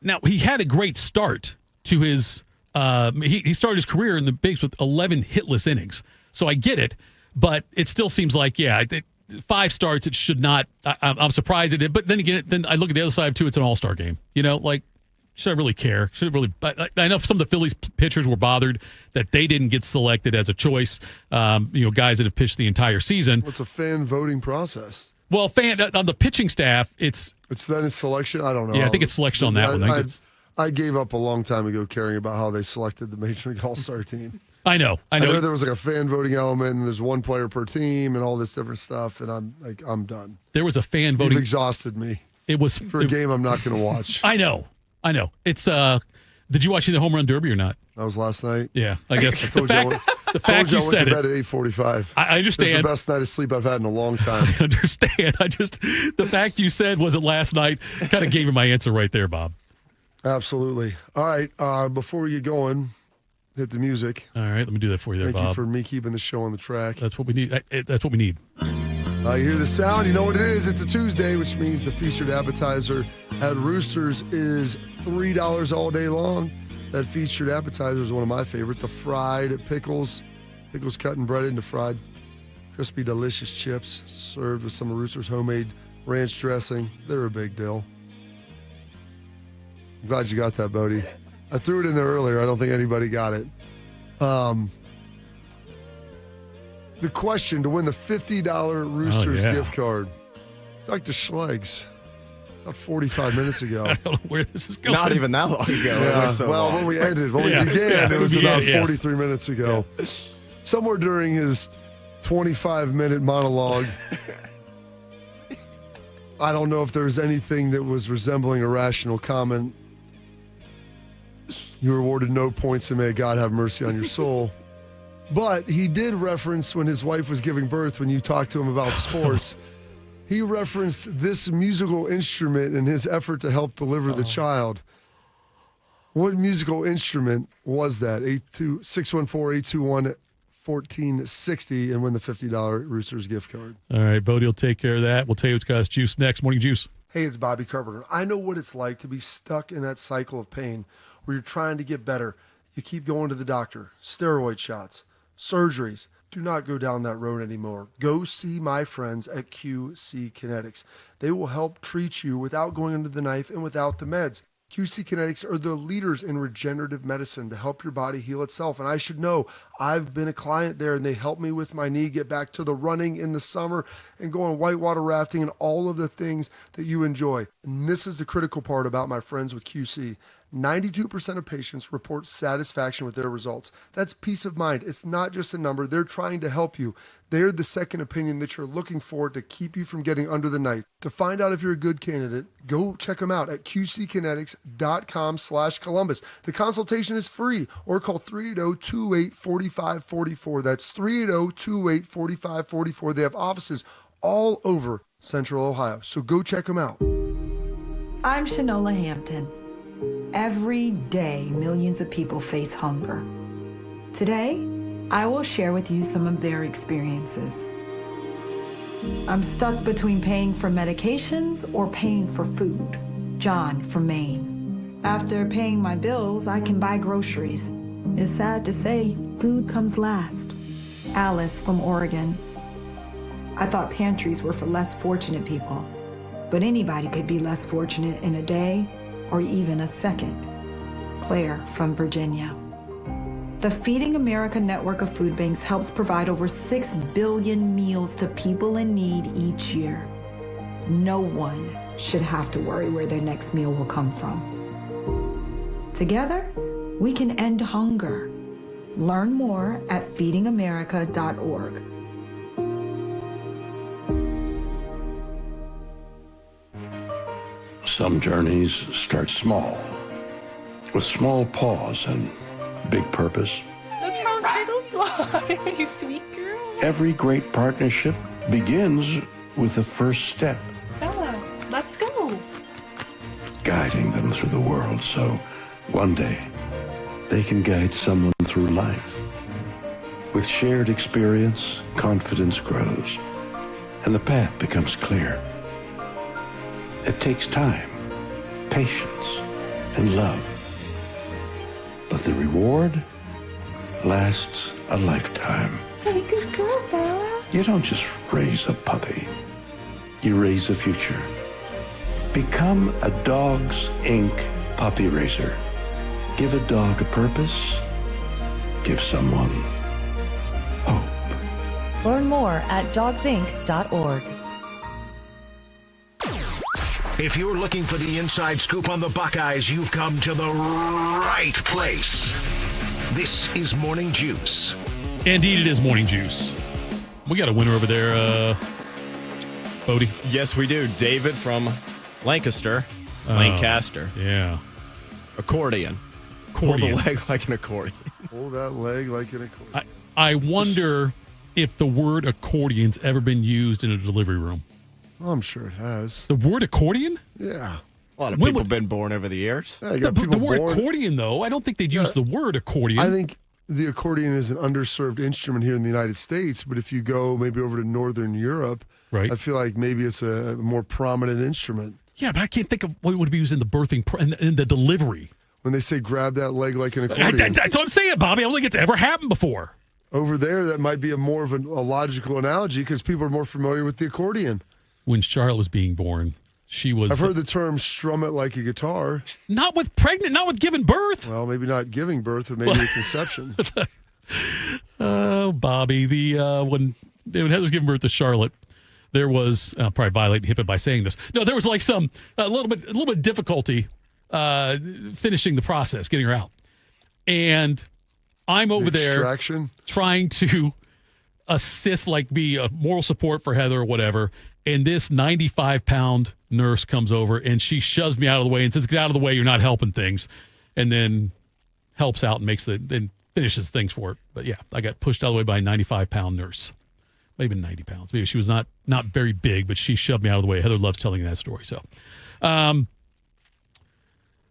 Now, he had a great start to his he started his career in the bigs with 11 hitless innings. So I get it, but it still seems like, 5 starts, it should not. I'm surprised it did. But then again, then I look at the other side, too, it's an all-star game. You know, like, should I really care? Should I really? I know some of the Phillies pitchers were bothered that they didn't get selected as a choice. Guys that have pitched the entire season. Well, it's a fan voting process. Well, on the pitching staff, it's then it's selection. I don't know. Yeah, I think it's selection on that one. I gave up a long time ago caring about how they selected the Major League All-Star team. I know. I know there was like a fan voting element, and there's one player per team, and all this different stuff. And I'm done. There was a fan voting. You've exhausted me. It was for a game I'm not going to watch. I know. It's did you watch the home run derby or not? That was last night. Yeah, I guess. I told you the fact you said I went to it. bed at 8:45. I understand. This is the best night of sleep I've had in a long time. I understand. The fact you said was it last night kind of gave you my answer right there, Bob. Absolutely. All right. Before we get going, hit the music. All right, let me do that for you there, Bob. Bob. Thank you for me keeping the show on the track. That's what we need. That's what we need. You hear the sound, you know what it is. It's a Tuesday, which means the featured appetizer at Roosters is $3 all day long. That featured appetizer is one of my favorites. The fried pickles cut and breaded into fried, crispy, delicious chips served with some of Roosters' homemade ranch dressing. They're a big deal. I'm glad you got that, Bodie. I threw it in there earlier. I don't think anybody got it. The question to win the $50 Roosters gift card. Talk to Schlegs about 45 minutes ago. I don't know where this is going. Not even that long ago. Yeah. When we began, it was about 43 minutes ago. Yeah. Somewhere during his 25-minute monologue, I don't know if there was anything that was resembling a rational comment. You were awarded no points, and may God have mercy on your soul. But he did reference when his wife was giving birth, when you talked to him about sports, he referenced this musical instrument in his effort to help deliver the child. What musical instrument was that? 614-821-1460 and win the $50 Roosters gift card. All right, Bodie will take care of that. We'll tell you what's got us juice next. Morning Juice. Hey, it's Bobby Carpenter. I know what it's like to be stuck in that cycle of pain where you're trying to get better. You keep going to the doctor, steroid shots, surgeries. Do not go down that road anymore. Go see my friends at QC Kinetics. They will help treat you without going under the knife and without the meds. QC Kinetics are the leaders in regenerative medicine to help your body heal itself. And I should know, I've been a client there, and they helped me with my knee get back to the running in the summer and go on whitewater rafting and all of the things that you enjoy. And this is the critical part about my friends with QC. 92% of patients report satisfaction with their results. That's peace of mind. It's not just a number. They're trying to help you. They're the second opinion that you're looking for to keep you from getting under the knife. To find out if you're a good candidate, go check them out at qckinetics.com/Columbus. The consultation is free, or call 380-2845-44. That's 380-2845-44. They have offices all over Central Ohio. So go check them out. I'm Shanola Hampton. Every day, millions of people face hunger. Today, I will share with you some of their experiences. I'm stuck between paying for medications or paying for food. John from Maine. After paying my bills, I can buy groceries. It's sad to say, food comes last. Alice from Oregon. I thought pantries were for less fortunate people, but anybody could be less fortunate in a day or even a second. Claire from Virginia. The Feeding America network of food banks helps provide over 6 billion meals to people in need each year. No one should have to worry where their next meal will come from. Together, we can end hunger. Learn more at feedingamerica.org. Some journeys start small, with small pause and big purpose. Look how little you are, you sweet girl. Every great partnership begins with the first step, Bella, let's go. guiding them through the world so one day they can guide someone through life. With shared experience, confidence grows, and the path becomes clear. It takes time, patience, and love. But the reward lasts a lifetime. Hey, good girl, Bella. You don't just raise a puppy. You raise a future. Become a Dogs Inc. puppy raiser. Give a dog a purpose. Give someone hope. Learn more at dogsinc.org. If you're looking for the inside scoop on the Buckeyes, you've come to the right place. This is Morning Juice. Indeed, it is Morning Juice. We got a winner over there, Bodie. Yes, we do. David from Lancaster. Lancaster. Yeah. Accordion. Pull the leg like an accordion. Pull that leg like an accordion. I wonder if the word accordion's ever been used in a delivery room. Oh, I'm sure it has. The word accordion? Yeah. A lot of people have been born over the years. Yeah, you got The people word born- accordion, though, I don't think they'd use the word accordion. I think the accordion is an underserved instrument here in the United States, but if you go maybe over to Northern Europe, right. I feel like maybe it's a more prominent instrument. Yeah, but I can't think of what would be used in the birthing in the delivery. When they say grab that leg like an accordion. That's what I'm saying, Bobby. I don't think it's ever happened before. Over there, that might be a more of a logical analogy because people are more familiar with the accordion. When Charlotte was being born, she was... I've heard the term strum it like a guitar. Not with pregnant, not with giving birth. Well, maybe not giving birth, but maybe a conception. Oh, Bobby. When Heather was giving birth to Charlotte, there was probably violating HIPAA by saying this. No, there was like a little bit difficulty finishing the process, getting her out. And I'm over there trying to assist, like be a moral support for Heather or whatever. And this 95-pound nurse comes over and she shoves me out of the way and says, "Get out of the way, you're not helping things." And then helps out and finishes things for it. But yeah, I got pushed out of the way by a 95-pound nurse. Maybe 90 pounds. Maybe she was not very big, but she shoved me out of the way. Heather loves telling that story.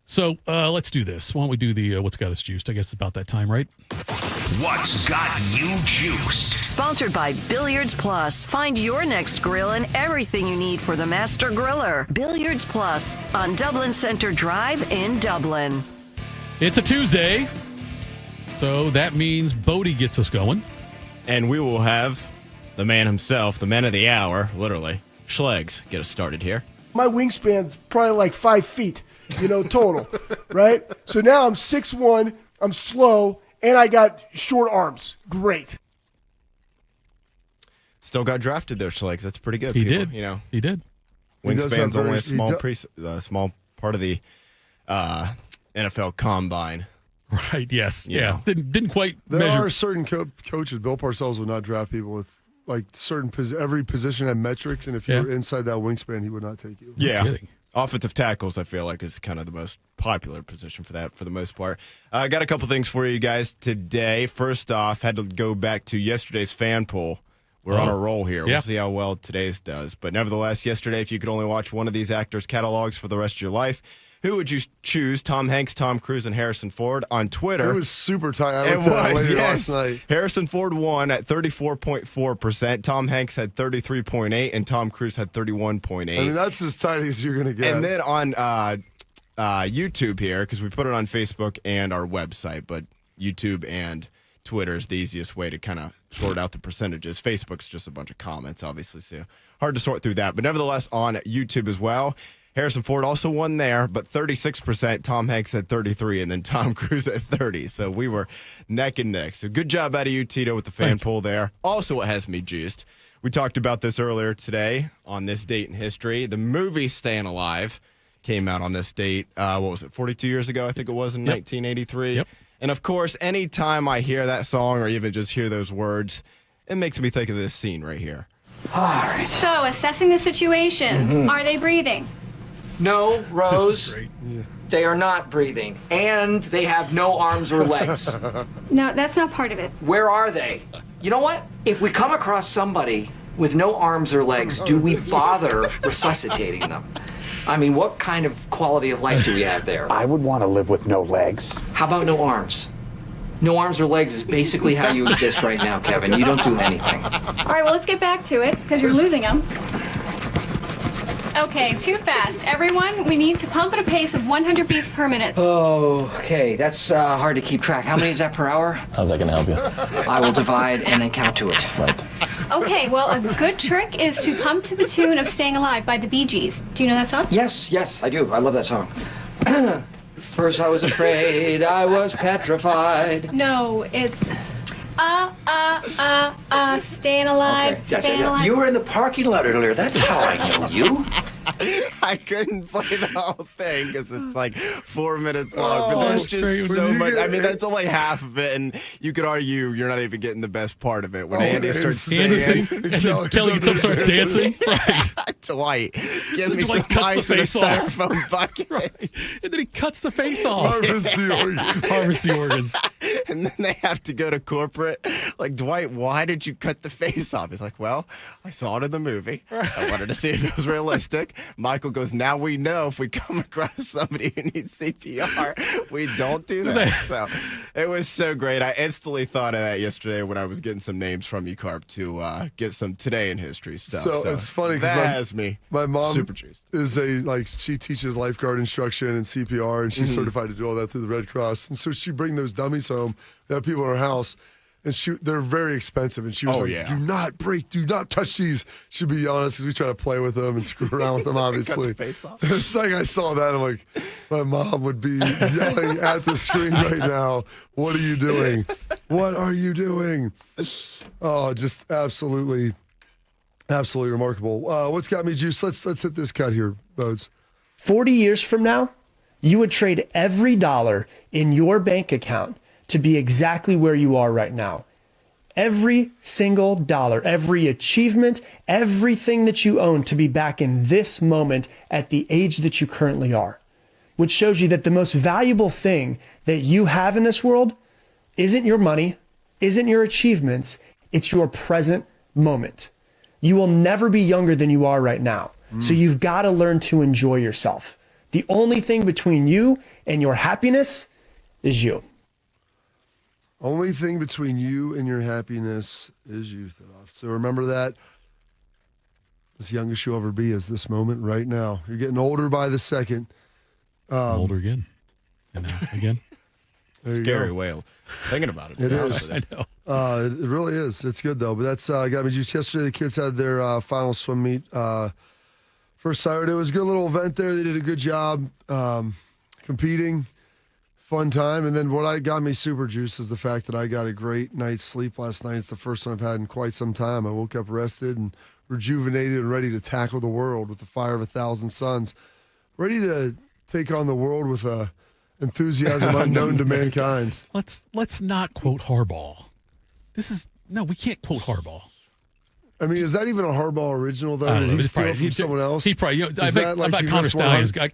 So let's do this. Why don't we do the What's Got Us Juiced? I guess it's about that time, right? What's got you juiced? Sponsored by Billiards Plus. Find your next grill and everything you need for the master griller. Billiards Plus on Dublin Center Drive in Dublin. It's a Tuesday, so that means Bodie gets us going. And we will have the man himself, the man of the hour, literally, Schlegs, get us started here. My wingspan's probably like 5 feet, total, right? So now I'm 6'1", I'm slow, and I got short arms. Great. Still got drafted though, Schlegs. That's pretty good. He people, did. He did. Wingspan's only a small part of the NFL combine. Right. Yes. Yeah. Didn't quite There measure. are certain coaches. Bill Parcells would not draft people with like certain every position had metrics, and if you were inside that wingspan, he would not take you. Yeah. Offensive tackles, I feel like, is kind of the most popular position for that, for the most part. I got a couple things for you guys today. First off, had to go back to yesterday's fan poll. We're on a roll here. We'll see how well today's does. But nevertheless, yesterday, if you could only watch one of these actors' catalogs for the rest of your life, who would you choose? Tom Hanks, Tom Cruise, and Harrison Ford? On Twitter. It was super tight. I looked at it later last night. Harrison Ford won at 34.4%. Tom Hanks had 33.8%, and Tom Cruise had 31.8%. I mean, that's as tight as you're going to get. And then on YouTube here, because we put it on Facebook and our website, but YouTube and Twitter is the easiest way to kind of sort out the percentages. Facebook's just a bunch of comments, obviously, so hard to sort through that. But nevertheless, on YouTube as well, Harrison Ford also won there, but 36%. Tom Hanks at 33%, and then Tom Cruise at 30%. So we were neck and neck. So good job out of you, Tito, with the fan poll there. Also, what has me juiced, we talked about this earlier today on this date in history. The movie Staying Alive came out on this date. What was it, 42 years ago? I think it was in 1983. Yep. And of course, anytime I hear that song or even just hear those words, it makes me think of this scene right here. All right. So, assessing the situation, are they breathing? No, Rose. They are not breathing, and they have no arms or legs. No, that's not part of it. Where are they? You know what? If we come across somebody with no arms or legs, do we bother resuscitating them? I mean, what kind of quality of life do we have there? I would want to live with no legs. How about no arms? No arms or legs is basically how you exist right now, Kevin. You don't do anything. All right, well, let's get back to it, because you're losing them. Okay, too fast. Everyone, we need to pump at a pace of 100 beats per minute. Oh, okay. That's hard to keep track. How many is that per hour? How's that going to help you? I will divide and then count to it. Right. Okay, well, a good trick is to pump to the tune of Staying Alive by the Bee Gees. Do you know that song? Yes, I do. I love that song. First I was afraid, I was petrified. No, it's staying alive, Okay, staying alive. You were in the parking lot earlier. That's how I know you. I couldn't play the whole thing because it's like 4 minutes long, but there's just so much. I mean, that's only half of it, and you could argue you're not even getting the best part of it when Andy starts singing. Kelly gets up, starts dancing. Right. Dwight, give me some cuts ice the in a face off. styrofoam bucket. Right. And then he cuts the face off. Harvest the organs. Harvest the organs. And then they have to go to corporate. Like, Dwight, why did you cut the face off? He's like, well, I saw it in the movie. I wanted to see if it was realistic. Michael goes, now we know if we come across somebody who needs CPR, we don't do that. So it was so great. I instantly thought of that yesterday when I was getting some names from you, Carp, to get some today in history stuff. So it's funny that because has me my mom super juiced. is she teaches lifeguard instruction and CPR, and she's certified to do all that through the Red Cross. And so she bring those dummies home. We have people in her house, and they're very expensive. And she was do not break, do not touch these. She'd be yelling because we try to play with them and screw around with them, obviously. Cut the face off. It's like I saw that. I'm like, my mom would be yelling at the screen right now. What are you doing? What are you doing? Oh, just absolutely remarkable. What's got me juiced? Let's hit this cut here, Bodes. 40 years from now, you would trade every dollar in your bank account to be exactly where you are right now. Every single dollar, every achievement, everything that you own to be back in this moment at the age that you currently are. Which shows you that the most valuable thing that you have in this world isn't your money, isn't your achievements, it's your present moment. You will never be younger than you are right now. So you've got to learn to enjoy yourself. The only thing between you and your happiness is you. Only thing between you and your happiness is you, Thitoff. So remember that. As young as you'll ever be is this moment right now. You're getting older by the second. I'm older again. And now again. Scary whale. Thinking about it. It is. I know. It really is. It's good, though. But that's got me juiced. Yesterday, the kids had their final swim meet. First Saturday, it was a good little event there. They did a good job competing. Fun time. And then what got me super juiced is the fact that I got a great night's sleep last night. It's the first one I've had in quite some time. I woke up rested and rejuvenated and ready to tackle the world with the fire of 1,000 suns. Ready to take on the world with a enthusiasm unknown to mankind. Let's not quote Harbaugh. We can't quote Harbaugh. I mean, is that even a Harbaugh original, though? Did he steal it from someone else? He probably, I bet Connor Stalions got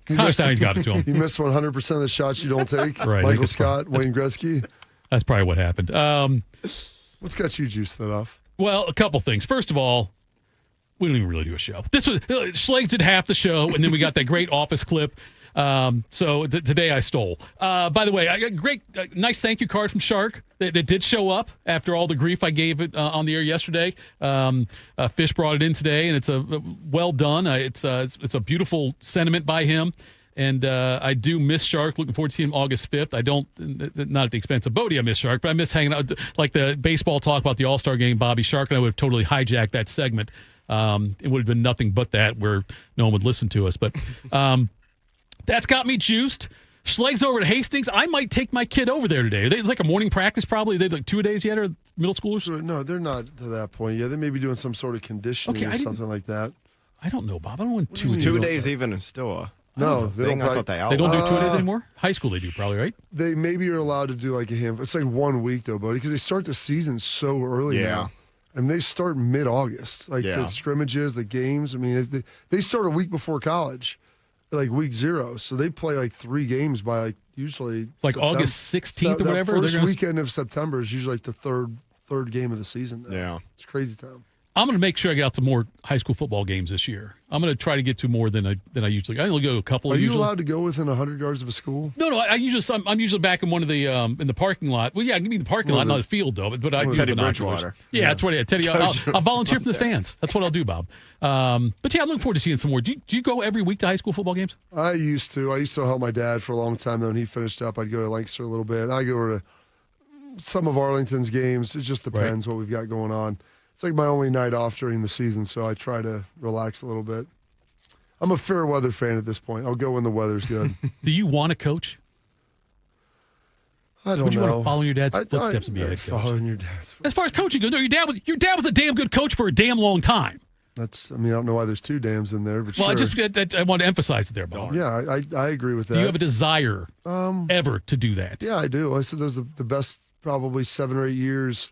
it to him. He missed 100% of the shots you don't take. Right, Michael Scott, Wayne Gretzky. That's probably what happened. What's got you juiced that off? Well, a couple things. First of all, we don't even really do a show. This was Schlegs did half the show, and then we got that great Office clip. So today I stole. By the way, I got a great, nice thank you card from Shark that did show up after all the grief I gave it on the air yesterday. Fish brought it in today, and it's well done. It's a beautiful sentiment by him. And I do miss Shark. Looking forward to seeing him August 5th. I don't, not at the expense of Bodie, I miss Shark, but I miss hanging out. Like the baseball talk about the All-Star game, Bobby Shark and I would have totally hijacked that segment. It would have been nothing but that, where no one would listen to us. But that's got me juiced. Schlegs over to Hastings. I might take my kid over there today. It's like a morning practice probably. They like 2 days yet, or middle schoolers? No, they're not to that point yet. They may be doing some sort of conditioning or something like that. I don't know, Bob. I don't want 2 days. 2 days even is still No, they don't. I thought they They don't do 2-a-days anymore? High school they do probably, right? They maybe are allowed to do like a handful. It's like 1 week though, buddy, because they start the season so early now. And they start mid-August, like the scrimmages, the games. I mean, they start a week before college, like week 0. So they play like 3 games by like usually like September. August 16th or whatever. The first weekend of September is usually like the third game of the season. Now. Yeah, it's crazy time. I'm going to make sure I get out some more high school football games this year. I'm going to try to get to more than I usually. I only go to a couple. Are you allowed to go within 100 yards of a school? No. I'm usually back in one of the in the parking lot. Well, yeah, I can be in the parking lot, not the field though. But I do Teddy Bridgewater. Yeah, that's what. Teddy, I'll volunteer from the stands. That's what I'll do, Bob. But yeah, I'm looking forward to seeing some more. Do you go every week to high school football games? I used to. I used to help my dad for a long time. Though, when he finished up, I'd go to Lancaster a little bit. I go to some of Arlington's games. It just depends what we've got going on. It's like my only night off during the season, so I try to relax a little bit. I'm a fair weather fan at this point. I'll go when the weather's good. Do you want to coach? I don't know. Would you want to follow your dad's footsteps and be a head coach? Following your dad's footsteps. As far as coaching goes, no, your dad was a damn good coach for a damn long time. I don't know why there's 2 dams in there, but well, sure. I want to emphasize it there, Bob. Yeah, I agree with that. Do you have a desire ever to do that? Yeah, I do. I said those are the best probably 7 or 8 years.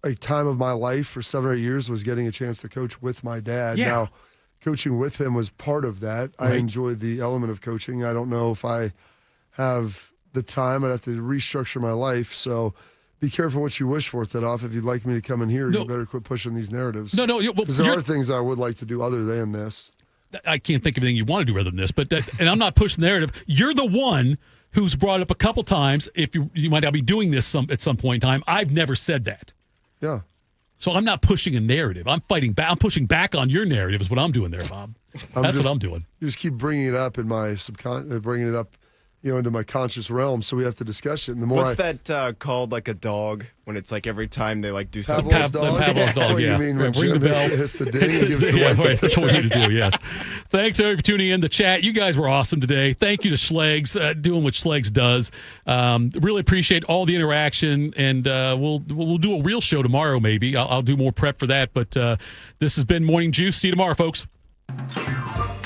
A time of my life for 7 or 8 years was getting a chance to coach with my dad. Yeah. Now, coaching with him was part of that. Right. I enjoyed the element of coaching. I don't know if I have the time. I'd have to restructure my life. So be careful what you wish for, Thitoff. If you'd like me to come in here, you better quit pushing these narratives. No. Because there are things I would like to do other than this. I can't think of anything you want to do other than this. But and I'm not pushing the narrative. You're the one who's brought up a couple times. If you might not be doing this at some point in time. I've never said that. Yeah. So I'm not pushing a narrative. I'm fighting back. I'm pushing back on your narrative is what I'm doing there, Bob. That's what I'm doing. You just keep bringing it up in my bringing it up, into my conscious realm. So we have to discuss it. And the more what's that called, like a dog, when it's like every time they like do something? Pavlov's dog. Pavlov's dog. Yeah. You mean when Ring the bell. hits the ding and gives the right. That's what we need to do. Yes. Thanks everybody for tuning in. The chat. You guys were awesome today. Thank you to Schlegs doing what Schlegs does. Really appreciate all the interaction, and we'll do a real show tomorrow. Maybe I'll do more prep for that. But this has been Morning Juice. See you tomorrow, folks.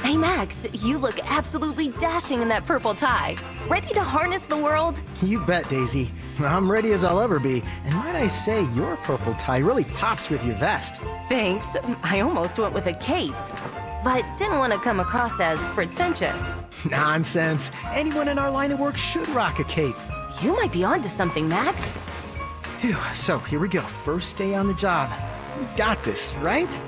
Hey, Max, you look absolutely dashing in that purple tie. Ready to harness the world? You bet, Daisy. I'm ready as I'll ever be. And might I say, your purple tie really pops with your vest. Thanks. I almost went with a cape, but didn't want to come across as pretentious. Nonsense. Anyone in our line of work should rock a cape. You might be onto something, Max. Phew, so here we go. First day on the job. We've got this, right?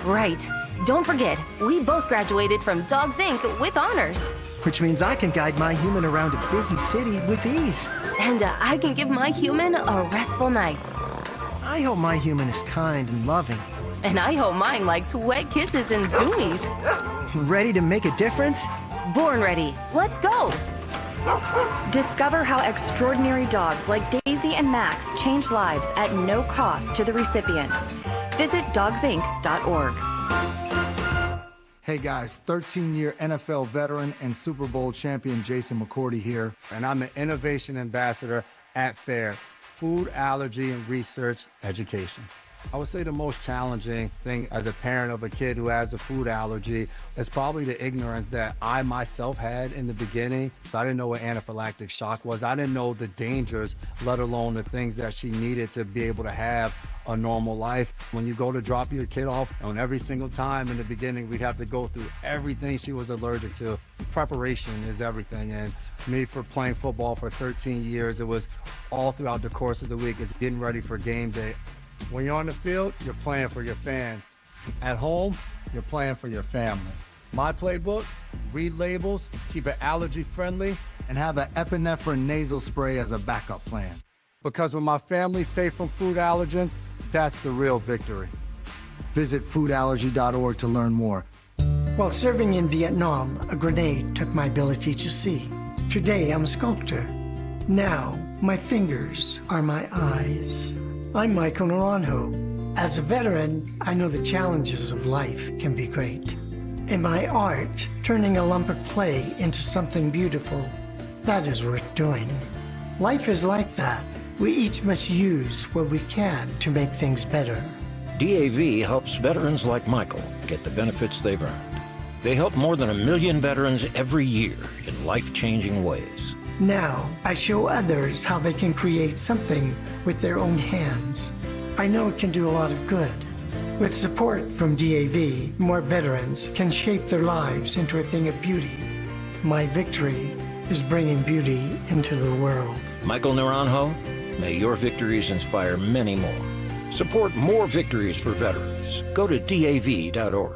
Right. Don't forget, we both graduated from Dogs Inc. with honors. Which means I can guide my human around a busy city with ease. And I can give my human a restful night. I hope my human is kind and loving. And I hope mine likes wet kisses and zoomies. Ready to make a difference? Born ready. Let's go. Discover how extraordinary dogs like Daisy and Max change lives at no cost to the recipients. Visit dogsinc.org. Hey guys, 13-year NFL veteran and Super Bowl champion Jason McCourty here, and I'm the Innovation Ambassador at FAIR, Food Allergy and Research Education. I would say the most challenging thing as a parent of a kid who has a food allergy is probably the ignorance that I myself had in the beginning. I didn't know what anaphylactic shock was. I didn't know the dangers, let alone the things that she needed to be able to have a normal life. When you go to drop your kid off, and every single time in the beginning, we'd have to go through everything she was allergic to. Preparation is everything. And me, for playing football for 13 years, it was all throughout the course of the week. It's getting ready for game day. When you're on the field, you're playing for your fans. At home, you're playing for your family. My playbook, read labels, keep it allergy friendly, and have an epinephrine nasal spray as a backup plan. Because when my family's safe from food allergens, that's the real victory. Visit foodallergy.org to learn more. While serving in Vietnam, a grenade took my ability to see. Today, I'm a sculptor. Now, my fingers are my eyes. I'm Michael Naranjo. As a veteran, I know the challenges of life can be great. In my art, turning a lump of clay into something beautiful, that is worth doing. Life is like that. We each must use what we can to make things better. DAV helps veterans like Michael get the benefits they've earned. They help more than 1 million veterans every year in life-changing ways. Now, I show others how they can create something with their own hands. I know it can do a lot of good. With support from DAV, more veterans can shape their lives into a thing of beauty. My victory is bringing beauty into the world. Michael Naranjo, may your victories inspire many more. Support more victories for veterans. Go to DAV.org.